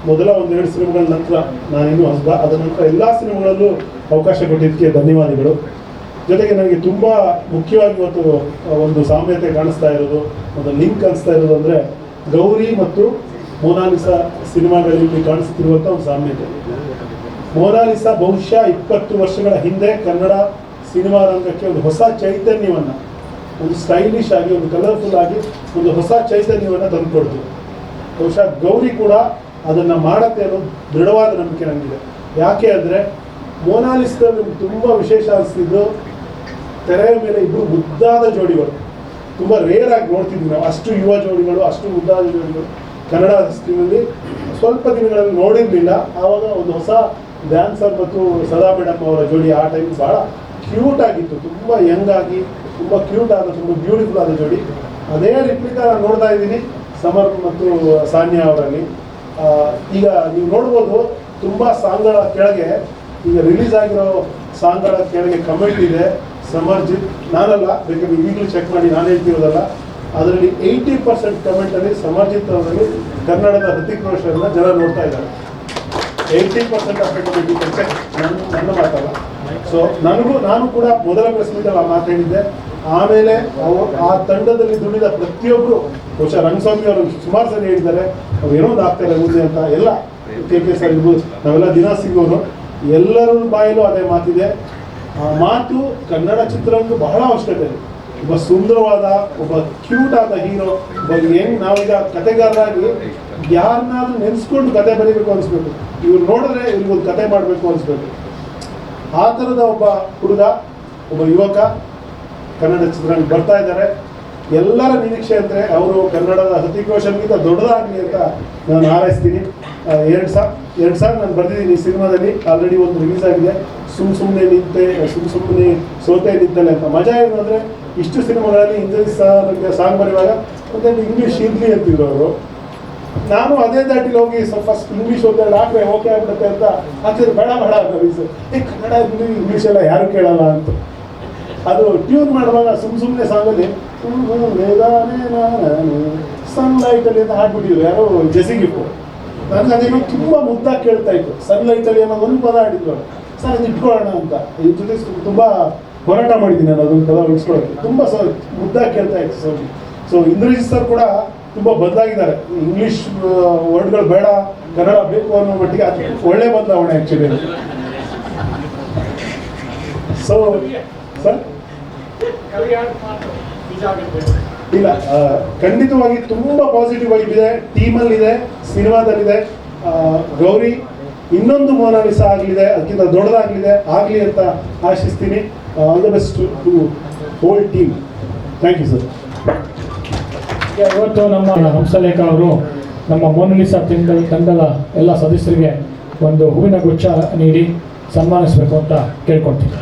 ಮೊದಲ 1-2 ಸಿನಿಮಾಗಳ ನಂತರ ನಾನಿನ್ನೂ ಹೊಸಬ, ಅದ ನಂತರ ಎಲ್ಲ ಸಿನಿಮಾಗಳಲ್ಲೂ ಅವಕಾಶ ಕೊಟ್ಟಿದ್ದಕ್ಕೆ ಧನ್ಯವಾದಗಳು. ಜೊತೆಗೆ ನನಗೆ ತುಂಬ ಮುಖ್ಯವಾಗಿ ಇವತ್ತು ಒಂದು ಸಾಮ್ಯತೆ ಕಾಣಿಸ್ತಾ ಇರೋದು, ಒಂದು ಲಿಂಕ್ ಅನಿಸ್ತಾ ಇರೋದು ಅಂದರೆ, ಗೌರಿ ಮತ್ತು ಮೊನಾಲಿಸಾ ಸಿನಿಮಾಗಳಲ್ಲಿ ಕಾಣಿಸ್ತಿರುವಂಥ ಒಂದು ಸಾಮ್ಯತೆ. ಮೊನಾಲಿಸಾ ಬಹುಶಃ 20 ವರ್ಷಗಳ ಹಿಂದೆ ಕನ್ನಡ ಸಿನಿಮಾ ರಂಗಕ್ಕೆ ಒಂದು ಹೊಸ ಚೈತನ್ಯವನ್ನು, ಒಂದು ಸ್ಟೈಲಿಶ್ ಆಗಿ, ಒಂದು ಕಲರ್ಫುಲ್ ಆಗಿ ಒಂದು ಹೊಸ ಚೈತನ್ಯವನ್ನು ತಂದುಕೊಡ್ತು. ಬಹುಶಃ ಗೌರಿ ಕೂಡ ಅದನ್ನು ಮಾಡತ್ತೆ ಅನ್ನೋ ದೃಢವಾದ ನಂಬಿಕೆ ನನಗಿದೆ. ಯಾಕೆ ಅಂದರೆ, ಮೊನಾಲಿಸಾದಲ್ಲಿ ತುಂಬ ವಿಶೇಷ ಅನಿಸ್ತಿದ್ದು, ತೆರೆಯ ಮೇಲೆ ಇಬ್ಬರು ಮುದ್ದಾದ ಜೋಡಿಗಳು ತುಂಬ ರೇರ್ ಆಗಿ ನೋಡ್ತಿದ್ವಿ ನಾವು. ಅಷ್ಟು ಯುವ ಜೋಡಿಗಳು, ಅಷ್ಟು ಮುದ್ದಾದ ಜೋಡಿಗಳು ಕನ್ನಡ ಸ್ಕ್ರೀನಲ್ಲಿ ಸ್ವಲ್ಪ ದಿನಗಳಲ್ಲಿ ನೋಡಿರಲಿಲ್ಲ. ಆವಾಗ ಒಂದು ಹೊಸ ಡ್ಯಾನ್ಸರ್ ಮತ್ತು ಸದಾ ಮೇಡಮ್ ಅವರ ಜೋಡಿ ಆ ಟೈಮ್ ಭಾಳ ಕ್ಯೂಟ್ ಆಗಿತ್ತು, ತುಂಬ ಯಂಗ್ ಆಗಿ ತುಂಬ ಕ್ಯೂಟ್ ಆದ, ತುಂಬ ಬ್ಯೂಟಿಫುಲ್ ಆದ ಜೋಡಿ. ಅದೇ ರಿಪ್ಲಿಕಾ ನಾನು ನೋಡ್ತಾ ಇದ್ದೀನಿ ಸಮರ್ ಮತ್ತು ಸಾನ್ಯಾ ಅವರಲ್ಲಿ. ಈಗ ನೀವು ನೋಡ್ಬೋದು ತುಂಬ ಸಾಂಗ್ಗಳ ಕೆಳಗೆ, ಈಗ ರಿಲೀಸ್ ಆಗಿರೋ ಸಾಂಗ್ಗಳ ಕೆಳಗೆ ಕಮೆಂಟ್ ಇದೆ ಸಮರ್ಜಿತ್, ನಾನಲ್ಲ, ಬೇಕಾದ್ರೆ ಈಗಲೂ ಚೆಕ್ ಮಾಡಿ, ನಾನು ಹೇಳ್ತಿರೋದಲ್ಲ. ಅದರಲ್ಲಿ 80% ಕಮೆಂಟಲ್ಲಿ ಸಮರ್ಜಿತ್ ಅವರಲ್ಲಿ ಕನ್ನಡದ ಹೃತಿಕ್ ರೋಷನ್ನ ಜನ ನೋಡ್ತಾ ಇದ್ದಾರೆ. 80% ಆಫ್ ಕಮೆಂಟ್ ನನ್ನ ಮಾತಲ್ಲ. ಸೊ ನಾನು ಕೂಡ ಮೊದಲ ಪ್ರೆಸ್ ಮೀಟಲ್ಲಿ ಆ ಮಾತು ಹೇಳಿದ್ದೆ. ಆಮೇಲೆ ಆ ತಂಡದಲ್ಲಿ ದುಡಿದ ಪ್ರತಿಯೊಬ್ಬರು, ಬಹುಶಃ ರಂಗಸ್ವಾಮಿ ಅವರು ಸುಮಾರು ಸರಿ ಹೇಳಿದ್ದಾರೆ, ಅವ್ರು ಏನೋ ಒಂದು ಆಗ್ತಾರೆ ಮುಂದೆ ಅಂತ. ಎಲ್ಲ KK ಸರ್ ಇರ್ಬೋದು, ನಾವೆಲ್ಲ ದಿನ ಸಿಗೋರು, ಎಲ್ಲರ ಬಾಯಲ್ಲೂ ಅದೇ ಮಾತಿದೆ. ಆ ಮಾತು ಕನ್ನಡ ಚಿತ್ರರಂಗ ಬಹಳ ಅವಶ್ಯಕತೆ ಇದೆ. ಒಬ್ಬ ಸುಂದರವಾದ, ಒಬ್ಬ ಕ್ಯೂಟ್ ಆದ ಹೀರೋ, ಹೆಂಗ್ ನಾವೀಗ ಕತೆಗಾರರಾಗಿ ಯಾರನ್ನಾದ್ರೂ ನೆನೆಸ್ಕೊಂಡು ಕತೆ ಬರೀಬೇಕು ಅನಿಸ್ಬೇಕು, ಇವ್ರು ನೋಡಿದ್ರೆ ಇವ್ರಿಗೊಂದು ಕತೆ ಮಾಡಬೇಕು ಅನಿಸ್ಬೇಕು. ಆ ಥರದ ಒಬ್ಬ ಹುಡುಗ, ಒಬ್ಬ ಯುವಕ ಕನ್ನಡ ಚಿತ್ರರಂಗ ಬರ್ತಾ ಇದ್ದಾರೆ. ಎಲ್ಲರ ನಿರೀಕ್ಷೆ ಅಂದರೆ ಅವರು ಕನ್ನಡದ ಹೃತಿಕ್ ರೋಷನ್ಗಿಂತ ದೊಡ್ಡದಾಗಲಿ ಅಂತ ನಾನು ಹಾರೈಸ್ತೀನಿ. 2 ಸಾಂಗ್ ನಾನು ಬರೆದಿದ್ದೀನಿ ಈ ಸಿನಿಮಾದಲ್ಲಿ. ಆಲ್ರೆಡಿ ಒಂದು ರಿಲೀಸ್ ಆಗಿದೆ, ಸುಮ್ಮನೆ ಸೋತೆ ನಿಂತಲೆ ಅಂತ. ಮಜಾ ಏನು ಅಂದರೆ, ಇಷ್ಟು ಸಿನಿಮಾಗಳಲ್ಲಿ ಇಂಗ್ಲೀಷ್ ಸಾಂಗ್ ಬರೆಯುವಾಗ ಒಂದೊಂದು ಇಂಗ್ಲೀಷ್ ಇರಲಿ ಅಂತಿದ್ರು ಅವರು. ನಾನು ಅದೇ ದಾಟಿಲಿ ಹೋಗಿ ಫಸ್ಟ್ ಇಂಗ್ಲೀಷ್ ಒಂದೆರಡು ಹಾಕ್ರೆ ಓಕೆ ಆಗ್ಬಿಡುತ್ತೆ ಅಂತ ಹಾಕಿದ್ರೆ ಬೇಡ ಕನ್ನಡ ಇಂಗ್ಲೀಷ್ ಎಲ್ಲ ಯಾರು ಕೇಳಲ್ಲ ಅಂತ. ಅದು ಟ್ಯೂನ್ ಮಾಡುವಾಗ ಸುಮ್ಮನೆ ಸಾಂಗಲ್ಲಿ ಸನ್ಲೈಟಲ್ಲಿ ಅಂತ ಹಾಡ್ಬಿಟ್ಟಿದ್ರು ಯಾರೋ ಜೆಸಿಗಿಪ್ಪು. ನನಗೆ ಅದೇನೋ ತುಂಬ ಮುದ್ದಾಗಿ ಕೇಳ್ತಾ ಇತ್ತು. ಸನ್ಲೈಟಲ್ಲಿ ಏನೋ ಒಂದು ಪದ ಆಡಿದ್ರು, ಸರ್ ಅದು ಇಟ್ಕೊಳ್ಳೋಣ ಅಂತ. ಇದ್ರ ಜೊತೆ ತುಂಬ ಹೋರಾಟ ಮಾಡಿದ್ದೀನಿ ನಾನು ಅದೊಂದು ಪದ ಉಳಿಸ್ಕೊಳ್ಳೋದು. ತುಂಬ ಮುದ್ದಾಗಿ ಕೇಳ್ತಾ ಇತ್ತು ಸರ್. ಸೊ ಇಂದ್ರಜಿತ್ ಸರ್ ಕೂಡ ತುಂಬ ಬದಲಾಗಿದ್ದಾರೆ. ಇಂಗ್ಲೀಷ್ ವರ್ಡ್ಗಳು ಬೇಡ, ಕನ್ನಡ ಬೇಕು ಅನ್ನೋ ಮಟ್ಟಿಗೆ ಅದು ಒಳ್ಳೆ ಬದಲಾವಣೆ ಆ್ಯಕ್ಚುಲಿ. ಸೊ ಸರ್ ಇಲ್ಲ, ಖಂಡಿತವಾಗಿ ತುಂಬ ಪಾಸಿಟಿವ್ ವೈಬ್ ಇದೆ, ಟೀಮಲ್ಲಿದೆ, ಸಿನಿಮಾದಲ್ಲಿದೆ. ಗೌರಿ ಇನ್ನೊಂದು ಮೊನಾಲಿಸಾ ಆಗಲಿದೆ, ಅದಕ್ಕಿಂತ ದೊಡ್ಡದಾಗಲಿದೆ, ಆಗಲಿ ಅಂತ ಆಶಿಸ್ತೀನಿ. All the best to whole team. Thank you sir. ಇವತ್ತು ನಮ್ಮ ಹಂಸಲೇಖ ಅವರು ನಮ್ಮ ಮೊನಾಲಿಸಾ ತಂಡದ ಎಲ್ಲ ಸದಸ್ಯರಿಗೆ ಒಂದು ಹೂವಿನ ಗುಚ್ಛ ನೀಡಿ ಸನ್ಮಾನಿಸಬೇಕು ಅಂತ ಕೇಳ್ಕೊಳ್ತೀನಿ.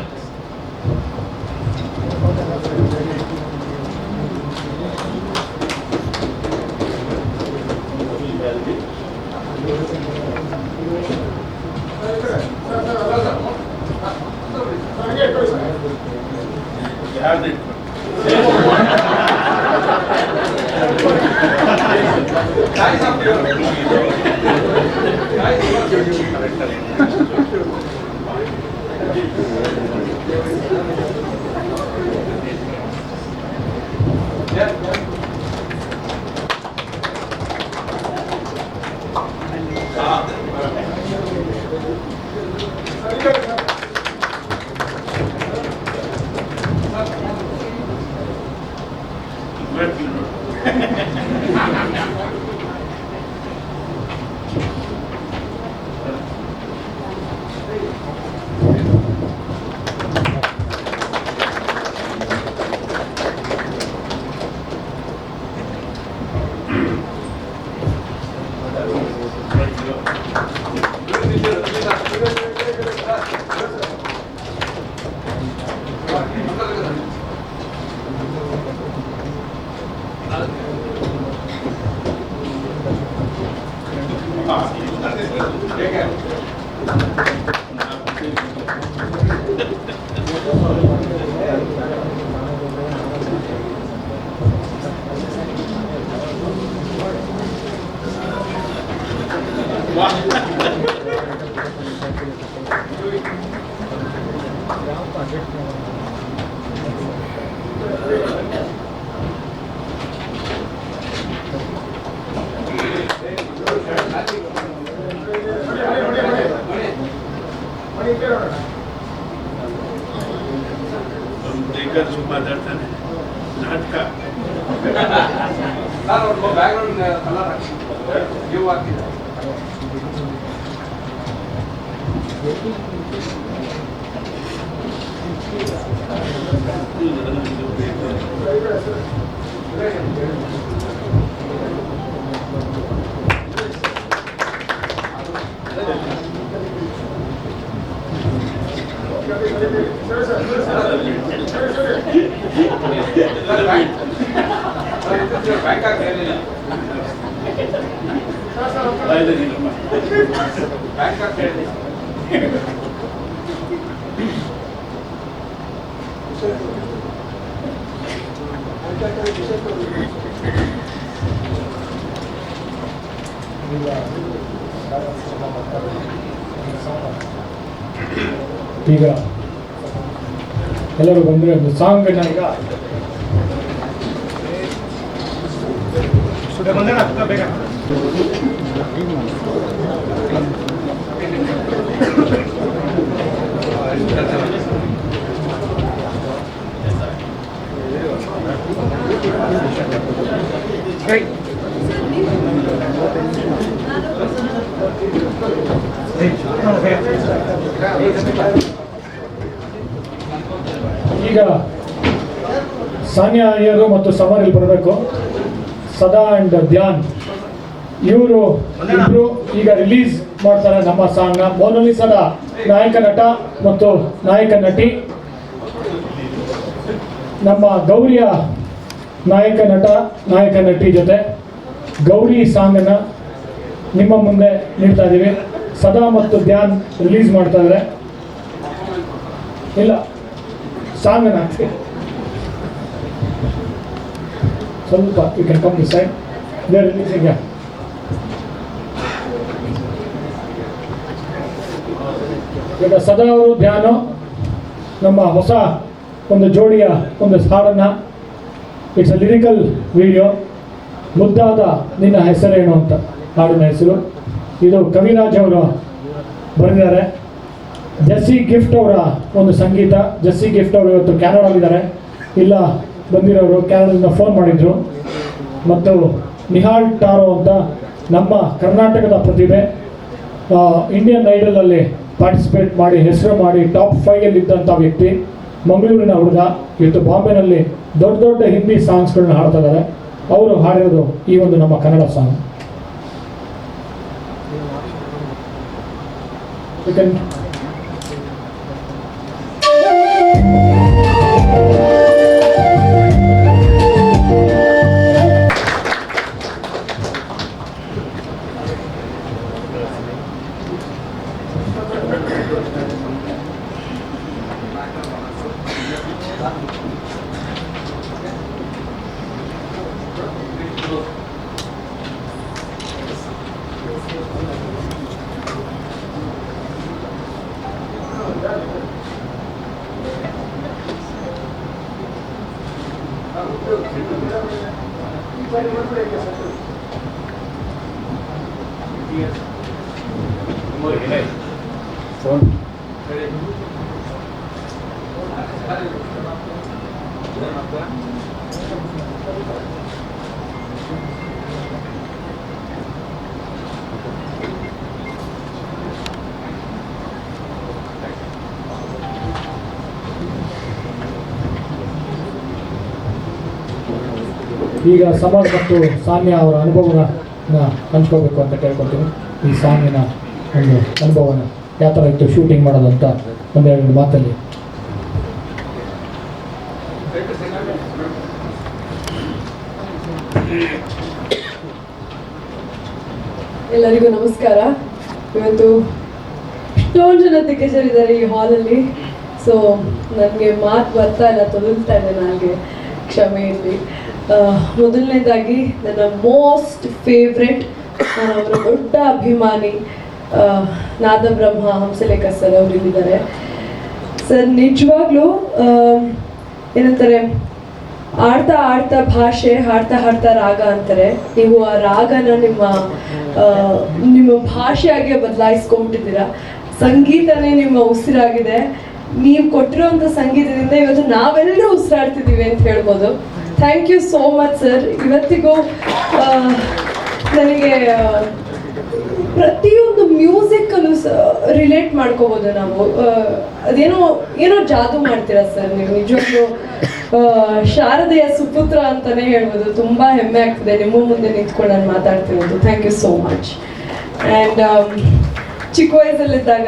ಮಾತಾಡ್ತಾನೆ ನಾಟಕ ಈಗ ಎಲ್ಲರೂ ಬಂದರೆ ಒಂದು ಸಾಂಗ್ ಈಗ ಈಗ ಸಾನಿಯಾ ಅಯ್ಯರು ಮತ್ತು ಸಮರ್ ಇಲ್ಲಿ ಬರಬೇಕು. ಸದಾ ಅಂಡ್ ಧ್ಯಾನ್ ಇವರು ಇಬ್ರು ಈಗ ರಿಲೀಸ್ ಮಾಡ್ತಾರೆ ನಮ್ಮ ಸಾಂಗ್ನ. ಮೊನಾಲಿಸಾದ ನಾಯಕ ನಟ ಮತ್ತು ನಾಯಕ ನಟಿ, ನಮ್ಮ ಗೌರಿಯ ನಾಯಕ ನಟ ನಾಯಕ ನಟಿ ಜೊತೆ ಗೌರಿ ಸಾಂಗನ್ನು ನಿಮ್ಮ ಮುಂದೆ ನೀಡ್ತಾ ಇದ್ದೀವಿ. ಸದಾ ಮತ್ತು ಧ್ಯಾನ್ ರಿಲೀಸ್ ಮಾಡ್ತಾ ಇದ್ದಾರೆ. ಇಲ್ಲ ಸಾಂಗನ್ನು ಸ್ವಲ್ಪ you can come this side, they are releasing. ಈಗ ಸದಾ ಅವರು ಧ್ಯಾನು ನಮ್ಮ ಹೊಸ ಒಂದು ಜೋಡಿಯ ಒಂದು ಹಾಡನ್ನು, ಇಟ್ಸ್ ಅ ಲಿರಿಕಲ್ ವಿಡಿಯೋ. ಮುದ್ದಾದ ನಿನ್ನ ಹೆಸರೇನು ಅಂತ ಹಾಡಿನ ಹೆಸರು. ಇದು ಕವಿರಾಜ್ ಅವರು ಬರೆದಿದ್ದಾರೆ. ಜೆಸ್ಸಿ ಗಿಫ್ಟ್ ಅವರ ಒಂದು ಸಂಗೀತ. ಜೆಸ್ಸಿ ಗಿಫ್ಟ್ ಅವರು ಇವತ್ತು ಕ್ಯಾನಡಾಗಿದ್ದಾರೆ, ಇಲ್ಲ ಬಂದಿರೋರು ಕ್ಯಾನಡಾದಿಂದ ಫೋನ್ ಮಾಡಿದರು. ಮತ್ತು ನಿಹಾಲ್ ಟಾರೋ ಅಂತ ನಮ್ಮ ಕರ್ನಾಟಕದ ಪ್ರತಿಭೆ, ಇಂಡಿಯನ್ ಐಡಲಲ್ಲಿ ಪಾರ್ಟಿಸಿಪೇಟ್ ಮಾಡಿ ಹೆಸರು ಮಾಡಿ ಟಾಪ್ 5 ಇದ್ದಂಥ ವ್ಯಕ್ತಿ, ಮಂಗಳೂರಿನ ಹುಡುಗ. ಇವತ್ತು ಬಾಂಬೆನಲ್ಲಿ ದೊಡ್ಡ ದೊಡ್ಡ ಹಿಂದಿ ಸಾಂಗ್ಸ್ಗಳನ್ನ ಹಾಡ್ತಾ ಇದ್ದಾರೆ. ಅವರು ಹಾಡಿರೋದು ಈ ಒಂದು ನಮ್ಮ ಕನ್ನಡ ಸಾಂಗ್. ಈಗ ಸಮರ್ ಮತ್ತು ಸಾನ್ಯಾ ಅವರ ಅನುಭವನ ಹಂಚ್ಕೋಬೇಕು ಅಂತ ಕೇಳ್ಕೊತೀನಿ. ಈ ಸಾಂಗಿನ ಒಂದು ಅನುಭವನ ಯಾವ ಥರ ಇತ್ತು ಶೂಟಿಂಗ್ ಮಾಡೋದು ಅಂತ ಒಂದೆರಡು ಮಾತಲ್ಲಿ. ಎಲ್ಲರಿಗೂ ನಮಸ್ಕಾರ. ಇವತ್ತು ಎಷ್ಟೊಂದು ಜನ ದಿಗ್ಗಜರಿದ್ದಾರೆ ಈ ಹಾಲಲ್ಲಿ. ಸೊ ನನಗೆ ಮಾತು ಬರ್ತಾ ಇಲ್ಲ, ತೊದಲ್ತಾ ಇದೆ ನನಗೆ, ಕ್ಷಮೆ ಇರಲಿ. ಮೊದಲನೇದಾಗಿ ನನ್ನ ಮೋಸ್ಟ್ ಫೇವ್ರೆಟ್, ನಾನು ಅವರ ದೊಡ್ಡ ಅಭಿಮಾನಿ ನಾದಬ್ರಹ್ಮ ಹಂಸಲೇಖ ಸರ್ ಅವರು ಇಲ್ಲಿದ್ದಾರೆ. ಸರ್ ನಿಜವಾಗ್ಲೂ ಏನಂತಾರೆ, ಆಡ್ತಾ ಆಡ್ತಾ ಭಾಷೆ, ಹಾಡ್ತಾ ಹಾಡ್ತಾ ರಾಗ ಅಂತಾರೆ. ನೀವು ಆ ರಾಗನ ನಿಮ್ಮ ಭಾಷೆಯಾಗೆ ಬದಲಾಯಿಸ್ಕೊಂಡ್ಬಿಟ್ಟಿದ್ದೀರಾ. ಸಂಗೀತನೇ ನಿಮ್ಮ ಉಸಿರಾಗಿದೆ. ನೀವು ಕೊಟ್ಟಿರೋಂಥ ಸಂಗೀತದಿಂದ ಇವತ್ತು ನಾವೆಲ್ಲರೂ ಉಸಿರಾಡ್ತಿದ್ದೀವಿ ಅಂತ ಹೇಳ್ಬೋದು. Thank you so much sir. ಇವತ್ತಿಗೂ ನನಗೆ ಪ್ರತಿಯೊಂದು ಮ್ಯೂಸಿಕ್ಕನ್ನು ರಿಲೇಟ್ ಮಾಡ್ಕೋಬೋದು ನಾವು. ಏನೋ ಜಾದೂ ಮಾಡ್ತೀರಾ ಸರ್ ನೀವು. ನಿಜವಾಗ್ಲೂ ಶಾರದೆಯ ಸುಪುತ್ರ ಅಂತಾನೆ ಹೇಳ್ಬೋದು. ತುಂಬ ಹೆಮ್ಮೆ ಆಗ್ತಿದೆ ನಿಮ್ಮ ಮುಂದೆ ನಿಂತ್ಕೊಂಡು ನಾನು ಮಾತಾಡ್ತಿರೋದು. Thank you so much. And ಚಿಕ್ಕ ವಯಸ್ಸಲ್ಲಿದ್ದಾಗ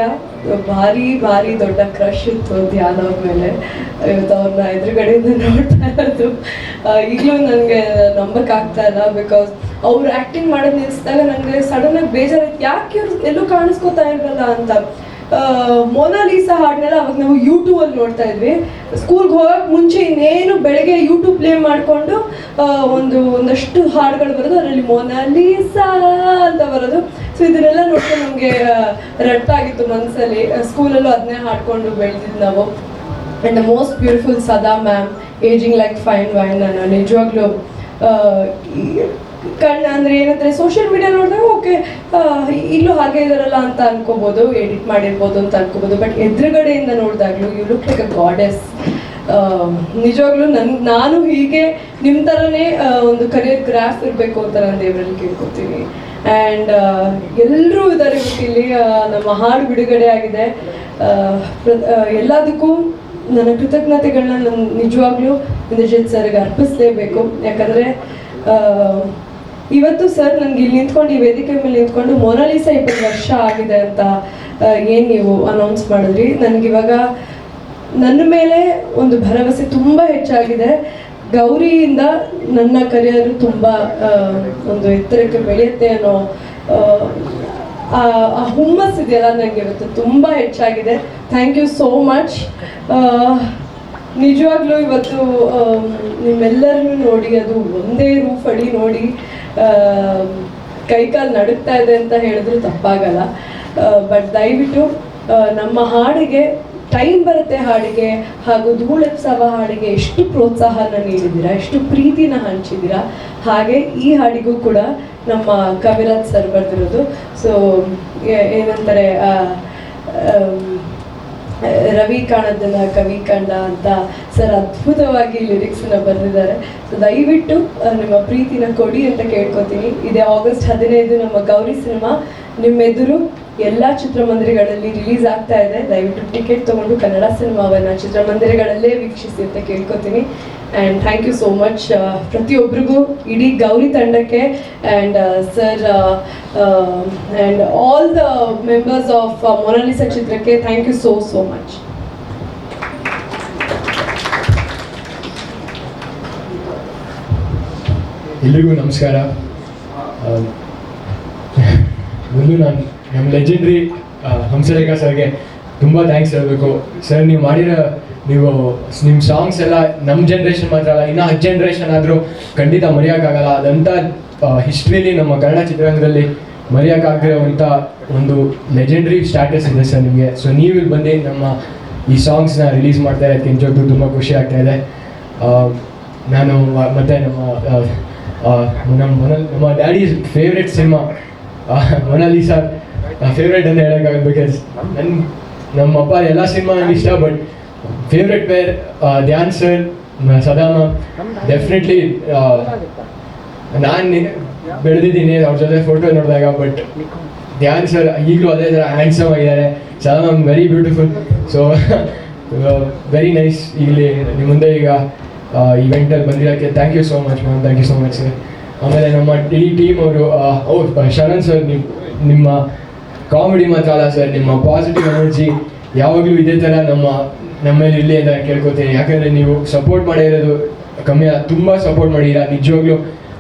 ಭಾರಿ ದೊಡ್ಡ ಕ್ರಶ್ ಇತ್ತು ಧ್ಯಾನ ಮೇಲೆ. ಇವತ್ತು ಅವ್ರನ್ನ ಎದುರುಗಡೆಯಿಂದ ನೋಡ್ತಾ ಇರೋದು ಈಗಲೂ ನನಗೆ ನಂಬಕ್ಕಾಗ್ತಾ ಇಲ್ಲ. ಬಿಕಾಸ್ ಅವ್ರು ಆ್ಯಕ್ಟಿಂಗ್ ಮಾಡೋದು ನಿಲ್ಲಿಸಿದಾಗ ನನಗೆ ಸಡನ್ನಾಗಿ ಬೇಜಾರಾಯ್ತು, ಯಾಕೆ ಇವ್ರು ಎಲ್ಲೂ ಕಾಣಿಸ್ಕೋತಾ ಇರಲ್ಲ ಅಂತ. ಮೊನಾಲಿಸಾ ಹಾಡನ್ನೆಲ್ಲ ಅವಾಗ ನಾವು ಯೂಟ್ಯೂಬಲ್ಲಿ ನೋಡ್ತಾ ಇದ್ವಿ. ಸ್ಕೂಲ್ಗೆ ಹೋಗೋಕೆ ಮುಂಚೆ ಇನ್ನೇನು ಬೆಳಗ್ಗೆ ಯೂಟ್ಯೂಬ್ ಪ್ಲೇ ಮಾಡಿಕೊಂಡು ಒಂದಷ್ಟು ಹಾಡುಗಳು ಬರೋದು, ಅದರಲ್ಲಿ ಮೊನಾಲಿಸಾ ಅಂತ ಬರೋದು. ಸೊ ಇದನ್ನೆಲ್ಲ ನೋಡ್ಕೊಂಡು ನಮಗೆ ರಟ್ಟಾಗಿತ್ತು ಮನಸ್ಸಲ್ಲಿ. ಸ್ಕೂಲಲ್ಲೂ ಅದನ್ನೇ ಹಾಡ್ಕೊಂಡು ಬೆಳೆದಿದ್ದು ನಾವು. And the most beautiful Sadha ma'am, ageing like fine wine. ನಾನು ನಿಜವಾಗ್ಲೂ ಅಂದರೆ ಏನಂದರೆ ಸೋಷಿಯಲ್ ಮೀಡಿಯಾ ನೋಡಿದಾಗ ಓಕೆ ಇಲ್ಲೂ ಹಾಗೆ ಇದಾರಲ್ಲ ಅಂತ ಅನ್ಕೋಬೋದು, ಎಡಿಟ್ ಮಾಡಿರ್ಬೋದು ಅಂತ ಅನ್ಕೋಬೋದು. ಬಟ್ ಎದುರುಗಡೆಯಿಂದ ನೋಡಿದಾಗಲೂ you look like a goddess. ನಿಜವಾಗ್ಲೂ ನಾನು ಹೀಗೆ ನಿಮ್ಮ ಥರನೇ ಒಂದು ಕರಿಯರ್ ಗ್ರಾಫ್ ಇರಬೇಕು ಅಂತ ನಾನು ದೇವರಲ್ಲಿ ಕೇಳ್ಕೊತೀನಿ. ಆ್ಯಂಡ್ ಎಲ್ಲರೂ ಇದ್ದಾರೆ ಇಲ್ಲಿ. ನಮ್ಮ ಹಾಡು ಬಿಡುಗಡೆ ಆಗಿದೆ. ಎಲ್ಲದಕ್ಕೂ ನನ್ನ ಕೃತಜ್ಞತೆಗಳನ್ನ ನಾನು ನಿಜವಾಗ್ಲೂ ಇಂದ್ರಜಿತ್ ಸರ್ಗೆ ಅರ್ಪಿಸಲೇಬೇಕು. ಯಾಕಂದರೆ ಇವತ್ತು ಸರ್ ನನಗೆ ಇಲ್ಲಿ ನಿಂತ್ಕೊಂಡು ಈ ವೇದಿಕೆ ಮೇಲೆ ನಿಂತ್ಕೊಂಡು ಮೊನಾಲಿಸಾ 20 ವರ್ಷ ಆಗಿದೆ ಅಂತ ಏನು ನೀವು ಅನೌನ್ಸ್ ಮಾಡಿದ್ರಿ, ನನಗಿವಾಗ ನನ್ನ ಮೇಲೆ ಒಂದು ಭರವಸೆ ತುಂಬ ಹೆಚ್ಚಾಗಿದೆ. ಗೌರಿಯಿಂದ ನನ್ನ ಕರಿಯರು ತುಂಬ ಒಂದು ಎತ್ತರಕ್ಕೆ ಬೆಳೆಯುತ್ತೆ ಅನ್ನೋ ಆ ಹುಮ್ಮಸ್ ಇದೆಯಲ್ಲ ನನಗೆ ಇವತ್ತು ತುಂಬ ಹೆಚ್ಚಾಗಿದೆ. Thank you so much. ನಿಜವಾಗ್ಲೂ ಇವತ್ತು ನಿಮ್ಮೆಲ್ಲರನ್ನು ನೋಡಿ, ಅದು ಒಂದೇ ರೂಫ್ ಅಡಿ ನೋಡಿ ಕೈಕಾಲು ನಡುಗ್ತಾ ಇದೆ ಅಂತ ಹೇಳಿದ್ರು ತಪ್ಪಾಗಲ್ಲ. ಬಟ್ ದಯವಿಟ್ಟು ನಮ್ಮ ಹಾಡಿಗೆ ಟೈಮ್ ಬರುತ್ತೆ, ಹಾಡಿಗೆ ಹಾಗೂ ಧೂಳೆಪ್ಸವ ಹಾಡಿಗೆ ಎಷ್ಟು ಪ್ರೋತ್ಸಾಹನ ನೀಡಿದ್ದೀರಾ, ಎಷ್ಟು ಪ್ರೀತಿನ ಹಂಚಿದ್ದೀರಾ, ಹಾಗೆ ಈ ಹಾಡಿಗೂ ಕೂಡ ನಮ್ಮ ಕವಿರಾಜ್ ಸರ್ ಬರೆದಿರೋದು. ಸೊ ಏನಂತಾರೆ, ರವಿ ಕಾಣದನ್ನ ಕವಿ ಕಂಡ ಅಂತ ಸರ್ ಅದ್ಭುತವಾಗಿ ಲಿರಿಕ್ಸ್ನ ಬರೆದಿದ್ದಾರೆ. ಸೊ ದಯವಿಟ್ಟು ನಿಮ್ಮ ಪ್ರೀತಿನ ಕೊಡಿ ಅಂತ ಕೇಳ್ಕೊತೀನಿ. ಇದೇ August 15 ನಮ್ಮ ಗೌರಿ ಸಿನಿಮಾ ನಿಮ್ಮೆದುರು ಎಲ್ಲ ಚಿತ್ರಮಂದಿರಗಳಲ್ಲಿ ರಿಲೀಸ್ ಆಗ್ತಾ ಇದೆ. ದಯವಿಟ್ಟು ಟಿಕೆಟ್ ತೊಗೊಂಡು ಕನ್ನಡ ಸಿನಿಮಾವನ್ನು ಚಿತ್ರಮಂದಿರಗಳಲ್ಲೇ ವೀಕ್ಷಿಸಿ ಅಂತ ಕೇಳ್ಕೊತೀನಿ. And thank you so much ಪ್ರತಿಯೊಬ್ಬರಿಗೂ, ಇಡೀ ಗೌರಿ ತಂಡಕ್ಕೆ, and sir and all the members of Monalisa ಚಿತ್ರಕ್ಕೆ ಥ್ಯಾಂಕ್ ಯು ಸೋ ಮಚ್. ಎಲ್ರಿಗೂ ನಮಸ್ಕಾರ. ಮೊದಲು ನಾನು ನಮ್ಮ ಲೆಜೆಂಡ್ರಿ ಹಂಸಲೇಖ ಸರ್ಗೆ ತುಂಬ ಥ್ಯಾಂಕ್ಸ್ ಹೇಳಬೇಕು. ಸರ್ ನೀವು ನಿಮ್ಮ ಸಾಂಗ್ಸ್ ಎಲ್ಲ ನಮ್ಮ ಜನ್ರೇಷನ್ ಮಾತ್ರ ಅಲ್ಲ, ಇನ್ನೂ 10 ಜನ್ರೇಷನ್ ಆದರೂ ಖಂಡಿತ ಮರೆಯೋಕ್ಕಾಗಲ್ಲ. ಅದಂಥ ಹಿಸ್ಟ್ರಿಲಿ ನಮ್ಮ ಕನ್ನಡ ಚಿತ್ರರಂಗದಲ್ಲಿ ಮರೆಯೋಕ್ಕಾಗಿರೋವಂಥ ಒಂದು ಲೆಜೆಂಡ್ರಿ ಸ್ಟ್ಯಾಟಸ್ ಇದೆ ಸರ್ ನಿಮಗೆ. ಸೊ ನೀವು ಇಲ್ಲಿ ಬಂದು ನಮ್ಮ ಈ ಸಾಂಗ್ಸ್ನ ರಿಲೀಸ್ ಮಾಡ್ತಾ ಇರೋದಕ್ಕೆ ನಿಜವಾಗ್ಲೂ ತುಂಬ ಖುಷಿ ಆಗ್ತಾ ಇದೆ. ನಾನು ಮತ್ತು ನಮ್ಮ daddy favourite cinema Monalisa favourite ಅಂತ ಹೇಳೋಕ್ಕಾಗಲ್ಲ. ಬಿಕಾಸ್ ನಮ್ಮ ಅಪ್ಪ ಎಲ್ಲ ಸಿನಿಮಾ ನನಗೆ ಇಷ್ಟ, but favourite pair Dhyan sir, Sadha ma'am. Definitely ನಾನು ಬೆಳೆದಿದ್ದೀನಿ ಅವ್ರ ಜೊತೆ ಫೋಟೋ ನೋಡಿದಾಗ. ಬಟ್ ಧ್ಯಾನ್ ಸರ್ ಈಗಲೂ ಅದೇ ಥರ ಹ್ಯಾಂಡ್ಸಮ್ ಆಗಿದ್ದಾರೆ. Sadha ma'am very beautiful. So very nice ಇಲ್ಲಿ ನಿಮ್ಮ ಮುಂದೆ ಈಗ ಇವೆಂಟಲ್ಲಿ ಬಂದಿರೋಕ್ಕೆ thank you so much ma'am. Thank you so much sir. ಆಮೇಲೆ ನಮ್ಮ ಇಡೀ ಟೀಮ್ ಅವರು ಶರಣ್ ಸರ್, ನಿಮ್ಮ ಕಾಮಿಡಿ ಮಾತ್ರ ಅಲ್ಲ ಸರ್, ನಿಮ್ಮ ಪಾಸಿಟಿವ್ ಎನರ್ಜಿ ಯಾವಾಗಲೂ ಇದೇ ಥರ ನಮ್ಮಲ್ಲಿ ಇರಲಿ ಅಂತ ಕೇಳ್ಕೊತೀನಿ. ಯಾಕಂದರೆ ನೀವು ಸಪೋರ್ಟ್ ಮಾಡಿರೋದು ಕಮ್ಮಿ ಅಲ್ಲ, ತುಂಬ ಸಪೋರ್ಟ್ ಮಾಡಿದ್ದೀರಾ. ನಿಜವಾಗ್ಲೂ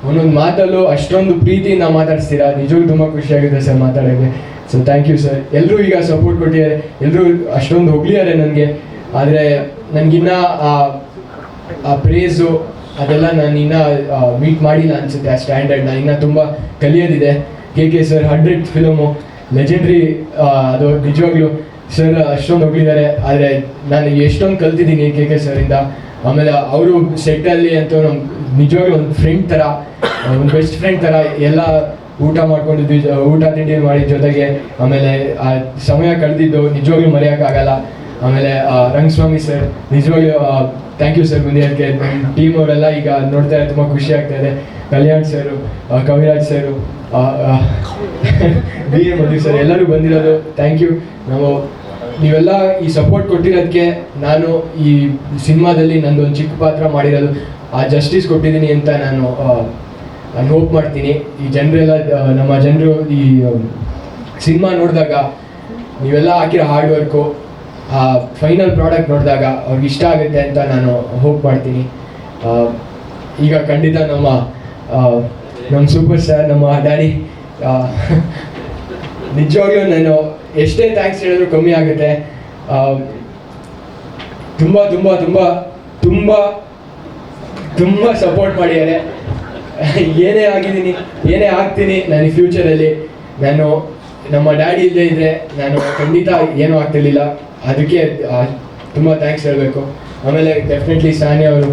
ಒಂದೊಂದು ಮಾತಲ್ಲೂ ಅಷ್ಟೊಂದು ಪ್ರೀತಿಯಿಂದ ಮಾತಾಡಿಸ್ತೀರಾ. ನಿಜವಾಗ್ಲೂ ತುಂಬ ಖುಷಿಯಾಗಿದೆ ಸರ್ ಮಾತಾಡೋಕ್ಕೆ. So thank you sir. ಎಲ್ಲರೂ ಈಗ ಸಪೋರ್ಟ್ ಕೊಟ್ಟಿದ್ದಾರೆ, ಎಲ್ಲರೂ ಅಷ್ಟೊಂದು ಹೊಗಳಿದ್ದಾರೆ ನನಗೆ. ಆದರೆ ನನಗಿನ್ನ ಆ ಪ್ರೇಸು ಅದೆಲ್ಲ ನಾನು ಇನ್ನೂ ಮೀಟ್ ಮಾಡಿಲ್ಲ ಅನಿಸುತ್ತೆ. ಆ ಸ್ಟ್ಯಾಂಡರ್ಡ್ ನಾನು ಇನ್ನೂ ತುಂಬ ಕಲಿಯೋದಿದೆ. ಕೆ ಸರ್ 100 ಫಿಲಮು ಲೆಜೆಂಡ್ರಿ, ಅದು ನಿಜವಾಗ್ಲೂ ಸರ್ ಅಷ್ಟೊಂದು ಹೊಗಳಿದ್ದಾರೆ. ಆದರೆ ನಾನು ಎಷ್ಟೊಂದು ಕಲ್ತಿದ್ದೀನಿ ಕೆ ಸರಿಂದ. ಆಮೇಲೆ ಅವರು ಸೆಟ್ಟಲ್ಲಿ ಅಂತೂ ನಮ್ಮ ನಿಜವಾಗ್ಲೂ ಒಂದು ಫ್ರೆಂಡ್ ಥರ, ಒಂದು ಬೆಸ್ಟ್ ಫ್ರೆಂಡ್ ಥರ ಎಲ್ಲ ಊಟ ಮಾಡ್ಕೊಂಡಿದ್ವಿ, ಊಟ ತಿಂಡಿ ಮಾಡಿದ ಜೊತೆಗೆ. ಆಮೇಲೆ ಆ ಸಮಯ ಕಳೆದಿದ್ದು ನಿಜವಾಗ್ಲೂ ಮರೆಯೋಕ್ಕಾಗಲ್ಲ. ಆಮೇಲೆ ರಂಗಸ್ವಾಮಿ ಸರ್ ನಿಜವಾಗ್ಲೂ ಥ್ಯಾಂಕ್ ಯು ಸರ್ ಬಂದಿರೋಕ್ಕೆ. ನಮ್ಮ ಟೀಮ್ ಅವರೆಲ್ಲ ಈಗ ನೋಡ್ತಾ ಇದ್ದಾರೆ, ತುಂಬ ಖುಷಿ ಆಗ್ತಾ ಇದೆ. ಕಲ್ಯಾಣ್ ಸರು, ಕವಿರಾಜ್ ಸರು, ಬಿ ಎ ಮಧು ಸರ್ ಎಲ್ಲರೂ ಬಂದಿರೋದು ಥ್ಯಾಂಕ್ ಯು. ನೀವೆಲ್ಲ ಈ ಸಪೋರ್ಟ್ ಕೊಟ್ಟಿರೋದಕ್ಕೆ ನಾನು ಈ ಸಿನಿಮಾದಲ್ಲಿ ನಂದೊಂದು ಚಿಕ್ಕ ಪಾತ್ರ ಮಾಡಿರೋದು ಆ ಜಸ್ಟಿಸ್ ಕೊಟ್ಟಿದ್ದೀನಿ ಅಂತ ನಾನು ಹೋಪ್ ಮಾಡ್ತೀನಿ. ಈ ಜನರೆಲ್ಲ ನಮ್ಮ ಜನರು ಈ ಸಿನಿಮಾ ನೋಡಿದಾಗ ನೀವೆಲ್ಲ ಹಾಕಿರೋ ಹಾರ್ಡ್ ವರ್ಕು ಆ ಫೈನಲ್ ಪ್ರಾಡಕ್ಟ್ ನೋಡಿದಾಗ ಅವ್ರಿಗೆ ಇಷ್ಟ ಆಗುತ್ತೆ ಅಂತ ನಾನು ಹೋಪ್ ಮಾಡ್ತೀನಿ. ಈಗ ಖಂಡಿತ ನಮ್ಮ ಸೂಪರ್ ಸ್ಟಾರ್ ನಮ್ಮ ಡ್ಯಾಡಿ, ನಿಜವಾಗ್ಲೂ ನಾನು ಎಷ್ಟೇ ಥ್ಯಾಂಕ್ಸ್ ಹೇಳಿದ್ರು ಕಮ್ಮಿ ಆಗುತ್ತೆ. ತುಂಬ ತುಂಬ ತುಂಬ ತುಂಬ ತುಂಬ ಸಪೋರ್ಟ್ ಮಾಡಿದ್ದಾರೆ. ಏನೇ ಆಗಿದ್ದೀನಿ, ಏನೇ ಆಗ್ತೀನಿ ನಾನು ಈ ಫ್ಯೂಚರಲ್ಲಿ, ನಾನು ನಮ್ಮ ಡ್ಯಾಡಿ ಇಲ್ಲದೆ ಇದ್ದರೆ ನಾನು ಖಂಡಿತ ಏನೂ ಆಗ್ತಿರ್ಲಿಲ್ಲ. ಅದಕ್ಕೆ ತುಂಬ ಥ್ಯಾಂಕ್ಸ್ ಹೇಳಬೇಕು. ಆಮೇಲೆ ಡೆಫಿನೆಟ್ಲಿ ಸಾನಿಯಾ ಅವರು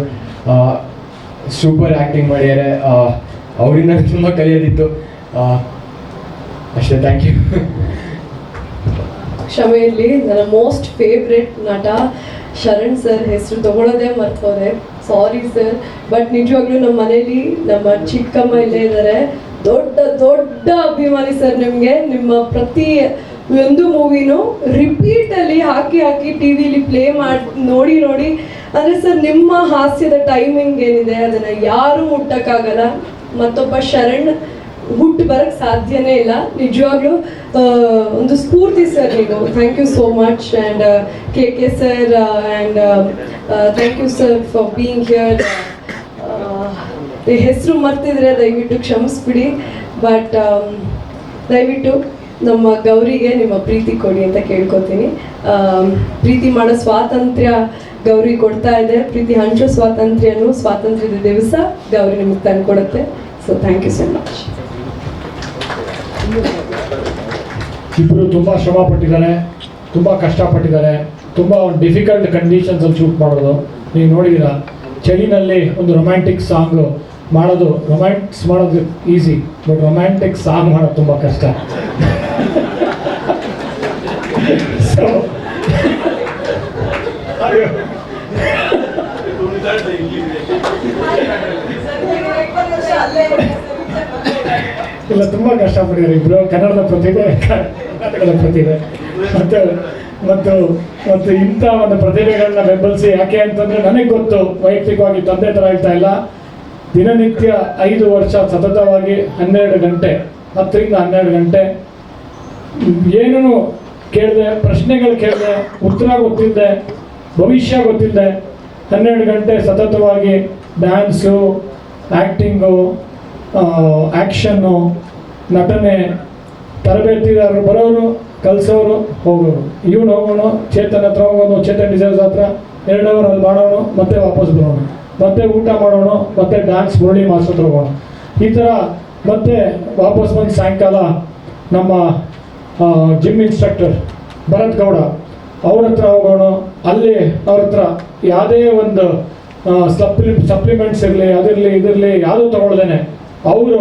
ಸೂಪರ್ ಆ್ಯಕ್ಟಿಂಗ್ ಮಾಡಿದ್ದಾರೆ. ಅವರಿಂದ ತುಂಬ ಕಲಿಯೋದಿತ್ತು. ಅಷ್ಟೇ, ಥ್ಯಾಂಕ್ ಯು. ಕ್ಷಮೆ ಇರಲಿ, ನನ್ನ ಮೋಸ್ಟ್ ಫೇವ್ರೆಟ್ ನಟ ಶರಣ್ ಸರ್ ಹೆಸರು ತಗೊಳ್ಳೋದೇ ಮರ್ತೋದೆ, ಸಾರಿ ಸರ್. ಬಟ್ ನಿಜವಾಗ್ಲೂ ನಮ್ಮ ಮನೇಲಿ ನಮ್ಮ ಚಿಕ್ಕಮ್ಮ ಇಲ್ಲೇ ಇದ್ದಾರೆ, ದೊಡ್ಡ ದೊಡ್ಡ ಅಭಿಮಾನಿ ಸರ್ ನಿಮಗೆ. ನಿಮ್ಮ ಪ್ರತಿ ಒಂದು ಮೂವಿನೂ ರಿಪೀಟಲ್ಲಿ ಹಾಕಿ ಟಿ ವಿಲಿ ಪ್ಲೇ ಮಾಡಿ ನೋಡಿ ಅಂದರೆ ಸರ್ ನಿಮ್ಮ ಹಾಸ್ಯದ ಟೈಮಿಂಗ್ ಏನಿದೆ ಅದನ್ನು ಯಾರೂ ಮುಟ್ಟಕ್ಕಾಗಲ್ಲ. ಮತ್ತೊಬ್ಬ ಶರಣ್ ಹುಟ್ಟು ಬರೋಕ್ಕೆ ಸಾಧ್ಯನೇ ಇಲ್ಲ. ನಿಜವಾಗ್ಲೂ ಒಂದು ಸ್ಫೂರ್ತಿ ಸರ್ ನೀವು. Thank you so much. And K sir, and thank you sir for being here. ಹೆಸರು ಮರ್ತಿದ್ರೆ ದಯವಿಟ್ಟು ಕ್ಷಮಿಸ್ಬಿಡಿ. ಬಟ್ ದಯವಿಟ್ಟು ನಮ್ಮ ಗೌರಿಗೆ ನಿಮ್ಮ ಪ್ರೀತಿ ಕೊಡಿ ಅಂತ ಕೇಳ್ಕೊತೀನಿ. ಪ್ರೀತಿ ಮಾಡೋ ಸ್ವಾತಂತ್ರ್ಯ ಗೌರಿ ಕೊಡ್ತಾ ಇದೆ. ಪ್ರೀತಿ ಹಂಚೋ ಸ್ವಾತಂತ್ರ್ಯದ ದಿವಸ ಗೌರಿ ನಿಮಗೆ ತಂದುಕೊಡುತ್ತೆ. So thank you so much. ಇಬ್ಬರು ತುಂಬ ಶ್ರಮ ಪಟ್ಟಿದ್ದಾರೆ, ತುಂಬ ಕಷ್ಟಪಟ್ಟಿದ್ದಾರೆ. ತುಂಬ ಒಂದು ಡಿಫಿಕಲ್ಟ್ ಕಂಡೀಷನ್ಸಲ್ಲಿ ಶೂಟ್ ಮಾಡೋದು ನೀವು ನೋಡಿದ್ದೀರಾ. ಚಳಿನಲ್ಲಿ ಒಂದು ರೊಮ್ಯಾಂಟಿಕ್ ಸಾಂಗ್ ಮಾಡೋದು, ರೊಮ್ಯಾನ್ಸ್ ಮಾಡೋದು ಈಸಿ, ಬಟ್ ರೊಮ್ಯಾಂಟಿಕ್ ಸಾಂಗ್ ಮಾಡೋದು ತುಂಬ ಕಷ್ಟ. ಸೊ ಇಲ್ಲ, ತುಂಬ ಕಷ್ಟಪಟ್ಟಿದ್ದಾರೆ ಇಬ್ಬರು. ಕನ್ನಡದ ಪ್ರತಿಭೆ, ಕರ್ನಾಟಕದ ಪ್ರತಿಭೆ ಮತ್ತು ಇಂಥ ಒಂದು ಪ್ರತಿಭೆಗಳನ್ನ ಬೆಂಬಲಿಸಿ. ಯಾಕೆ ಅಂತಂದರೆ ನನಗೆ ಗೊತ್ತು, ವೈಯಕ್ತಿಕವಾಗಿ ತಂದೆ ಥರ ಹೇಳ್ತಾ ಇಲ್ಲ, ದಿನನಿತ್ಯ 5 ವರ್ಷ ಸತತವಾಗಿ 12 ಗಂಟೆ, 10ರಿಂದ 12 ಗಂಟೆ ಏನೂ ಕೇಳಿದೆ, ಪ್ರಶ್ನೆಗಳು ಕೇಳಿದೆ, ಉತ್ತರ ಗೊತ್ತಿಲ್ಲದೆ, ಭವಿಷ್ಯ ಗೊತ್ತಿಲ್ಲದೆ 12 ಗಂಟೆ ಸತತವಾಗಿ ಡ್ಯಾನ್ಸು, ಆ್ಯಕ್ಟಿಂಗು, ಆ್ಯಕ್ಷನ್ನು, ನಟನೆ, ತರಬೇತಿದಾರರು ಬರೋರು, ಕಲಿಸೋರು, ಹೋಗೋರು. ಇವನು ಹೋಗೋಣ, ಚೇತನ್ ಹತ್ರ ಹೋಗೋನು, ಚೇತನ್ ಡಿಸೈನ್ಸ್ ಹತ್ರ 2 ಅವರ್ ಅಲ್ಲಿ ಮಾಡೋಣ, ಮತ್ತೆ ವಾಪಸ್ ಬರೋಣ, ಮತ್ತೆ ಊಟ ಮಾಡೋಣ, ಮತ್ತೆ ಡ್ಯಾನ್ಸ್ ಮುರಳಿ ಮಾಸ್ಟರ್ ಹತ್ರ ಹೋಗೋಣ. ಈ ಥರ ಮತ್ತೆ ವಾಪಸ್ ಬಂದು ಸಾಯಂಕಾಲ ನಮ್ಮ ಜಿಮ್ ಇನ್ಸ್ಟ್ರಕ್ಟರ್ ಭರತ್ ಗೌಡ ಅವ್ರ ಹತ್ರ ಹೋಗೋಣ. ಅಲ್ಲಿ ಅವ್ರ ಹತ್ರ ಯಾವುದೇ ಒಂದು ಸಪ್ಲಿಮೆಂಟ್ಸ್ ಇರಲಿ, ಅದಿರಲಿ ಇದಿರಲಿ ಯಾವುದೂ ತೊಗೊಳ್ದೇನೆ, ಅವರು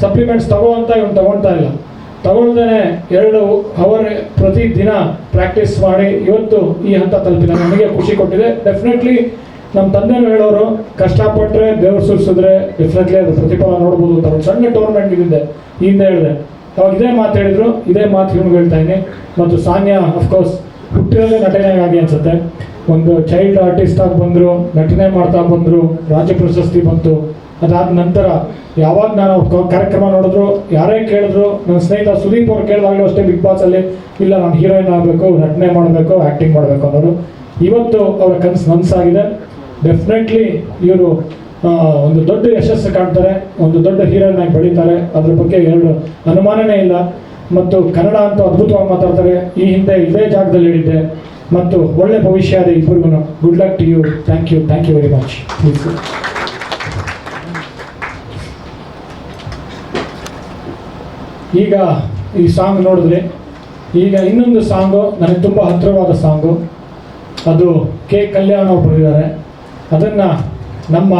ಸಪ್ಲಿಮೆಂಟ್ಸ್ ಇವನು ತೊಗೊಳ್ತಾ ಇಲ್ಲ, ತಗೊಳ್ದೇನೆ 2 ಅವರ್ ಪ್ರತಿದಿನ ಪ್ರಾಕ್ಟೀಸ್ ಮಾಡಿ ಇವತ್ತು ಈ ಹಂತ ತಲುಪಿದ. ನನಗೆ ಖುಷಿ ಕೊಟ್ಟಿದೆ. ಡೆಫಿನೆಟ್ಲಿ ನಮ್ಮ ತಂದೆನೂ ಹೇಳೋರು, ಕಷ್ಟಪಟ್ಟರೆ ದೇವ್ರು ಸುರಿಸಿದ್ರೆ ಡೆಫಿನೆಟ್ಲಿ ಅದು ಪ್ರತಿಫಲ ನೋಡ್ಬೋದು ಅಂತ. ಒಂದು ಸಣ್ಣ ಟೂರ್ನಮೆಂಟ್ ಇದ್ದಿದ್ದೆ, ಈ ಹಿಂದೆ ಹೇಳಿದೆ, ಅವಾಗ ಇದೇ ಮಾತು ಹೇಳಿದ್ರು, ಇದೇ ಮಾತು ಇವನು ಹೇಳ್ತಾ ಇದ್ದೀನಿ. ಮತ್ತು ಸಾನ್ಯಾ ಅಫ್ಕೋರ್ಸ್ ಹುಟ್ಟಿರೋದೇ ನಟನೆಗಾಗಿ ಅನಿಸುತ್ತೆ. ಒಂದು ಚೈಲ್ಡ್ ಆರ್ಟಿಸ್ಟ್ ಆಗಿ ಬಂದರು, ನಟನೆ ಮಾಡ್ತಾ ಬಂದರು, ರಾಜ್ಯ ಪ್ರಶಸ್ತಿ ಬಂತು. ಅದಾದ ನಂತರ ಯಾವಾಗ ನಾನು ಕಾರ್ಯಕ್ರಮ ನೋಡಿದ್ರು, ಯಾರೇ ಕೇಳಿದ್ರು, ನನ್ನ ಸ್ನೇಹಿತ ಸುದೀಪ್ ಅವ್ರು ಕೇಳಿದಾಗಲೂ ಅಷ್ಟೇ ಬಿಗ್ ಬಾಸಲ್ಲಿ, ಇಲ್ಲ ನಾನು ಹೀರೋಯಿನ್ ಆಗಬೇಕು, ನಟನೆ ಮಾಡಬೇಕು, ಆ್ಯಕ್ಟಿಂಗ್ ಮಾಡಬೇಕು ಅನ್ನೋರು. ಇವತ್ತು ಅವರ ಕನಸು ನನಸಾಗಿದೆ. ಡೆಫಿನೆಟ್ಲಿ ಇವರು ಒಂದು ದೊಡ್ಡ ಯಶಸ್ಸು ಕಾಣ್ತಾರೆ, ಒಂದು ದೊಡ್ಡ ಹೀರೋಯಿನ್ ಆಗಿ ಬೆಳೀತಾರೆ, ಅದ್ರ ಬಗ್ಗೆ 2 ಅನುಮಾನನೇ ಇಲ್ಲ. ಮತ್ತು ಕನ್ನಡ ಅಂತೂ ಅದ್ಭುತವಾಗಿ ಮಾತಾಡ್ತಾರೆ. ಈ ಹಿಂದೆ ಇದೇ ಜಾಗದಲ್ಲಿ ಹೇಳಿದ್ದೆ. ಮತ್ತು ಒಳ್ಳೆ ಭವಿಷ್ಯ ಇದೆ ಇಬ್ಬರಿಗೂ. Good luck to you. Thank you very much. Please. ಈಗ ಈ ಸಾಂಗ್ ನೋಡಿದ್ರೆ, ಈಗ ಇನ್ನೊಂದು ಸಾಂಗು ನನಗೆ ತುಂಬ ಹತ್ತಿರವಾದ ಸಾಂಗು, ಅದು ಕೆ ಕಲ್ಯಾಣ್ ಅವರು ಬರೆದಿದ್ದಾರೆ. ಅದನ್ನು ನಮ್ಮ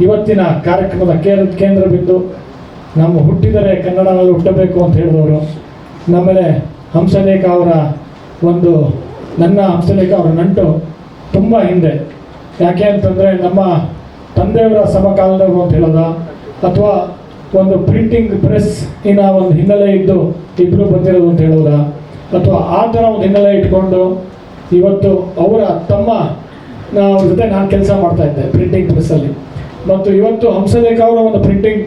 ಇವತ್ತಿನ ಕಾರ್ಯಕ್ರಮದ ಕೇಂದ್ರ ಬಿಂದು, ನಮ್ಮ ಹುಟ್ಟಿದರೆ ಕನ್ನಡದಲ್ಲಿ ಹುಟ್ಟಬೇಕು ಅಂತ ಹೇಳಿದವರು, ನಮ್ಮಲ್ಲಿ ಹಂಸಲೇಖ ಅವರ ಒಂದು, ನನ್ನ ಹಂಸಲೇಖ ಅವರ ನಂಟು ತುಂಬ ಹಿಂದೆ. ಯಾಕೆ ಅಂತಂದರೆ ನಮ್ಮ ತಂದೆಯವರ ಸಮಕಾಲದವರು ಅಂತ ಹೇಳೋದ, ಅಥವಾ ಒಂದು ಪ್ರಿಂಟಿಂಗ್ ಪ್ರೆಸ್ ಇನ ಒಂದು ಹಿನ್ನೆಲೆ ಇದ್ದು ಇಬ್ಬರು ಬಂದಿರೋದು ಅಂತ ಹೇಳೋದ, ಅಥವಾ ಆ ಥರ ಒಂದು ಹಿನ್ನೆಲೆ ಇಟ್ಕೊಂಡು ಇವತ್ತು ಅವರ ತಮ್ಮ ಅವ್ರ ಜೊತೆ ನಾನು ಕೆಲಸ ಮಾಡ್ತಾಯಿದ್ದೆ ಪ್ರಿಂಟಿಂಗ್ ಪ್ರೆಸ್ಸಲ್ಲಿ. ಮತ್ತು ಇವತ್ತು ಹಂಸಲೇಖ ಅವರ ಒಂದು ಪ್ರಿಂಟಿಂಗ್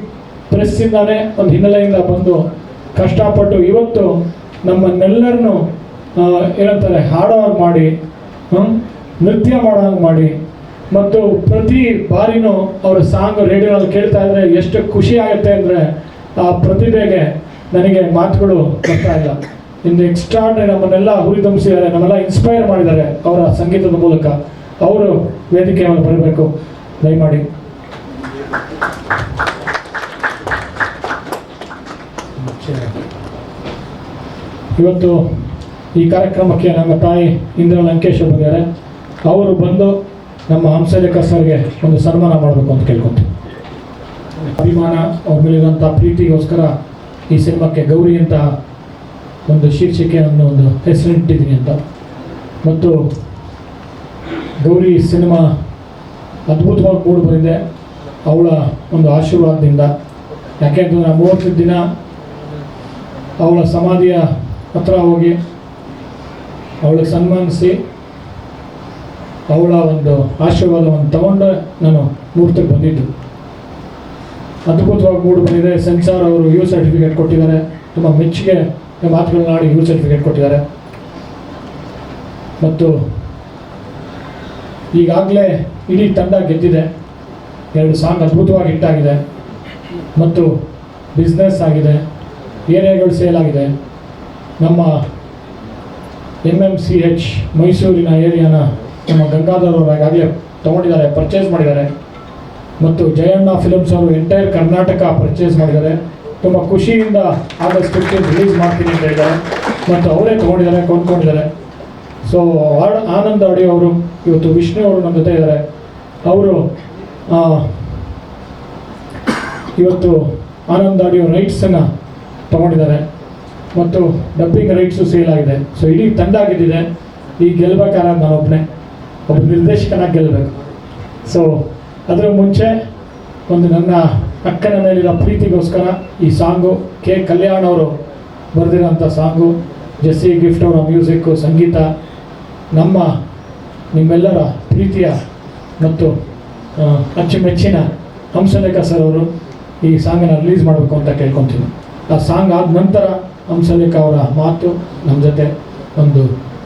ಪ್ರೆಸ್ಸಿಂದಾನೇ ಒಂದು ಹಿನ್ನೆಲೆಯಿಂದ ಬಂದು ಕಷ್ಟಪಟ್ಟು ಇವತ್ತು ನಮ್ಮನ್ನೆಲ್ಲರನ್ನು ಏನಂತಾರೆ ಹಾಡೋ ಹಾಗೆ ಮಾಡಿ, ನೃತ್ಯ ಮಾಡೋ ಹಾಗೆ ಮಾಡಿ, ಮತ್ತು ಪ್ರತಿ ಬಾರಿನೂ ಅವರ ಸಾಂಗ್ ರೇಡಿಯೋನಲ್ಲಿ ಕೇಳ್ತಾ ಇದ್ರೆ ಎಷ್ಟು ಖುಷಿ ಆಗುತ್ತೆ ಅಂದರೆ ಆ ಪ್ರತಿಭೆಗೆ ನನಗೆ ಮಾತುಗಳು ಬರ್ತಾ ಇಲ್ಲ. ಇನ್ನು ಎಕ್ಸ್ಟ್ರಾರ್ಡಿನರಿ, ನಮ್ಮನ್ನೆಲ್ಲ ಹುರಿದುಂಬಿಸಿದ್ದಾರೆ, ನಮ್ಮೆಲ್ಲ ಇನ್ಸ್ಪೈರ್ ಮಾಡಿದ್ದಾರೆ ಅವರ ಸಂಗೀತದ ಮೂಲಕ. ಅವರು ವೇದಿಕೆ ಮೇಲೆ ಬರಬೇಕು ದಯಮಾಡಿ. ಇವತ್ತು ಈ ಕಾರ್ಯಕ್ರಮಕ್ಕೆ ನಮ್ಮ ತಾಯಿ ಇಂದಿರಾ ಲಂಕೇಶ್ ಬಂದಿದ್ದಾರೆ. ಅವರು ಬಂದು ನಮ್ಮ ಹಂಸಲೇಖ ಸರ್ಗೆ ಒಂದು ಸನ್ಮಾನ ಮಾಡಬೇಕು ಅಂತ ಕೇಳ್ಕೊತೀವಿ. ಅಭಿಮಾನ, ಅವ್ರ ಮೇಲಿರುವಂಥ ಪ್ರೀತಿಗೋಸ್ಕರ ಈ ಸಿನಿಮಾಕ್ಕೆ ಗೌರಿ ಅಂತ ಒಂದು ಶೀರ್ಷಿಕೆಯನ್ನು ಒಂದು ಹೆಸರಿಟ್ಟಿದ್ದೀನಿ ಅಂತ. ಮತ್ತು ಗೌರಿ ಸಿನಿಮಾ ಅದ್ಭುತವಾಗಿ ಮೂಡಿ ಬಂದಿದೆ ಅವಳ ಒಂದು ಆಶೀರ್ವಾದದಿಂದ. ಯಾಕೆಂತಂದರೆ 30 ದಿನ ಅವಳ ಸಮಾಧಿಯ ಹತ್ರ ಹೋಗಿ ಅವಳಿಗೆ ಸನ್ಮಾನಿಸಿ ಅವಳ ಒಂದು ಆಶೀರ್ವಾದವನ್ನು ತಗೊಂಡು ನಾನು ಮೂರ್ತಿಗೆ ಬಂದಿದ್ದು. ಅದ್ಭುತವಾಗಿ ಮೂಡಿ ಬಂದಿದೆ. ಸೆನ್ಸಾರ್ ಅವರು ಯು ಸರ್ಟಿಫಿಕೇಟ್ ಕೊಟ್ಟಿದ್ದಾರೆ. ತುಂಬ ಮೆಚ್ಚುಗೆ ಮಾತುಗಳನ್ನಾಡಿ ಯು ಸರ್ಟಿಫಿಕೇಟ್ ಕೊಟ್ಟಿದ್ದಾರೆ. ಮತ್ತು ಈಗಾಗಲೇ ಇಡೀ ತಂಡ ಗೆದ್ದಿದೆ. 2 ಸಾಂಗ್ ಅದ್ಭುತವಾಗಿ ಹಿಟ್ಟಾಗಿದೆ ಮತ್ತು ಬಿಸ್ನೆಸ್ ಆಗಿದೆ, ಏರಿಯಾಗಳು ಸೇಲ್ ಆಗಿದೆ. ನಮ್ಮ MMCH ಮೈಸೂರಿನ ಏರಿಯಾನ ನಮ್ಮ ಗಂಗಾಧರ್ ಅವರು ಈಗಾಗಲೇ ತೊಗೊಂಡಿದ್ದಾರೆ, ಪರ್ಚೇಸ್ ಮಾಡಿದ್ದಾರೆ. ಮತ್ತು ಜಯಣ್ಣ ಫಿಲಮ್ಸ್ ಅವರು ಎಂಟೈರ್ ಕರ್ನಾಟಕ ಪರ್ಚೇಸ್ ಮಾಡಿದ್ದಾರೆ. ತುಂಬ ಖುಷಿಯಿಂದ ಆಗಸ್ಟ್ 15 ರಿಲೀಸ್ ಮಾಡ್ತೀನಿ ಅಂತ ಹೇಳಿದ್ದಾರೆ ಮತ್ತು ಅವರೇ ತೊಗೊಂಡಿದ್ದಾರೆ, ಕೊಂಡ್ಕೊಂಡಿದ್ದಾರೆ. ಸೊ ಆನಂದ್ ಆಡಿಯೋ ಅವರು ಇವತ್ತು ವಿಷ್ಣು ಅವರು ನಮ್ಮ ಜೊತೆ ಇದ್ದಾರೆ. ಅವರು ಇವತ್ತು ಆನಂದ್ ಆಡಿಯೋ ರೈಟ್ಸನ್ನು ತೊಗೊಂಡಿದ್ದಾರೆ ಮತ್ತು ಡಬ್ಬಿಂಗ್ ರೈಟ್ಸು ಸೇಲ್ ಆಗಿದೆ. ಸೊ ಇಡೀ ತಂಡ ಗೆದ್ದಿದೆ. ಈ ಗೆಲ್ಲಬೇಕಾದ್ರೆ ನಾನೊಬ್ಬನೇ ಒಬ್ಬ ನಿರ್ದೇಶಕನಾಗಿ ಗೆಲ್ಲಬೇಕು. ಸೊ ಅದರ ಮುಂಚೆ ಒಂದು ನನ್ನ ಅಕ್ಕನ ಮೇಲಿರೋ ಪ್ರೀತಿಗೋಸ್ಕರ ಈ ಸಾಂಗು ಕೆ ಕಲ್ಯಾಣ್ ಅವರು ಬರೆದಿರೋಂಥ ಸಾಂಗು, ಜೆಸ್ಸಿ ಗಿಫ್ಟ್ ಅವರ ಮ್ಯೂಸಿಕ್ಕು, ಸಂಗೀತ, ನಿಮ್ಮೆಲ್ಲರ ಪ್ರೀತಿಯ ಮತ್ತು ಅಚ್ಚುಮೆಚ್ಚಿನ ಹಂಸಲೇಖ ಸರ್ ಅವರು ಈ ಸಾಂಗನ್ನು ರಿಲೀಸ್ ಮಾಡಬೇಕು ಅಂತ ಕೇಳ್ಕೊತೀನಿ. ಆ ಸಾಂಗ್ ಆದ ನಂತರ ಹಂಸಲೇಖ ಅವರ ಮಾತು ನಮ್ಮ ಜೊತೆ ಒಂದು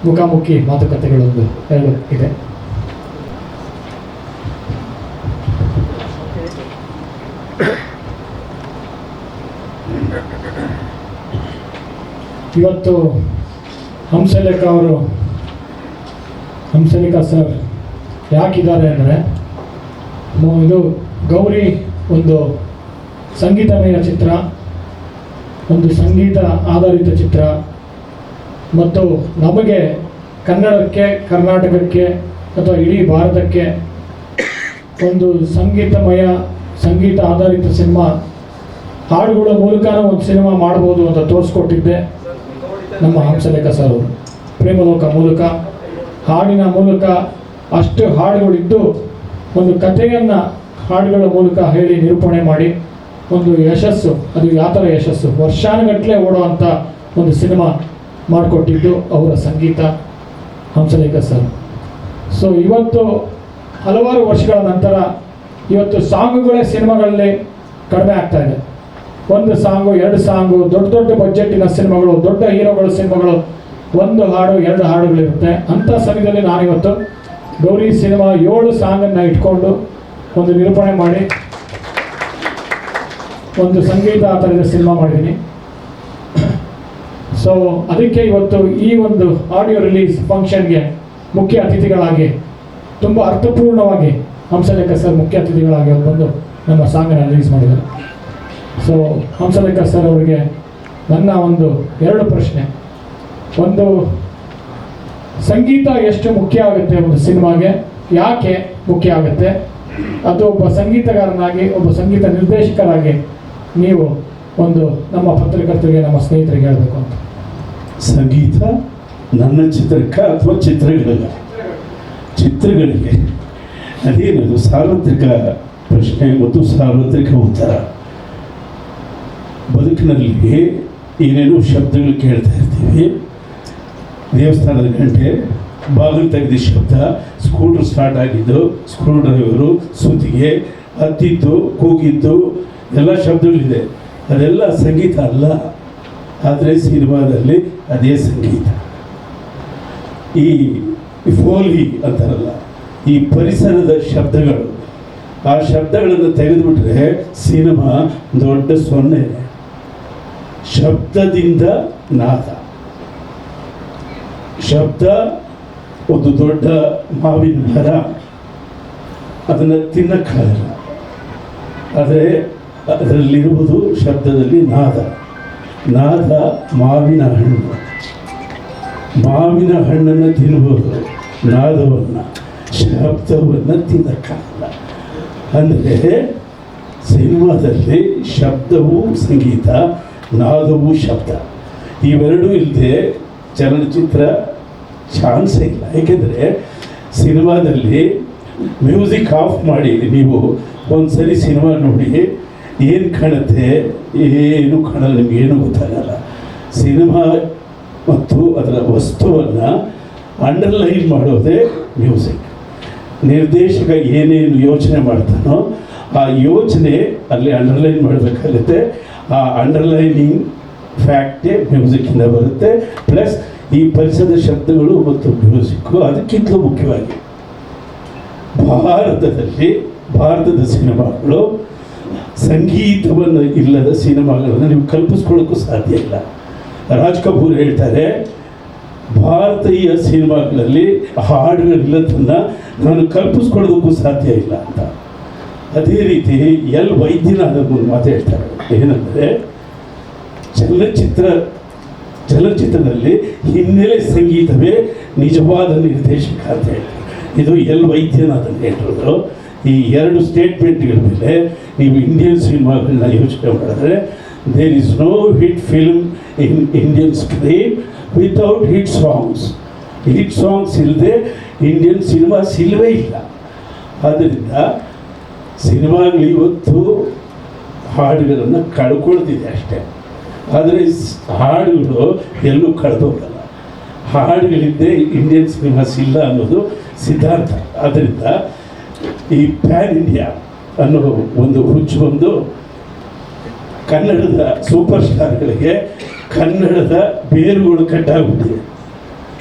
ಮುಖಾಮುಖಿ ಮಾತುಕತೆಗಳೊಂದು 2 ಇದೆ. ಇವತ್ತು ಹಂಸಲೇಖ ಸರ್ ಯಾಕಿದ್ದಾರೆ ಅಂದರೆ, ಇದು ಗೌರಿ ಒಂದು ಸಂಗೀತಮಯ ಚಿತ್ರ, ಒಂದು ಸಂಗೀತ ಆಧಾರಿತ ಚಿತ್ರ ಮತ್ತು ನಮಗೆ ಕನ್ನಡಕ್ಕೆ, ಕರ್ನಾಟಕಕ್ಕೆ ಅಥವಾ ಇಡೀ ಭಾರತಕ್ಕೆ ಒಂದು ಸಂಗೀತ ಆಧಾರಿತ ಸಿನಿಮಾ, ಹಾಡುಗಳ ಮೂಲಕನೂ ಒಂದು ಸಿನಿಮಾ ಮಾಡ್ಬೋದು ಅಂತ ತೋರಿಸ್ಕೊಟ್ಟಿದ್ದೆ ನಮ್ಮ ಹಂಸಲೇಖ ಸರ್ ಅವರು. ಪ್ರೇಮಲೋಕ ಮೂಲಕ, ಹಾಡಿನ ಮೂಲಕ ಅಷ್ಟು ಹಾಡುಗಳಿದ್ದು ಒಂದು ಕಥೆಯನ್ನು ಹಾಡುಗಳ ಮೂಲಕ ಹೇಳಿ ನಿರೂಪಣೆ ಮಾಡಿ ಒಂದು ಯಶಸ್ಸು, ಅದು ಯಾವ ಥರ ಯಶಸ್ಸು, ವರ್ಷಾನುಗಟ್ಟಲೆ ಓಡುವಂಥ ಒಂದು ಸಿನಿಮಾ ಮಾಡಿಕೊಟ್ಟಿದ್ದು ಅವರ ಸಂಗೀತ ಹಂಸಲೇಖ ಸರ್. ಸೊ ಇವತ್ತು ಹಲವಾರು ವರ್ಷಗಳ ನಂತರ ಇವತ್ತು ಸಾಂಗುಗಳೇ ಸಿನಿಮಾಗಳಲ್ಲಿ ಕಡಿಮೆ ಆಗ್ತಾ ಇದೆ. 1 ಸಾಂಗು 2 ಸಾಂಗು, ದೊಡ್ಡ ಬಜೆಟ್ಟಿನ ಸಿನಿಮಾಗಳು, ದೊಡ್ಡ ಹೀರೋಗಳ ಸಿನಿಮಾಗಳು 1 ಹಾಡು 2 ಹಾಡುಗಳಿರುತ್ತೆ. ಅಂಥ ಸಮಯದಲ್ಲಿ ನಾನಿವತ್ತು ಗೌರಿ ಸಿನಿಮಾ 7 ಸಾಂಗನ್ನು ಇಟ್ಕೊಂಡು ಒಂದು ನಿರೂಪಣೆ ಮಾಡಿ ಒಂದು ಸಂಗೀತ ಆಧಾರಿತ ಸಿನಿಮಾ ಮಾಡಿದ್ದೀನಿ. ಸೊ ಅದಕ್ಕೆ ಇವತ್ತು ಈ ಒಂದು ಆಡಿಯೋ ರಿಲೀಸ್ ಫಂಕ್ಷನ್ಗೆ ಮುಖ್ಯ ಅತಿಥಿಗಳಾಗಿ ತುಂಬ ಅರ್ಥಪೂರ್ಣವಾಗಿ ಹಂಸಲೇಖ ಸರ್ ಮುಖ್ಯ ಅತಿಥಿಗಳಾಗಿ ಬಂದು ನಮ್ಮ ಸಾಂಗನ್ನು ರಿಲೀಸ್ ಮಾಡಿದ್ದಾರೆ. ಸೊ ಹಂಸಲೇಖ ಸರ್ ಅವರಿಗೆ ನನ್ನ ಒಂದು 2 ಪ್ರಶ್ನೆ. ಒಂದು, ಸಂಗೀತ ಎಷ್ಟು ಮುಖ್ಯ ಆಗುತ್ತೆ ಒಂದು ಸಿನಿಮಾಗೆ, ಯಾಕೆ ಮುಖ್ಯ ಆಗುತ್ತೆ, ಅದು ಒಬ್ಬ ಸಂಗೀತಗಾರನಾಗಿ, ಒಬ್ಬ ಸಂಗೀತ ನಿರ್ದೇಶಕರಾಗಿ ನೀವು ಒಂದು ನಮ್ಮ ಪತ್ರಕರ್ತರಿಗೆ, ನಮ್ಮ ಸ್ನೇಹಿತರಿಗೆ ಹೇಳಬೇಕು ಅಂತ. ಸಂಗೀತ ನನ್ನ ಚಿತ್ರಕ್ಕೆ ಅಥವಾ ಚಿತ್ರಗಳಿಗೆ ಅದೇನದು ಸಾರ್ವತ್ರಿಕ ಪ್ರಶ್ನೆ ಮತ್ತು ಸಾರ್ವತ್ರಿಕ ಉತ್ತರ. ಬದುಕಿನಲ್ಲಿ ಏನೇನೋ ಶಬ್ದಗಳು ಕೇಳ್ತಾ ಇರ್ತೀವಿ. ದೇವಸ್ಥಾನದ ಗಂಟೆ, ಬಾಗಿಲು ತೆಗೆದ ಶಬ್ದ, ಸ್ಕೂಟರ್ ಸ್ಟಾರ್ಟ್ ಆಗಿದ್ದು, ಸ್ಕ್ರೂ ಡ್ರೈವರು, ಸುತ್ತಿಗೆ, ಹತ್ತಿದ್ದು, ಕೂಗಿದ್ದು ಎಲ್ಲ ಶಬ್ದಗಳಿದೆ. ಅದೆಲ್ಲ ಸಂಗೀತ ಅಲ್ಲ, ಆದರೆ ಸಿನಿಮಾದಲ್ಲಿ ಅದೇ ಸಂಗೀತ. ಈ ಫೋಲಿ ಅಂತಾರಲ್ಲ, ಈ ಪರಿಸರದ ಶಬ್ದಗಳು, ಆ ಶಬ್ದಗಳನ್ನು ತೆಗೆದುಬಿಟ್ರೆ ಸಿನಿಮಾ ದೊಡ್ಡ ಸೊನ್ನೆ. ಶಬ್ದದಿಂದ ನಾದ. ಶಬ್ದ ಒಂದು ದೊಡ್ಡ ಮಾವಿನ ಮರ, ಅದನ್ನು ತಿನ್ನಕ್ಕಾಗಲ್ಲ, ಆದರೆ ಅದರಲ್ಲಿರುವುದು ಶಬ್ದದಲ್ಲಿ ನಾದ. ನಾದ ಮಾವಿನ ಹಣ್ಣು. ಮಾವಿನ ಹಣ್ಣನ್ನು ತಿನ್ಬೋದು, ನಾದವನ್ನು, ಶಬ್ದವನ್ನು ತಿನ್ನಕ್ಕಾಗಲ್ಲ. ಅಂದರೆ ಸಿನಿಮಾದಲ್ಲಿ ಶಬ್ದವೂ ಸಂಗೀತ, ನಾದವೂ ಶಬ್ದ, ಇವೆರಡೂ ಇಲ್ಲದೆ ಚಲನಚಿತ್ರ ಚಾನ್ಸೇ ಇಲ್ಲ. ಏಕೆಂದರೆ ಸಿನಿಮಾದಲ್ಲಿ ಮ್ಯೂಸಿಕ್ ಆಫ್ ಮಾಡಿ ನೀವು ಒಂದು ಸರಿ ಸಿನಿಮಾ ನೋಡಿ, ಏನು ಕಾಣುತ್ತೆ, ಏನು ಕಾಣಲ್ಲ, ನಿಮಗೇನು ಗೊತ್ತಾಗಲ್ಲ. ಸಿನಿಮಾ ಮತ್ತು ಅದರ ವಸ್ತುವನ್ನು ಅಂಡರ್ಲೈನ್ ಮಾಡೋದೇ ಮ್ಯೂಸಿಕ್. ನಿರ್ದೇಶಕ ಏನೇನು ಯೋಚನೆ ಮಾಡ್ತಾನೋ ಆ ಯೋಚನೆ ಅಲ್ಲಿ ಅಂಡರ್ಲೈನ್ ಮಾಡಬೇಕಾಗುತ್ತೆ. ಆ ಅಂಡರ್ಲೈನಿಂಗ್ ಫ್ಯಾಕ್ಟೇ ಮ್ಯೂಸಿಕ್ಕಿಂದ ಬರುತ್ತೆ. ಪ್ಲಸ್ ಈ ಪರಿಸರದ ಶಬ್ದಗಳು ಮತ್ತು ಮ್ಯೂಸಿಕ್ಕು ಅದಕ್ಕಿಂತಲೂ ಮುಖ್ಯವಾಗಿ ಭಾರತದ ಸಿನಿಮಾಗಳು ಸಂಗೀತವನ್ನು ಇಲ್ಲದ ಸಿನಿಮಾಗಳನ್ನು ನೀವು ಕಲ್ಪಿಸ್ಕೊಳ್ಳೋಕ್ಕೂ ಸಾಧ್ಯ ಇಲ್ಲ. ರಾಜ್ ಕಪೂರ್ ಹೇಳ್ತಾರೆ, ಭಾರತೀಯ ಸಿನಿಮಾಗಳಲ್ಲಿ ಹಾಡುಗಳಿಲ್ಲದನ್ನು ನಾನು ಕಲ್ಪಿಸ್ಕೊಳ್ಳೋದಕ್ಕೂ ಸಾಧ್ಯ ಇಲ್ಲ ಅಂತ. ಅದೇ ರೀತಿ ಎಲ್ ವೈದ್ಯನಾಥ್ ಒಂದು ಮಾತು ಹೇಳ್ತಾರೆ, ಏನಂದರೆ ಚಲನಚಿತ್ರದಲ್ಲಿ ಹಿನ್ನೆಲೆ ಸಂಗೀತವೇ ನಿಜವಾದ ನಿರ್ದೇಶಕ ಅಂತ ಹೇಳ್ತಾರೆ. ಇದು ಎಲ್ ವೈದ್ಯನಾಥ್ ಹೇಳಿರೋದು. ಈ ಎರಡು ಸ್ಟೇಟ್ಮೆಂಟ್ಗಳ ಮೇಲೆ ನೀವು ಇಂಡಿಯನ್ ಸಿನಿಮಾಗಳನ್ನ ಯೋಚನೆ ಮಾಡಿದ್ರೆ, there is no hit film in Indian screen without hit songs. Hit songs ಇಲ್ಲದೆ ಇಂಡಿಯನ್ ಸಿನಿಮಾಸ್ ಇಲ್ಲವೇ ಇಲ್ಲ. ಆದ್ದರಿಂದ ಸಿನಿಮಾಗಳು ಇವತ್ತು ಹಾಡುಗಳನ್ನು ಕಳ್ಕೊಳ್ತಿದೆ ಅಷ್ಟೇ, ಆದರೆ ಹಾಡುಗಳು ಎಲ್ಲೂ ಕಳೆದೋಗಲ್ಲ. ಹಾಡುಗಳಿದ್ದೇ ಇಂಡಿಯನ್ ಸಿನಿಮಾಸ್ ಇಲ್ಲ ಅನ್ನೋದು ಸಿದ್ಧಾಂತ. ಆದ್ದರಿಂದ ಈ ಪ್ಯಾನ್ ಇಂಡಿಯಾ ಅನ್ನೋ ಒಂದು ಹುಚ್ಚು ಬಂದು ಕನ್ನಡದ ಸೂಪರ್ ಸ್ಟಾರ್ಗಳಿಗೆ ಕನ್ನಡದ ಬೇರುಗಳು ಕಟ್ಟಾಗ್ಬಿಟ್ಟಿದೆ.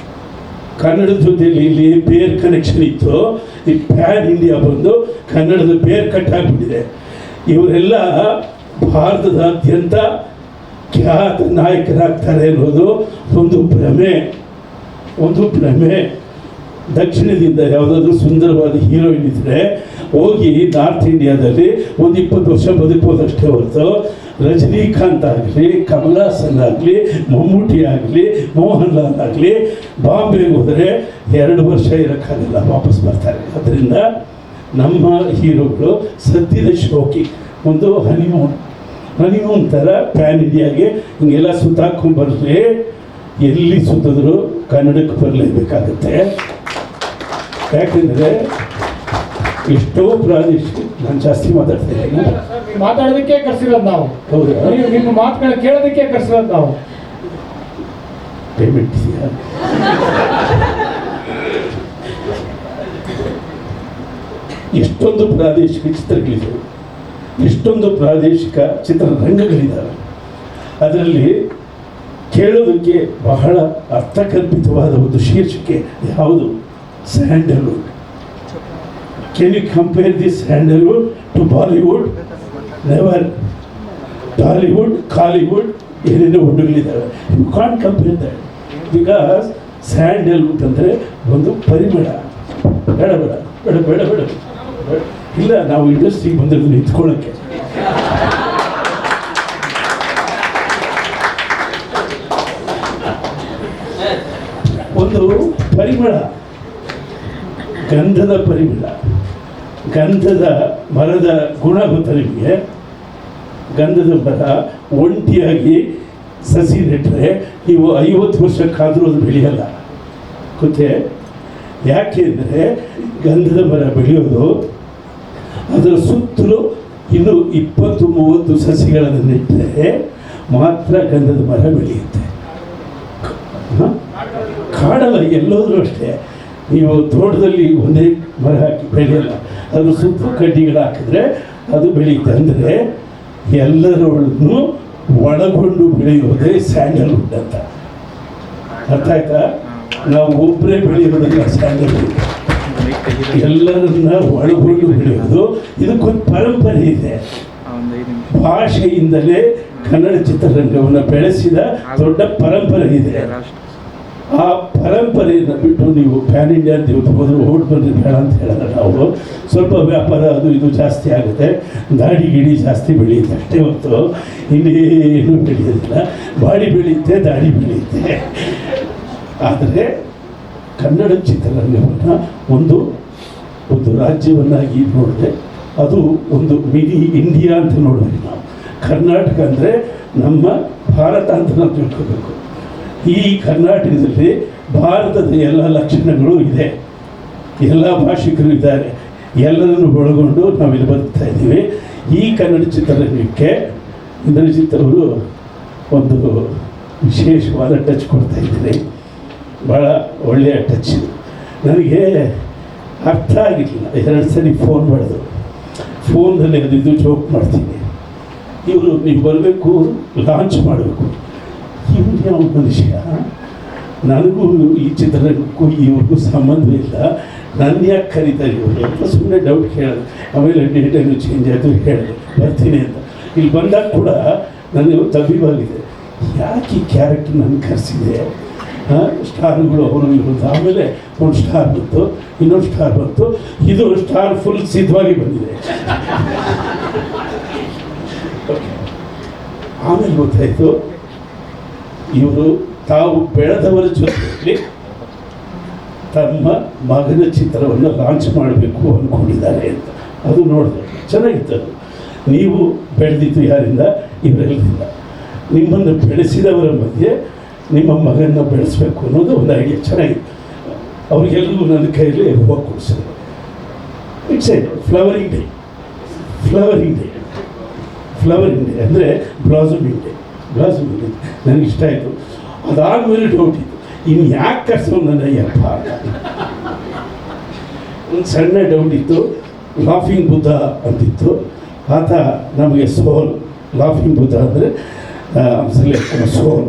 ಕನ್ನಡದ ಜೊತೆಯಲ್ಲಿ ಇಲ್ಲಿ ಬೇರ್ ಕನೆಕ್ಷನ್ ಇತ್ತು, ಈ ಪ್ಯಾನ್ ಇಂಡಿಯಾ ಬಂದು ಕನ್ನಡದ ಬೇರ್ ಕಟ್ಟಾಗ್ಬಿಟ್ಟಿದೆ. ಇವರೆಲ್ಲ ಭಾರತದಾದ್ಯಂತ ಖ್ಯಾತ ನಾಯಕರಾಗ್ತಾರೆ ಅನ್ನೋದು ಒಂದು ಭ್ರಮೆ. ದಕ್ಷಿಣದಿಂದ ಯಾವುದಾದ್ರೂ ಸುಂದರವಾದ ಹೀರೋಯಿನ್ ಇದ್ದರೆ ಹೋಗಿ ನಾರ್ತ್ ಇಂಡಿಯಾದಲ್ಲಿ ಒಂದು 20 ವರ್ಷ ಬದುಕೋದಷ್ಟೇ ಹೊರತು ರಜನಿಕಾಂತ್ ಆಗಲಿ, ಕಮಲ್ ಹಾಸನ್ ಆಗಲಿ, ಮಮ್ಮೂಟಿ ಆಗಲಿ, ಮೋಹನ್ ಲಾಲ್ ಆಗಲಿ ಬಾಂಬೆಗೆ ಹೋದರೆ 2 ವರ್ಷ ಇರೋಕ್ಕಾಗಲ್ಲ, ವಾಪಸ್ ಬರ್ತಾರೆ. ಅದರಿಂದ ನಮ್ಮ ಹೀರೋಗಳು ಸದ್ಯದ ಶೋಕಿ, ಒಂದು ಹನಿಮೂನ್ ಥರ ಪ್ಯಾನ್ ಇಂಡಿಯಾಗೆ ಹಿಂಗೆಲ್ಲ ಸುತ್ತಾಕೊಂಡ್ಬರಲಿ. ಎಲ್ಲಿ ಸುತ್ತಿದ್ರು ಕನ್ನಡಕ್ಕೆ ಬರಲೇಬೇಕಾಗುತ್ತೆ. ಯಾಕೆಂದರೆ ಎಷ್ಟೋ ಪ್ರಾದೇಶಿಕ, ನಾನು ಜಾಸ್ತಿ ಮಾತಾಡ್ತಾ ಇದ್ದೀನಿ, ಮಾತಾಡೋದಕ್ಕೆ ಕರ್ಸಿರೋದು ನಾವು. ಹೌದಾ? ನಿಮ್ಮ ಮಾತುಗಳನ್ನ ಕೇಳೋದಕ್ಕೆ ಕರ್ಸಿರೋದು ನಾವು. ಪೇಮೆಂಟ್ ಇದೆಯಾ? ಎಷ್ಟೊಂದು ಪ್ರಾದೇಶಿಕ ಚಿತ್ರಗಳಿದ್ದಾವೆ, ಎಷ್ಟೊಂದು ಪ್ರಾದೇಶಿಕ ಚಿತ್ರರಂಗಗಳಿದ್ದಾವೆ. ಅದರಲ್ಲಿ ಕೇಳೋದಕ್ಕೆ ಬಹಳ ಅರ್ಥಕಲ್ಪಿತವಾದ ಒಂದು ಶೀರ್ಷಿಕೆ ಯಾವುದು? Sandalwood. Can you compare this Sandalwood to Bollywood? Never. Tollywood, Collywood, ಏನೇನೋ ಹುಡುಗಲಿದ್ದಾವೆ. You can't compare that, because Sandalwood ಅಂದರೆ ಒಂದು ಪರಿಮಳ. ಬೇಡ ಇಲ್ಲ, ನಾವು ಇಂಡಸ್ಟ್ರಿಗೆ ಬಂದಿರೋದು ನಿಂತ್ಕೊಳ್ಳೋಕ್ಕೆ. ಒಂದು ಪರಿಮಳ, ಗಂಧದ ಪರಿಮಳ. ಗಂಧದ ಮರದ ಗುಣ ಗೊತ್ತ ನಿಮಗೆ? ಗಂಧದ ಮರ ಒಂಟಿಯಾಗಿ ಸಸಿ ನೆಟ್ಟರೆ ನೀವು 50 ವರ್ಷಕ್ಕಾದರೂ ಅದು ಬೆಳೆಯಲ್ಲ, ಗೊತ್ತೇ? ಯಾಕೆ ಅಂದರೆ ಗಂಧದ ಮರ ಬೆಳೆಯೋದು ಅದರ ಸುತ್ತಲೂ ಇನ್ನು 20-30 ಸಸಿಗಳನ್ನು ನೆಟ್ಟರೆ ಮಾತ್ರ ಗಂಧದ ಮರ ಬೆಳೆಯುತ್ತೆ. ಕಾಡಲ್ಲ, ಎಲ್ಲೋದ್ರೂ ಅಷ್ಟೇ. ನೀವು ತೋಟದಲ್ಲಿ ಒಂದೇ ಮರ ಹಾಕಿ ಬೆಳೆಯಲ್ಲ, ಅದ್ರ ಸುತ್ತಲೂ ಕಡ್ಡಿಗಳು ಹಾಕಿದ್ರೆ ಅದು ಬೆಳೆಯುತ್ತೆ. ಅಂದರೆ ಎಲ್ಲರನ್ನು ಒಳಗೊಂಡು ಬೆಳೆಯೋದೇ ಸ್ಯಾಂಡಲ್ವುಡ್ ಅಂತ. ಅರ್ಥ ಆಯ್ತಾ? ನಾವು ಒಬ್ಬರೇ ಬೆಳೆಯೋದಲ್ಲ ಸಾಧ್ಯ, ಎಲ್ಲರನ್ನ ಒಳಗೊಂಡು ಬೆಳೆಯೋದು. ಇದಕ್ಕೊಂದು ಪರಂಪರೆ ಇದೆ. ಭಾಷೆಯಿಂದಲೇ ಕನ್ನಡ ಚಿತ್ರರಂಗವನ್ನು ಬೆಳೆಸಿದ ದೊಡ್ಡ ಪರಂಪರೆ ಇದೆ. ಆ ಪರಂಪರೆಯನ್ನು ಬಿಟ್ಟು ನೀವು ಪ್ಯಾನ್ ಇಂಡಿಯಾ ಅಂತ ಇವತ್ತು ಹೋದ್ರೆ ಓಟ್ ಬಂದ್ರೆ ಬೇಡ ಅಂತ ಹೇಳೋಣ. ನಾವು ಸ್ವಲ್ಪ ವ್ಯಾಪಾರ ಅದು ಇದು ಜಾಸ್ತಿ ಆಗುತ್ತೆ, ದಾಡಿ ಗಿಡಿ ಜಾಸ್ತಿ ಬೆಳೆಯುತ್ತೆ ಅಷ್ಟೇ ಹೊತ್ತು ಇನ್ನೇನು ಬೆಳೆಯೋದಿಲ್ಲ. ಬಾಡಿ ಬೆಳೆಯುತ್ತೆ, ದಾಡಿ ಬೆಳೆಯುತ್ತೆ. ಆದರೆ ಕನ್ನಡ ಚಿತ್ರರಂಗವನ್ನು ಒಂದು ರಾಜ್ಯವನ್ನಾಗಿ ನೋಡಿದ್ರೆ ಅದು ಒಂದು ಮಿನಿ ಇಂಡಿಯಾ ಅಂತ ನೋಡಬೇಕು ನಾವು. ಕರ್ನಾಟಕ ಅಂದರೆ ನಮ್ಮ ಭಾರತ ಅಂತ ನಾವು ತಿಳ್ಕೋಬೇಕು. ಈ ಕರ್ನಾಟಕದಲ್ಲಿ ಭಾರತದ ಎಲ್ಲ ಲಕ್ಷಣಗಳು ಇದೆ, ಎಲ್ಲ ಭಾಷಿಕರು ಇದ್ದಾರೆ, ಎಲ್ಲರನ್ನು ಒಳಗೊಂಡು ನಾವಿಲ್ಲಿ ಬದುಕ್ತಾ ಇದ್ದೀವಿ. ಈ ಕನ್ನಡ ಚಿತ್ರರಂಗಕ್ಕೆ ಇಂದ್ರಜಿತ್ ಅವರು ಒಂದು ವಿಶೇಷವಾದ ಟಚ್ ಕೊಡ್ತಾ ಇದ್ದಾರೆ. ಭಾಳ ಒಳ್ಳೆಯ ಟಚ್ ಇದು. ನನಗೆ ಅರ್ಥ ಆಗಿರಲಿಲ್ಲ, 2 ಸರಿ ಫೋನ್ ಮಾಡಿದ್ರು. ಫೋನ್ನಲ್ಲಿ ಅದು ಇದು ಜೋಕ್ ಮಾಡ್ತೀನಿ, ಇವರು ನೀವು ಬರಬೇಕು, ಲಾಂಚ್ ಮಾಡಬೇಕು. ಇವ್ರು ಯಾವ ಮನುಷ್ಯ, ನನಗೂ ಈ ಚಿತ್ರರಂಗಕ್ಕೂ ಇವ್ರಿಗೂ ಸಂಬಂಧವೇ ಇಲ್ಲ, ನನ್ನ ಯಾಕೆ ಕರೀತಾರೆ ಇವರು ಅಂತ ಸುಮ್ಮನೆ ಡೌಟ್ ಕೇಳಿದೆ. ಆಮೇಲೆ ಡೇಟೇನು ಚೇಂಜ್ ಆಯಿತು, ಹೇಳಿದೆ ಬರ್ತೀನಿ ಅಂತ. ಇಲ್ಲಿ ಬಂದಾಗ ಕೂಡ ನನಗೆ ತಬ್ಬಿವಾಗಿದೆ, ಯಾಕೆ ಈ ಕ್ಯಾರೆಕ್ಟರ್ ನನಗೆ ಕರೆಸಿದೆ. ಸ್ಟಾರ್ಗಳು ಅವರು ಇರೋದು. ಆಮೇಲೆ ಒಂದು ಸ್ಟಾರ್ ಬಂತು, ಇನ್ನೊಂದು ಸ್ಟಾರ್ ಬಂತು, ಇದು ಸ್ಟಾರ್ ಫುಲ್ ಸಿದ್ಧವಾಗಿ ಬಂದಿದೆ. ಆಮೇಲೆ ಗೊತ್ತಾಯಿತು ಇವರು ತಾವು ಬೆಳೆದವರ ಜೊತೆಯಲ್ಲಿ ತಮ್ಮ ಮಗನ ಚಿತ್ರವನ್ನು ಲಾಂಚ್ ಮಾಡಬೇಕು ಅಂದ್ಕೊಂಡಿದ್ದಾರೆ ಅಂತ. ಅದು ನೋಡಿದೆ, ಚೆನ್ನಾಗಿತ್ತು. ನೀವು ಬೆಳೆದಿದ್ದು ಯಾರಿಂದ? ಇವರೆಲ್ಲರಿಂದ. ನಿಮ್ಮನ್ನು ಬೆಳೆಸಿದವರ ಮಧ್ಯೆ ನಿಮ್ಮ ಮಗನ ಬೆಳೆಸಬೇಕು ಅನ್ನೋದು ಒಂದು ಐಡಿಯಾ ಚೆನ್ನಾಗಿತ್ತು. ಅವ್ರಿಗೆಲ್ಲರಿಗೂ ನನ್ನ ಕೈಯಲ್ಲಿ ಹೂವು ಕೊಡಿಸಿದ್ರು. It's a flowering day. ಅಂದರೆ ಬ್ಲಾಸಮಿಂಗ್ ಡೇ. ನನಗೆ ಇಷ್ಟ ಆಯಿತು. ಅದಾದಮೇಲೆ ಡೌಟ್ ಇತ್ತು, ಇನ್ನು ಯಾಕೆ ಕರ್ಸೋ ನನ್ನ ಯಪ್ಪ. ಒಂದು ಸಣ್ಣ ಡೌಟ್ ಇತ್ತು, ಲಾಫಿಂಗ್ ಬುದ್ಧ ಅಂತಿತ್ತು. ಆತ ನಮಗೆ ಸೋಲ್, ಲಾಫಿಂಗ್ ಬುದ್ಧ ಅಂದರೆ ಸೋಲ್.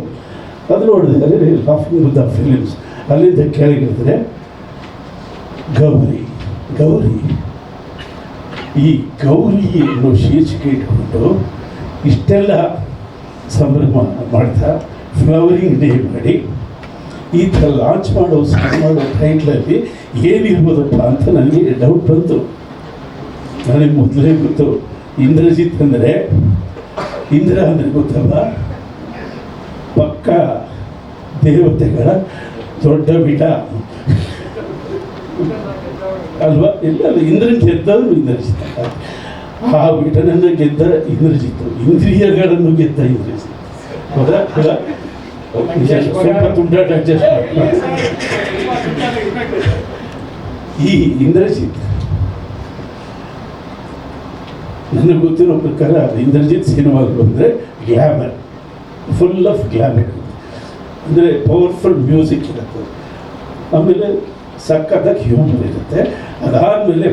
ಅದು ನೋಡಿದ್ರೆ ಲಾಫಿಂಗ್ ಬುದ್ಧ ಫಿಲಿಮ್ಸ್. ಅಲ್ಲಿಂದ ಕೆಳಗಿದ್ರೆ ಗೌರಿ. ಈ ಗೌರಿ ಅನ್ನೋ ಶೀರ್ಷಿಕೆ ಇಟ್ಕೊಂಡು ಇಷ್ಟೆಲ್ಲ ಸಂಭ್ರಮ ಮಾಡ್ತಾ ಫ್ಲವರಿಂಗ್ ಡೇ ಮಾಡಿ ಈ ಥರ ಲಾಂಚ್ ಮಾಡೋ ಟೈಟ್ಲಲ್ಲಿ ಏನಿರ್ಬೋದಪ್ಪ ಅಂತ ನನಗೆ ಡೌಟ್ ಬಂತು. ನನಗೆ ಮೊದಲೇ ಗೊತ್ತು ಇಂದ್ರಜಿತ್ ಅಂದರೆ, ಇಂದ್ರ ಅಂದರೆ ಗೊತ್ತಲ್ಲ, ಪಕ್ಕ ದೇವತೆಗಳ ದೊಡ್ಡ ಬಿಡ ಅಲ್ವಾ. ಎಲ್ಲ ಇಂದ್ರನ ಗೆದ್ದವರು ಇಂದ್ರಜಿತ್. ಆ ಬಿಟನನ್ನು ಗೆದ್ದ ಇಂದ್ರಜಿತ್ತು, ಇಂದ್ರಿಯಗಳನ್ನು ಗೆದ್ದ ಇಂದ್ರಜಿತ್. ಹೌದಾ? ಸ್ವಲ್ಪ ತುಂಡಾಟ ಅಡ್ಜಸ್ಟ್ ಮಾಡಿ. ಈ ಇಂದ್ರಜಿತ್ ನನಗೆ ಗೊತ್ತಿರೋ ಪ್ರಕಾರ ಇಂದ್ರಜಿತ್ ಸಿನಿಮಾಗಳು ಅಂದರೆ ಗ್ಲಾಮರ್, ಫುಲ್ ಆಫ್ ಗ್ಲಾಮರ್. ಅಂದರೆ ಪವರ್ಫುಲ್ ಮ್ಯೂಸಿಕ್ ಇರುತ್ತೆ, ಆಮೇಲೆ ಸಕ್ಕತ್ತಾಗಿ ಹ್ಯೂಮರ್ ಇರುತ್ತೆ. ಅದಾದಮೇಲೆ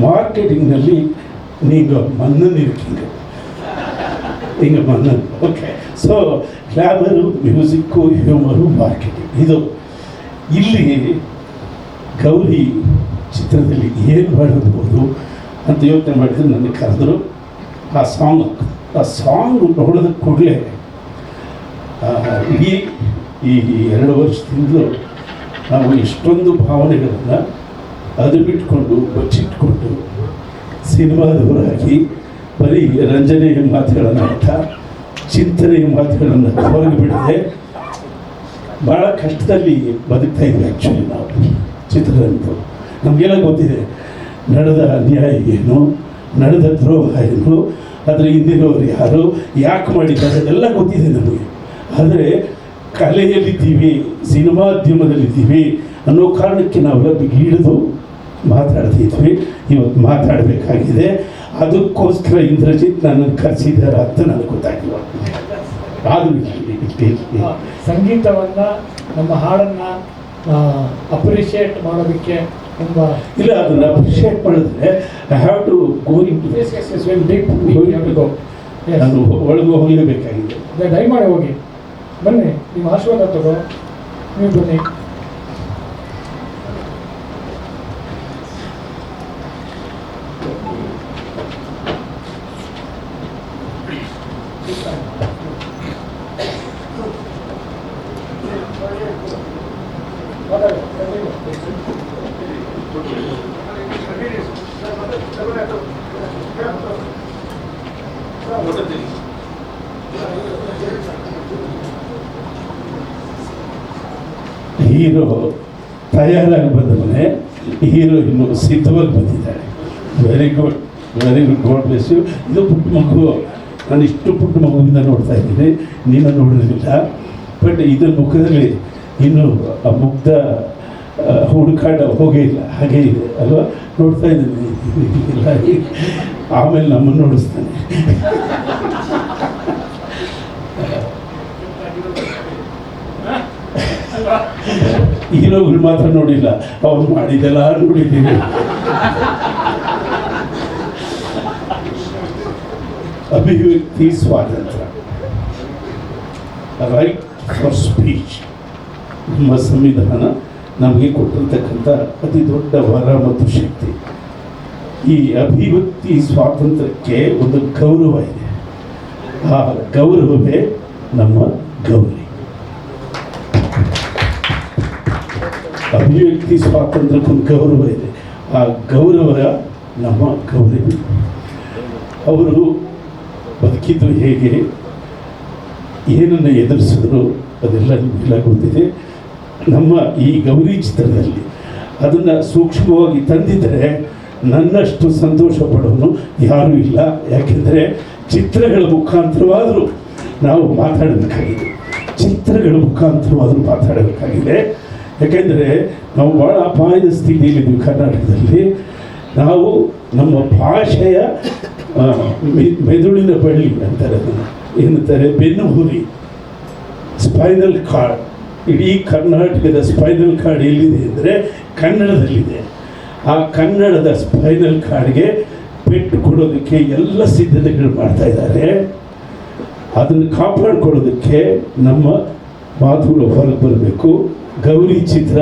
ಮಾರ್ಕೆಟಿಂಗ್ನಲ್ಲಿ ನೀವು ಮನ್ನನ್ನು ಇರ್ತೀರಿ, ಹಿಂಗೆ ಮನ್ನನ್. Okay, so glamour, music, humour, marketing, ಇದು. ಇಲ್ಲಿ ಗೌರಿ ಚಿತ್ರದಲ್ಲಿ ಏನು ಮಾಡಬಹುದು ಅಂತ ಯೋಚನೆ ಮಾಡಿದ್ರೆ ನನಗೆ ಕರೆದ್ರು. ಆ ಸಾಂಗ್ ನೋಡಿದ ಕೂಡಲೇ ಇಡೀ ಈ 2 ವರ್ಷದಿಂದಲೂ ನಾವು ಎಷ್ಟೊಂದು ಭಾವನೆಗಳನ್ನು ಅದು ಬಿಟ್ಕೊಂಡು ಬಚ್ಚಿಟ್ಕೊಂಡು ಸಿನಿಮಾದವರಾಗಿ ಬರೀ ರಂಜನೆಯ ಮಾತುಗಳನ್ನು ಅರ್ಥ, ಚಿಂತನೆಯ ಮಾತುಗಳನ್ನು ಹೊರಗೆ ಬಿಡದೆ ಭಾಳ ಕಷ್ಟದಲ್ಲಿ ಬದುಕ್ತಾ ಇದ್ವಿ. ಆ್ಯಕ್ಚುಲಿ ನಾವು ಚಿತ್ರರಂಗದವರು ನಮಗೆಲ್ಲ ಗೊತ್ತಿದೆ, ನಡೆದ ಅನ್ಯಾಯ ಏನು, ನಡೆದ ದ್ರೋಹ ಏನು, ಅದರ ಹಿಂದಿನವರು ಯಾರು, ಯಾಕೆ ಮಾಡಿದ್ದಾರೆ, ಎಲ್ಲ ಗೊತ್ತಿದೆ ನಮಗೆ. ಆದರೆ ಕಲೆಯಲ್ಲಿದ್ದೀವಿ, ಸಿನಿಮಾದ್ಯಮದಲ್ಲಿದ್ದೀವಿ ಅನ್ನೋ ಕಾರಣಕ್ಕೆ ನಾವೆಲ್ಲ ಬಿಗಿಡಿದು ಮಾತಾಡ್ತಿದ್ವಿ. ಇವತ್ತು ಮಾತಾಡಬೇಕಾಗಿದೆ. ಅದಕ್ಕೋಸ್ಕರ ಇಂದ್ರಜಿತ್ ನನ್ನನ್ನು ಕರೆಸಿದ್ದಾರೆ ಅಂತ ನನಗೆ ಗೊತ್ತಾಗಿಲ್ಲ. ಆದರೂ ಸಂಗೀತವನ್ನು, ನಮ್ಮ ಹಾಡನ್ನು ಅಪ್ರಿಷಿಯೇಟ್ ಮಾಡೋದಕ್ಕೆ ತುಂಬ ಇಲ್ಲ, ಅದನ್ನು ಅಪ್ರಿಷಿಯೇಟ್ ಮಾಡಿದ್ರೆ I have to go into ನಾನು ಒಳಗೆ ಹೋಗಲೇಬೇಕಾಗಿದೆ. ದಯಮಾಡಿ ಹೋಗಿ ಬನ್ನಿ, ನಿಮ್ಮ ಆಶೀರ್ವಾದ ತಗೋ. ನೀವು ಬನ್ನಿ. ಹೀರೋ ತಯಾರಾಗಿ ಬಂದವನೇ, ಹೀರೋ ಇನ್ನು ಸಿದ್ಧವಾಗಿ ಬಂದಿದ್ದಾಳೆ. Very good, very good, God bless you. ಇದು ಪುಟ್ಟ ಮಗು, ನಾನು ಇಷ್ಟು ಪುಟ್ಟ ಮಗುವಿಂದ ನೋಡ್ತಾ ಇದ್ದೀನಿ, ನೀನು ನೋಡಿರಲಿಲ್ಲ. ಬಟ್ ಇದರ ಮುಖದಲ್ಲಿ ಇನ್ನು ಆ ಮುಗ್ಧ ಹುಡುಕಾಟ ಹೋಗೇ ಇಲ್ಲ, ಹಾಗೇ ಇದೆ ಅಲ್ವಾ? ನೋಡ್ತಾ ಇದ್ದೀನಿ ಇಲ್ಲ, ಆಮೇಲೆ ನಮ್ಮನ್ನು ನೋಡಿಸ್ತಾನೆ. ಹೀರೋಗಳು ಮಾತ್ರ ನೋಡಿಲ್ಲ, ಅವ್ರು ಮಾಡಿದೆಲ್ಲ ನೋಡಿದ್ದೀನಿ. ಅಭಿವ್ಯಕ್ತಿ ಸ್ವಾತಂತ್ರ್ಯ, ರೈಟ್ ಫಾರ್ ಸ್ಪೀಚ್, ನಮ್ಮ ಸಂವಿಧಾನ ನಮಗೆ ಕೊಟ್ಟಿರ್ತಕ್ಕಂಥ ಅತಿ ದೊಡ್ಡ ವರ ಮತ್ತು ಶಕ್ತಿ. ಈ ಅಭಿವ್ಯಕ್ತಿ ಸ್ವಾತಂತ್ರ್ಯಕ್ಕೆ ಒಂದು ಗೌರವ ಇದೆ, ಆ ಗೌರವವೇ ನಮ್ಮ ಗೌರಿ. ಅಭಿವ್ಯಕ್ತಿ ಸ್ವಾತಂತ್ರ್ಯಕ್ಕೊಂದು ಗೌರವ ಇದೆ, ಆ ಗೌರವ ನಮ್ಮ ಗೌರಿ. ಅವರು ಬದುಕಿದ್ದು ಹೇಗೆ, ಏನನ್ನು ಎದುರಿಸಿದ್ರು ಅದೆಲ್ಲ ನಿಮಗೆಲ್ಲ ಗೊತ್ತಿದೆ. ನಮ್ಮ ಈ ಗೌರಿ ಚಿತ್ರದಲ್ಲಿ ಅದನ್ನು ಸೂಕ್ಷ್ಮವಾಗಿ ತಂದಿದ್ದರೆ ನನ್ನಷ್ಟು ಸಂತೋಷ ಪಡೋನು ಯಾರೂ ಇಲ್ಲ. ಯಾಕೆಂದರೆ ಚಿತ್ರಗಳ ಮುಖಾಂತರವಾದರೂ ನಾವು ಮಾತಾಡಬೇಕಾಗಿದೆ, ಚಿತ್ರಗಳ ಮುಖಾಂತರವಾದರೂ ಮಾತಾಡಬೇಕಾಗಿದೆ. ಯಾಕೆಂದರೆ ನಾವು ಭಾಳ ಅಪಾಯದ ಸ್ಥಿತಿಯಲ್ಲಿದ್ದೀವಿ ಕರ್ನಾಟಕದಲ್ಲಿ. ನಾವು ನಮ್ಮ ಭಾಷೆಯ ಮೆದುಳಿನ ಬಳ್ಳಿ ಅಂತಾರೆ, ಅದನ್ನು ಏನಂತಾರೆ, ಬೆನ್ನುಹುರಿ, ಸ್ಪೈನಲ್ ಕಾರ್ಡ್. ಇಡೀ ಕರ್ನಾಟಕದ ಸ್ಪೈನಲ್ ಕಾರ್ಡ್ ಎಲ್ಲಿದೆ ಅಂದರೆ ಕನ್ನಡದಲ್ಲಿದೆ. ಆ ಕನ್ನಡದ ಸ್ಪೈನಲ್ ಕಾರ್ಡ್ಗೆ ಪೆಟ್ಟು ಕೊಡೋದಕ್ಕೆ ಎಲ್ಲ ಸಿದ್ಧತೆಗಳು ಮಾಡ್ತಾ ಇದ್ದಾರೆ. ಅದನ್ನು ಕಾಪಾಡಿಕೊಳ್ಳೋದಕ್ಕೆ ನಮ್ಮ ಮಾತುಗಳು ಹೊರಗೆ ಬರಬೇಕು. ಗೌರಿ ಚಿತ್ರ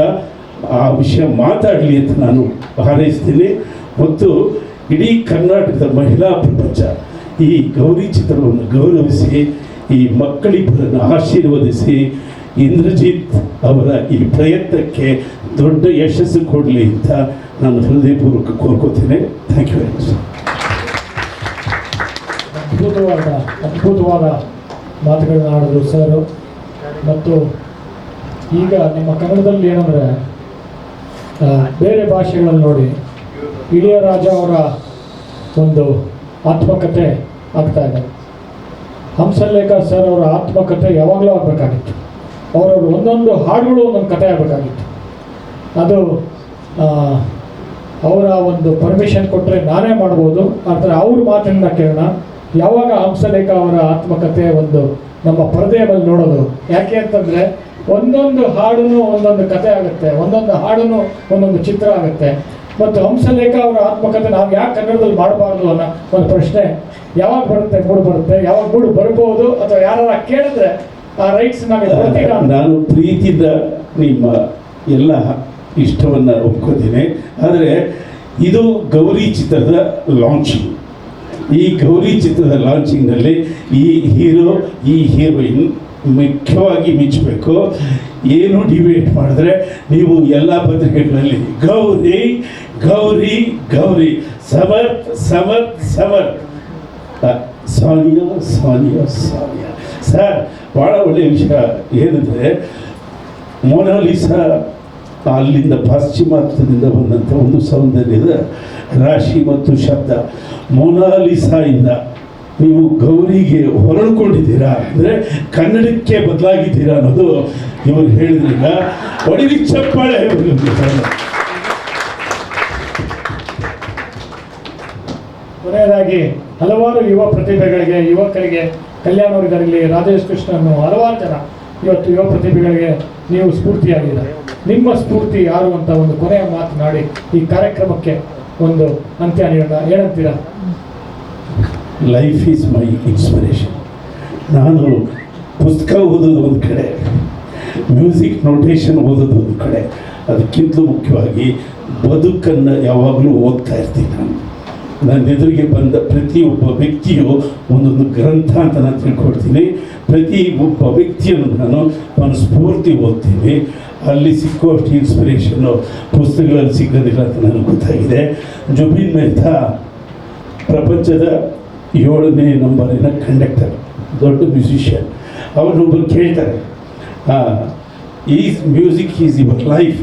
ಆ ವಿಷಯ ಮಾತಾಡಲಿ ಅಂತ ನಾನು ಹಾರೈಸ್ತೀನಿ. ಮತ್ತು ಇಡೀ ಕರ್ನಾಟಕದ ಮಹಿಳಾ ಪ್ರಪಂಚ ಈ ಗೌರಿ ಚಿತ್ರವನ್ನು ಗೌರವಿಸಿ, ಈ ಮಕ್ಕಳಿಬ್ಬರನ್ನು ಆಶೀರ್ವದಿಸಿ, ಇಂದ್ರಜಿತ್ ಅವರ ಈ ಪ್ರಯತ್ನಕ್ಕೆ ದೊಡ್ಡ ಯಶಸ್ಸು ಕೊಡಲಿ ಅಂತ ನಾನು ಹೃದಯಪೂರ್ವಕ ಕೋರ್ಕೋತೇನೆ. Thank you very much. ಅದ್ಭುತವಾದ ಮಾತುಗಳನ್ನ ಆಡಿದ್ರು ಸರ್. ಮತ್ತು ಈಗ ನಿಮ್ಮ ಕನ್ನಡದಲ್ಲಿ ಏನಂದರೆ, ಬೇರೆ ಭಾಷೆಗಳಲ್ಲಿ ನೋಡಿ ಇಳಿಯರಾಜ ಅವರ ಒಂದು ಆತ್ಮಕಥೆ ಆಗ್ತಾ ಇದೆ. ಹಂಸಲೇಖ ಸರ್ ಅವರ ಆತ್ಮಕಥೆ ಯಾವಾಗಲೂ ಆಗಬೇಕಾಗಿತ್ತು. ಅವರವರು ಒಂದೊಂದು ಹಾಡುಗಳು ಒಂದೊಂದು ಕಥೆ ಆಗಬೇಕಾಗಿತ್ತು. ಅದು ಅವರ ಒಂದು ಪರ್ಮಿಷನ್ ಕೊಟ್ಟರೆ ನಾನೇ ಮಾಡ್ಬೋದು. ಆದರೆ ಅವ್ರ ಮಾತಿನಿಂದ ಕೇಳೋಣ. ಯಾವಾಗ ಹಂಸಲೇಖ ಅವರ ಆತ್ಮಕಥೆ ಒಂದು ನಮ್ಮ ಪರದೆಯ ಮೇಲೆ ನೋಡೋದು, ಯಾಕೆ ಅಂತಂದರೆ ಒಂದೊಂದು ಹಾಡೂ ಒಂದೊಂದು ಕಥೆ ಆಗುತ್ತೆ, ಒಂದೊಂದು ಹಾಡೂ ಒಂದೊಂದು ಚಿತ್ರ ಆಗುತ್ತೆ. ಮತ್ತು ಹಂಸಲೇಖ ಅವರ ಆತ್ಮಕಥೆ ನಾವು ಯಾಕೆ ಕನ್ನಡದಲ್ಲಿ ಮಾಡಬಾರ್ದು ಅನ್ನೋ ಒಂದು ಪ್ರಶ್ನೆ ಯಾವಾಗ ಬರುತ್ತೆ, ಮೂಡು ಬರುತ್ತೆ, ಯಾವಾಗ ಮೂಡು ಬರ್ಬೋದು, ಅಥವಾ ಯಾರು ಕೇಳಿದ್ರೆ ಆ ರೈಟ್ಸ್ ನಮಗೆ ಕೊಡ್ತೀರಾ? ನಾನು ಪ್ರೀತಿಯಿಂದ ನಿಮ್ಮ ಎಲ್ಲ ಇಷ್ಟವನ್ನು ಒಪ್ಕೋತೀನಿ. ಆದರೆ ಇದು ಗೌರಿ ಚಿತ್ರದ ಲಾಂಚಿಂಗ್. ಈ ಗೌರಿ ಚಿತ್ರದ ಲಾಂಚಿಂಗ್ನಲ್ಲಿ ಈ ಹೀರೋ, ಈ ಹೀರೋಯಿನ್ ಮುಖ್ಯವಾಗಿ ಮಿಂಚಬೇಕು. ಏನು ಡಿಬೇಟ್ ಮಾಡಿದ್ರೆ ನೀವು ಎಲ್ಲ ಪತ್ರಿಕೆಗಳಲ್ಲಿ ಗೌರಿ ಗೌರಿ ಗೌರಿ, ಸಮರ್ಥ್ ಸಮರ್ಥ್ ಸಮರ್ಥ್, ಸಾನಿಯಾ ಸಾನಿಯಾ ಸಾನಿಯಾ. ಸರ್, ಭಾಳ ಒಳ್ಳೆಯ ವಿಷಯ ಏನಂದರೆ, ಮೊನಾಲಿಸಾ ಅಲ್ಲಿಂದ ಪಾಶ್ಚಿಮಾತ್ಯದಿಂದ ಬಂದಂಥ ಒಂದು ಸೌಂದರ್ಯದ ರಾಶಿ ಮತ್ತು ಶಬ್ದ. ಮೊನಾಲಿಸಾಯಿಂದ ನೀವು ಗೌರಿಗೆ ಹೊರಳ್ಕೊಂಡಿದ್ದೀರಾ ಅಂದರೆ ಕನ್ನಡಕ್ಕೆ ಬದಲಾಗಿದ್ದೀರಾ ಅನ್ನೋದು ಇವರು ಹೇಳಿದ್ರಿಂದ ಹೊಡಿಲಿ ಚಪ್ಪಾಳೆ. ಕೊನೆಯದಾಗಿ ಹಲವಾರು ಯುವ ಪ್ರತಿಭೆಗಳಿಗೆ, ಯುವಕರಿಗೆ, ಕಲ್ಯಾಣವರ್ಗರಲ್ಲಿ, ರಾಜೇಶ್ ಕೃಷ್ಣನ್, ಹಲವಾರು ಜನ ಇವತ್ತು ಯುವ ಪ್ರತಿಭೆಗಳಿಗೆ ನೀವು ಸ್ಫೂರ್ತಿಯಾಗಿದ್ದಾರೆ. ನಿಮ್ಮ ಸ್ಫೂರ್ತಿ ಯಾರು ಅಂತ ಒಂದು ಕೊನೆಯ ಮಾತನಾಡಿ ಈ ಕಾರ್ಯಕ್ರಮಕ್ಕೆ ಒಂದು ಅಂತ್ಯ ನೀಡೋಣ. ಏನಂತೀರಾ? Life is my inspiration. ನಾನು ಪುಸ್ತಕ ಓದೋದು ಒಂದು ಕಡೆ, ಮ್ಯೂಸಿಕ್ ನೋಟೇಷನ್ ಓದೋದು ಒಂದು ಕಡೆ, ಅದಕ್ಕಿಂತಲೂ ಮುಖ್ಯವಾಗಿ ಬದುಕನ್ನು ಯಾವಾಗಲೂ ಓದ್ತಾ ಇರ್ತೀನಿ ನಾನು. ನನ್ನ ಎದುರಿಗೆ ಬಂದ ಪ್ರತಿಯೊಬ್ಬ ವ್ಯಕ್ತಿಯು ಒಂದೊಂದು ಗ್ರಂಥ ಅಂತ ನಾನು ತಿಳ್ಕೊಳ್ತೀನಿ. ಪ್ರತಿ ಒಬ್ಬ ವ್ಯಕ್ತಿಯನ್ನು ನಾನು ಸ್ಫೂರ್ತಿ ಓದ್ತೀನಿ. ಅಲ್ಲಿ ಸಿಕ್ಕುವಷ್ಟು ಇನ್ಸ್ಪಿರೇಷನ್ನು ಪುಸ್ತಕಗಳಲ್ಲಿ ಸಿಗೋದಿಲ್ಲ ಅಂತ ನನಗೆ ಗೊತ್ತಾಗಿದೆ. ಜುಬಿನ್ ಮೆಹ್ತಾ ಪ್ರಪಂಚದ 7ನೇ ನಂಬರಿನ ಕಂಡಕ್ಟರ್, ದೊಡ್ಡ ಮ್ಯೂಸಿಷಿಯನ್. ಅವರೊಬ್ಬರು ಕೇಳ್ತಾರೆ, is music is your life,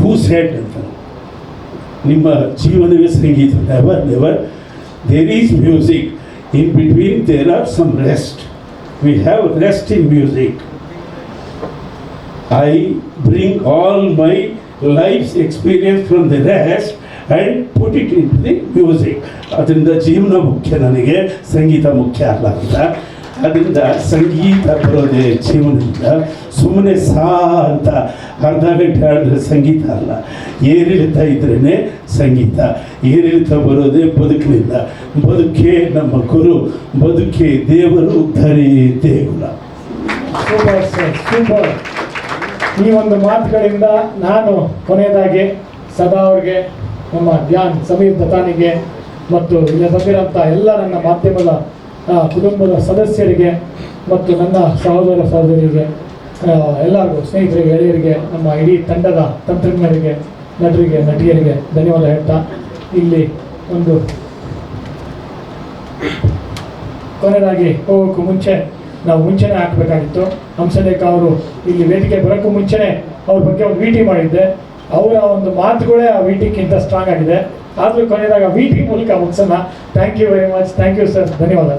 who said ಅಂತ. ನಿಮ್ಮ ಜೀವನವೇ ಸಂಗೀತ. Never there is music, in between there are some rest. We have rest in music. I bring all my life's experience from the rest and put it into the music. ಅದರಿಂದ ಜೀವನ ಮುಖ್ಯ ನನಗೆ, ಸಂಗೀತ ಮುಖ್ಯ ಅಲ್ಲ ಅಂತ. ಅದರಿಂದ ಸಂಗೀತ ಬರೋದೇ ಜೀವನದಿಂದ. ಸುಮ್ಮನೆ ಸಾ ಅಂತ ಅರ್ಧ ಗಂಟೆ ಹೇಳಿದ್ರೆ ಸಂಗೀತ ಅಲ್ಲ. ಏರಿಳಿತ ಇದ್ರೇ ಸಂಗೀತ. ಏರಿಳಿತ ಬರೋದೇ ಬದುಕಿನಿಂದ. ಬದುಕೇ ನಮ್ಮ ಗುರು, ಬದುಕೇ ದೇವರು, ಧರೆ ದೇಗುಲ. Super sir, super. ಈ ಒಂದು ಮಾತುಗಳಿಂದ ನಾನು ಕೊನೆಯದಾಗಿ ಸದಾ ಅವ್ರಿಗೆ, ನಮ್ಮ ಧ್ಯಾನ್ ಸಮೀರ್ ದತ್ತಾನಿಗೆ ಮತ್ತು ಇಲ್ಲಿ ಬಂದಿರೋಂಥ ಎಲ್ಲ ನನ್ನ ಮಾಧ್ಯಮದ ಕುಟುಂಬದ ಸದಸ್ಯರಿಗೆ ಮತ್ತು ನನ್ನ ಸಹೋದರ ಸಹೋದರಿಗೆ, ಎಲ್ಲರಿಗೂ, ಸ್ನೇಹಿತರಿಗೆ, ಗೆಳೆಯರಿಗೆ, ನಮ್ಮ ಇಡೀ ತಂಡದ ತಂತ್ರಜ್ಞರಿಗೆ, ನಟರಿಗೆ, ನಟಿಯರಿಗೆ ಧನ್ಯವಾದ ಹೇಳ್ತಾ, ಇಲ್ಲಿ ಒಂದು ಕೊನೆಯದಾಗಿ ಹೋಗೋಕ್ಕೂ ಮುಂಚೆ ನಾವು ಮುಂಚೆನೇ ಹಾಕಬೇಕಾಗಿತ್ತು. ಹಂಸಲೇಖ ಅವರು ಇಲ್ಲಿ ವೇದಿಕೆ ಬರೋಕ್ಕೂ ಮುಂಚೆನೇ ಅವ್ರ ಬಗ್ಗೆ ಒಂದು ವಿಟಿ ಮಾಡಿದ್ದೆ. ಅವರ ಒಂದು ಮಾತುಗಳೇ ಆ ವಿಟಿಗಿಂತ ಸ್ಟ್ರಾಂಗ್ ಆಗಿದೆ. ಆದರೂ ಕೊನೆಯದಾಗ ವಿಟಿ ಮೂಲಕ ಮುಗಿಸೋಣ. Thank you very much. Thank you sir, ಧನ್ಯವಾದ.